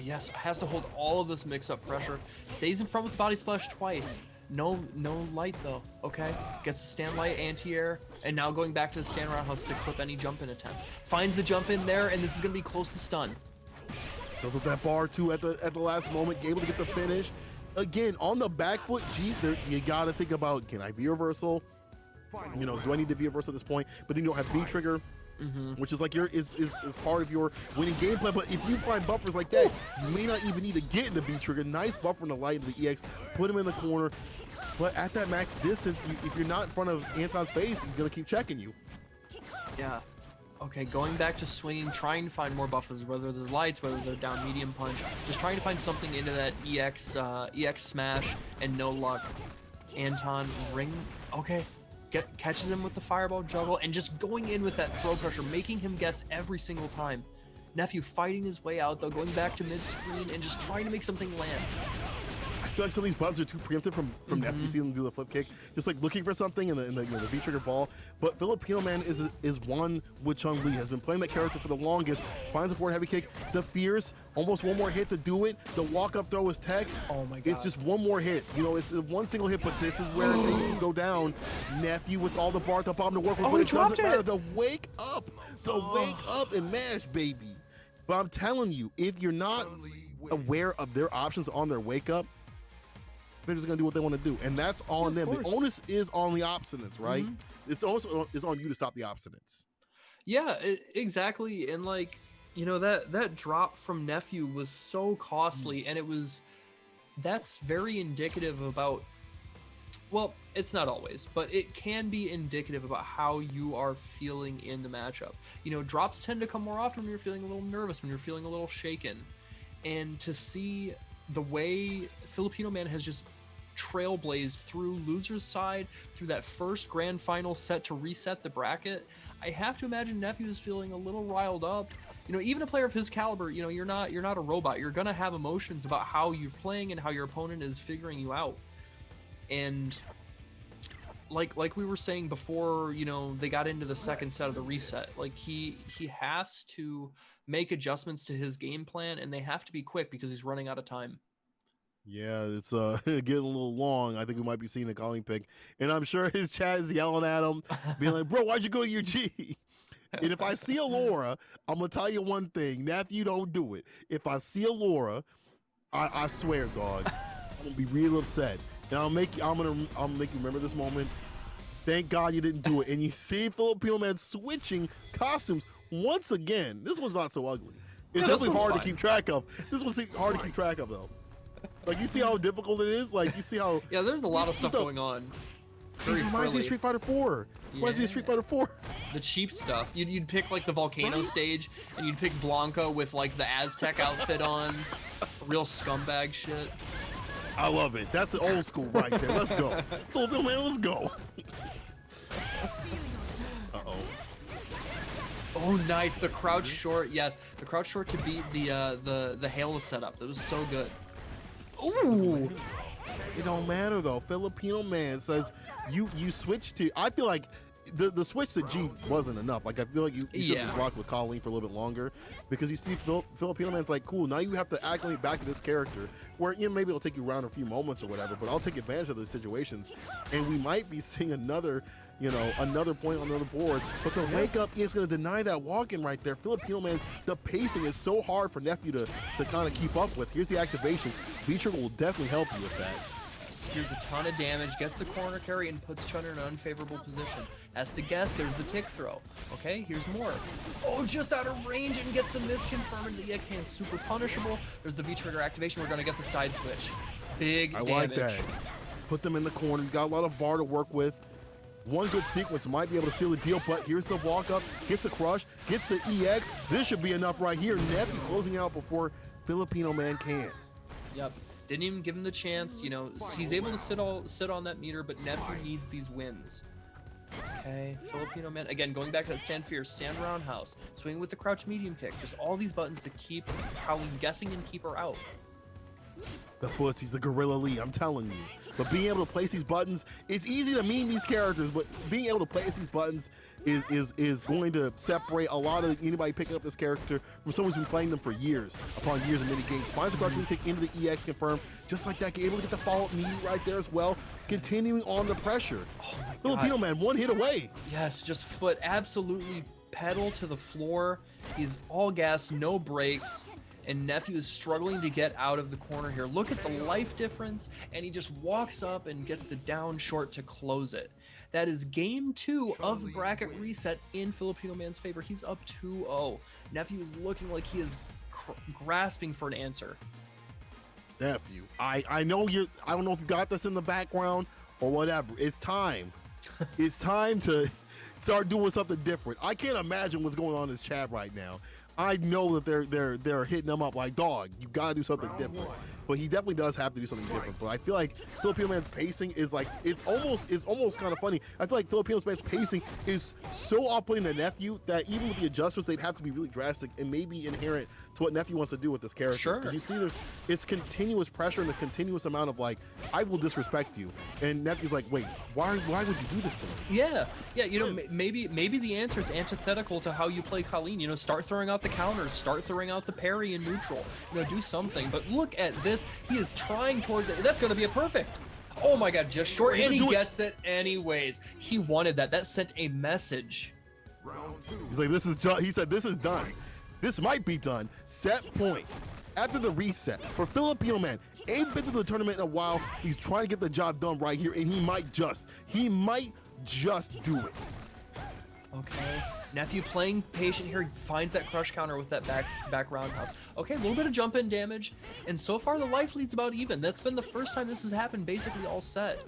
Yes, has to hold all of this mix-up pressure. Stays in front with the body splash twice. No light though, okay? Gets the stand light, anti-air, and now going back to the stand roundhouse to clip any jump in attempts. Finds the jump in there, and this is going to be close to stun. Goes with that bar too at the last moment, able to get the finish. Again, on the back foot, G, you gotta think about, can I V reversal? You know, do I need to V reversal at this point? But then you don't have B trigger, which is like is part of your winning gameplay. But if you find buffers like that, you may not even need to get into B trigger. Nice buffer in the light of the EX, put him in the corner. But at that max distance, if you're not in front of Anton's face, he's gonna keep checking you. Yeah. Okay, going back to swinging, trying to find more buffers, whether they're lights, whether they're down medium punch, just trying to find something into that EX smash, and no luck. Anton ring, okay, catches him with the fireball juggle, and just going in with that throw pressure, making him guess every single time. Nephew fighting his way out though, going back to mid-screen and just trying to make something land. I feel like some of these buttons are too preemptive from Nephew. You see them do the flip kick, just like looking for something in the V trigger ball. But Filipino Man is one with Chun-Li, has been playing that character for the longest. Finds a forward heavy kick. The fierce, almost one more hit to do it. The walk up throw is tech. Oh my god! It's just one more hit. You know, it's one single hit, but this is where things can go down. Nephew with all the bar at the bottom to work with, but it doesn't matter. The wake up and mash, baby. But I'm telling you, if you're not aware of their options on their wake up, they're just gonna do what they want to do, and that's on them. The onus is on the obstinance, right? It's also is on you to stop the obstinance. Yeah, exactly. And like, you know, that drop from Nephew was so costly, and that's very indicative about, well, it's not always, but it can be indicative about how you are feeling in the matchup. You know, drops tend to come more often when you're feeling a little nervous, when you're feeling a little shaken, and to see the way Filipino Man has just trailblazed through loser's side, through that first grand final set to reset the bracket, I have to imagine Nephew is feeling a little riled up. You know, even a player of his caliber, you know, you're not a robot. You're gonna have emotions about how you're playing and how your opponent is figuring you out. And like we were saying before, you know, they got into the second set of the reset. Like he has to make adjustments to his game plan, and they have to be quick because he's running out of time. Yeah, it's getting a little long. I think we might be seeing a calling pick, and I'm sure his chat is yelling at him, being like, "Bro, why'd you go to your G?" And if I see a Laura, I'm gonna tell you one thing: Nephew, don't do it. If I see a Laura, I swear, dog, I'm gonna be real upset, and I'm gonna make you remember this moment. Thank God you didn't do it. And you see Filipino Man switching costumes once again. This one's not so ugly. It's definitely hard to keep track of. This one's hard to keep track of though. Like, you see how difficult it is? Like, you see how... Yeah, there's a lot of stuff going on. It reminds me of Street Fighter 4. Reminds me of Street Fighter 4. The cheap stuff. You'd pick like the volcano stage, and you'd pick Blanca with like the Aztec outfit on. Real scumbag shit. I love it. That's the old school right there. Let's go. Filipino man, let's go. Uh-oh. Oh, nice. The crouch short. Yes, the crouch short to beat the Halo setup. That was so good. Ooh. It don't matter though. Filipino man says you switch to. I feel like the switch to G wasn't enough. Like I feel like you should have rocked with Colleen for a little bit longer, because you see Filipino man's like, cool. Now you have to acclimate back to this character, where maybe it'll take you around a few moments or whatever. But I'll take advantage of those situations, and we might be seeing another point on the board. But the wake up is going to deny that walk-in right there. Filipino man, the pacing is so hard for Nephew to kind of keep up with. Here's the activation. V-Trigger will definitely help you with that. Here's a ton of damage, gets the corner carry, and puts Chun in an unfavorable position. Has to guess, there's the tick throw. Okay, here's more. Oh, just out of range and gets the miss confirmed. The EX hand super punishable. There's the V-Trigger activation. We're going to get the side switch. Big damage. I like that. Put them in the corner. You got a lot of bar to work with. One good sequence might be able to seal the deal, but here's the walk up, gets the crush, gets the EX. This should be enough right here. Nephew closing out before Filipino man can. Yep. Didn't even give him the chance. You know, he's able to sit on that meter, but Nephew needs these wins. Okay, Filipino man, again, going back to that stand fierce, stand roundhouse, swing with the crouch medium kick. Just all these buttons to keep Colleen guessing and keep her out. The footsies, the Gorilla Lee, I'm telling you. But being able to place these buttons, it's easy to meme these characters, but being able to place these buttons is going to separate a lot of anybody picking up this character from someone who's been playing them for years upon years of mini games. Finds the crouch medium kick into the EX confirmed, just like that, able to get the follow-up meaty right there as well, continuing on the pressure. Oh my God. Filipino man, one hit away. Yes, just foot absolutely pedal to the floor. He's all gas, no brakes. And Nephew is struggling to get out of the corner here. Look at the life difference, and he just walks up and gets the down short to close it. That is game 2 of bracket reset in Filipino man's favor. He's up 2-0. Nephew is looking like he is grasping for an answer. Nephew, I know I don't know if you got this in the background or whatever. It's time. It's time to start doing something different. I can't imagine what's going on in this chat right now. I know that they're hitting him up like, dog, you gotta do something different. But he definitely does have to do something different. But I feel like Filipino man's pacing is like, it's almost kind of funny. I feel like Filipino man's pacing is so off-putting to Nephew that even with the adjustments, they'd have to be really drastic and maybe inherent to what Nephew wants to do with this character. Sure. Because you see it's continuous pressure and a continuous amount of like, I will disrespect you. And Nephew's like, wait, why would you do this to me? Yeah, you know, maybe the answer is antithetical to how you play Colleen. You know, start throwing out the counters, start throwing out the parry in neutral. You know, do something. But look at this. He is trying towards it. That's going to be a perfect. Oh my God, just short, and he gets it anyways. He wanted that. That sent a message. He's like, he said, this is done. This might be done. Set point. After the reset, for Filipino man, ain't been to the tournament in a while. He's trying to get the job done right here, and he might just do it. Okay. Nephew playing patient here. He finds that crush counter with that back roundhouse. Okay, a little bit of jump in damage, and so far the life lead's about even. That's been the first time this has happened okay, all set.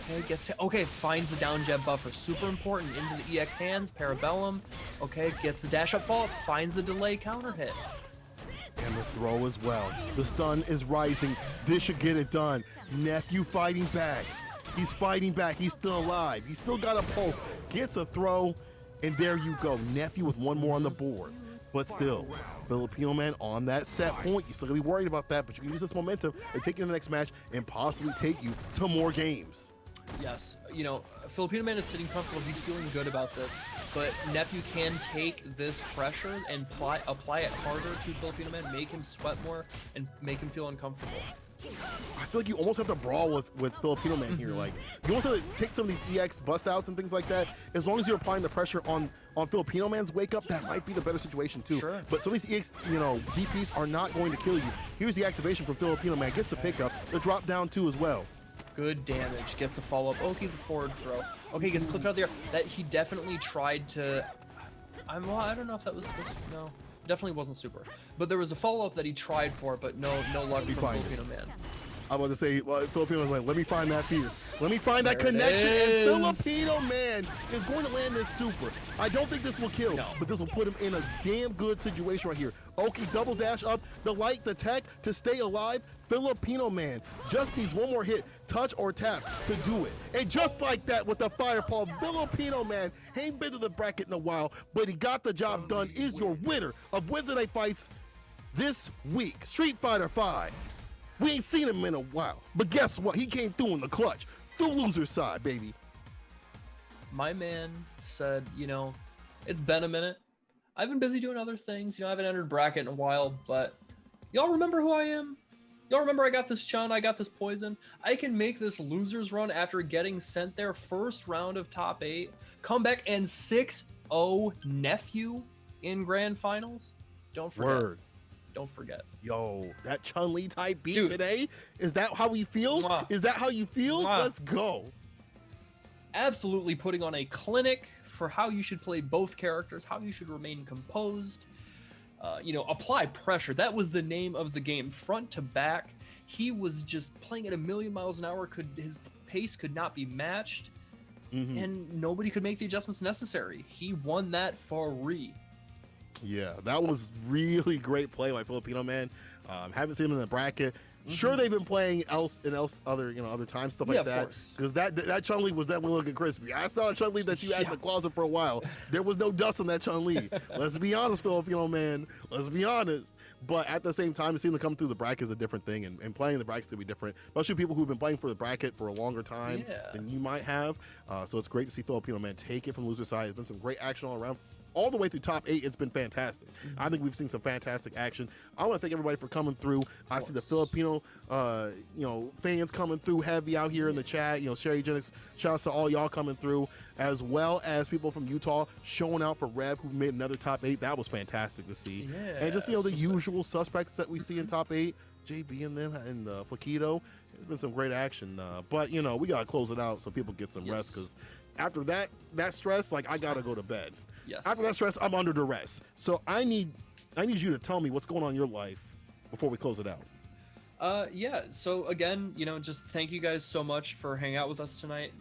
Okay, gets hit. Okay, finds the down jab buffer. Super important. Into the EX hands, Parabellum. Okay, gets the dash up fall, finds the delay counter hit. And the throw as well. The stun is rising. This should get it done. Nephew fighting back. He's fighting back. He's still alive. He's still got a pulse. Gets a throw, and there you go. Nephew with one more on the board. But still, Filipino man on that set point. You're still going to be worried about that, but you can use this momentum and take you to the next match and possibly take you to more games. Yes, you know, Filipino man is sitting comfortable. He's feeling good about this, but Nephew can take this pressure and apply it harder to Filipino man, make him sweat more, and make him feel uncomfortable. I feel like you almost have to brawl with Filipino man here. Like, you almost have to take some of these EX bust outs and things like that. As long as you're applying the pressure on Filipino man's wake up, that might be the better situation too. Sure. But some of these EX, DPs are not going to kill you. Here's the activation from Filipino man. Gets the pickup. The drop down too as well. Good damage. Gets the follow-up. Okay, the forward throw. Okay, gets clipped out there. That he definitely tried to... I don't know if that was supposed to... No. Definitely wasn't super. But there was a follow-up that he tried for, but no luck from Filipino man. I'm about to say, well, Filipino's like, let me find that fierce. Let me find that There it connection. And is. Filipino man is going to land this super. I don't think this will kill, but this will put him in a damn good situation right here. Oki double dash up, the light, the tech to stay alive. Filipino man just needs one more hit, touch or tap to do it. And just like that with the fireball, Filipino man ain't been to the bracket in a while, but he got the job done, is your winner of Weds Night Fights this week. Street Fighter 5. We ain't seen him in a while, but guess what? He came through in the clutch, through loser's side, baby. My man said, you know, it's been a minute. I've been busy doing other things. You know, I haven't entered bracket in a while, but y'all remember who I am? Y'all remember I got this Chun, I got this Poison. I can make this loser's run after getting sent there first round of top 8, come back and 6-0 nephew in grand finals. Don't forget. Word. Don't forget. Yo, that Chun-Li type beat Dude. today, is that how we feel? Mwah. Is that how you feel? Mwah. Let's go. Absolutely putting on a clinic for how you should play both characters, how you should remain composed, you know, apply pressure. That was the name of the game, front to back. He was just playing at a million miles an hour. His pace could not be matched, and nobody could make the adjustments necessary. He won that for free. Yeah, that was really great play by Filipino man. Haven't seen him in the bracket. Sure, they've been playing other times, stuff like that. Because that Chun-Li was definitely looking crispy. I saw a Chun-Li that you had in the closet for a while. There was no dust on that Chun-Li. Let's be honest, Filipino man. Let's be honest. But at the same time, seeing them come through the bracket is a different thing, and playing the bracket will be different, especially people who've been playing for the bracket for a longer time than you might have. So it's great to see Filipino man take it from loser side. There's been some great action all around. All the way through top 8, it's been fantastic. I think we've seen some fantastic action. I want to thank everybody for coming through. I see the Filipino, fans coming through heavy out here in the chat. You know, Sherry Jennings, shout out to all y'all coming through, as well as people from Utah showing out for Rev, who made another top 8. That was fantastic to see. Yeah, and just, the usual suspects that we see in top 8, JB and them, and Flaquito. There's been some great action. But, we got to close it out so people get some rest, because after that stress, like, I got to go to bed. Yes. After that stress, I'm under duress. So I need you to tell me what's going on in your life before we close it out. So again, just thank you guys so much for hanging out with us tonight.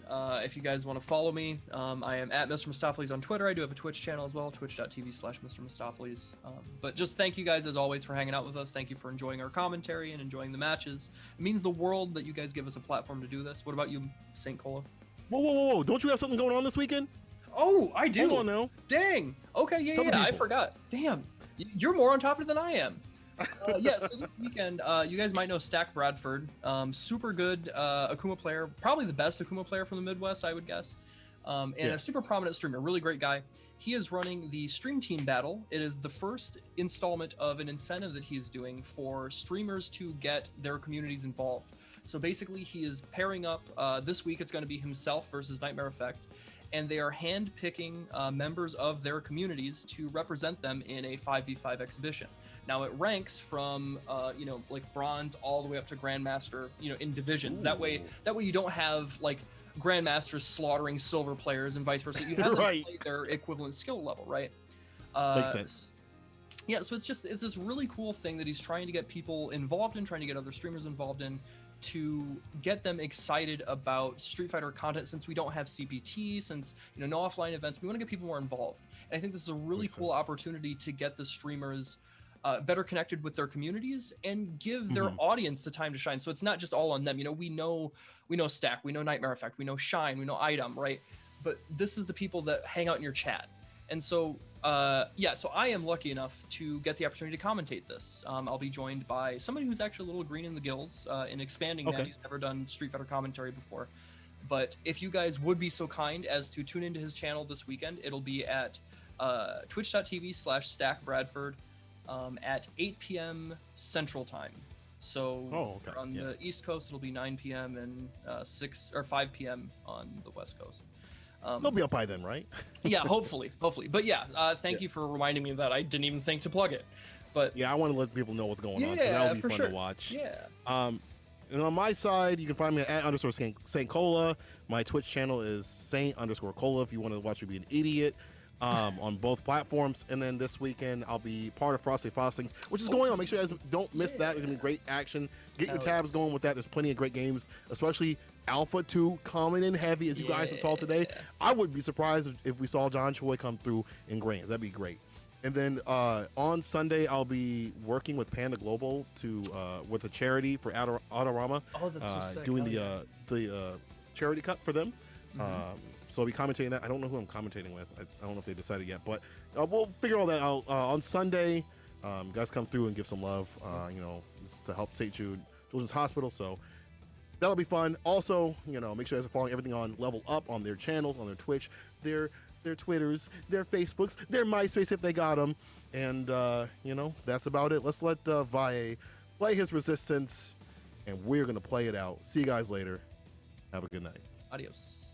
If you guys want to follow me, I am at Mr. Mistopheles on Twitter. I do have a Twitch channel as well, twitch.tv/Mr. Mistopheles. But just thank you guys as always for hanging out with us. Thank you for enjoying our commentary and enjoying the matches. It means the world that you guys give us a platform to do this. What about you, St. Cola? Whoa. Don't you have something going on this weekend? Oh, I do. Hold on now. Dang. Okay, yeah, I forgot. Damn. You're more on top of it than I am. So this weekend, you guys might know Stack Bradford. Super good Akuma player. Probably the best Akuma player from the Midwest, I would guess. A super prominent streamer. Really great guy. He is running the Stream Team Battle. It is the first installment of an incentive that he is doing for streamers to get their communities involved. So basically, he is pairing up. This week, it's going to be himself versus Nightmare Effect. And they are hand-picking members of their communities to represent them in a 5v5 exhibition. Now it ranks from like bronze all the way up to grandmaster, in divisions. Ooh. That way you don't have like grandmasters slaughtering silver players and vice versa. You have them play their equivalent skill level, right? Makes sense. Yeah, so it's this really cool thing that he's trying to get people involved in, trying to get other streamers involved in, to get them excited about Street Fighter content, since we don't have CPT, since no offline events. We want to get people more involved, and I think this is a really cool opportunity to get the streamers better connected with their communities and give their audience the time to shine. So it's not just all on them. We know Stack, we know Nightmare Effect, we know Shine, we know Item, right? But this is the people that hang out in your chat. And so so I am lucky enough to get the opportunity to commentate this. I'll be joined by somebody who's actually a little green in the gills in expanding that. He's never done Street Fighter commentary before. But if you guys would be so kind as to tune into his channel this weekend, it'll be at twitch.tv/StackBradford at 8 p.m. Central Time. So on the East Coast, it'll be 9 p.m. and 6 or 5 p.m. on the West Coast. They'll be up by then, right? Yeah, hopefully. But thank you for reminding me of that. I didn't even think to plug it. But yeah, I want to let people know what's going on, because that would be fun to watch. Yeah. And on my side, you can find me at @_Saint Cola. My Twitch channel is Saint_Cola if you want to watch me be an idiot. on both platforms. And then this weekend, I'll be part of Frosty Frostings, which is going on. Make sure you guys don't miss that. It's going to be great action. Get your tabs going with that. There's plenty of great games, especially Alpha 2 coming in heavy, as you guys saw today. I would be surprised if we saw John Choi come through in Grains. That'd be great. And then on Sunday, I'll be working with Panda Global with a charity for Autorama. Oh, that's so sick. Doing the charity cut for them. So I'll be commentating that. I don't know who I'm commentating with. I don't know if they decided yet, but we'll figure all that out on Sunday. Guys, come through and give some love. It's to help St. Jude Children's Hospital. So that'll be fun. Also, make sure you guys are following everything on Level Up on their channels, on their Twitch, their Twitters, their Facebooks, their MySpace if they got them. And that's about it. Let's let Valle play his Resistance, and we're gonna play it out. See you guys later. Have a good night. Adios.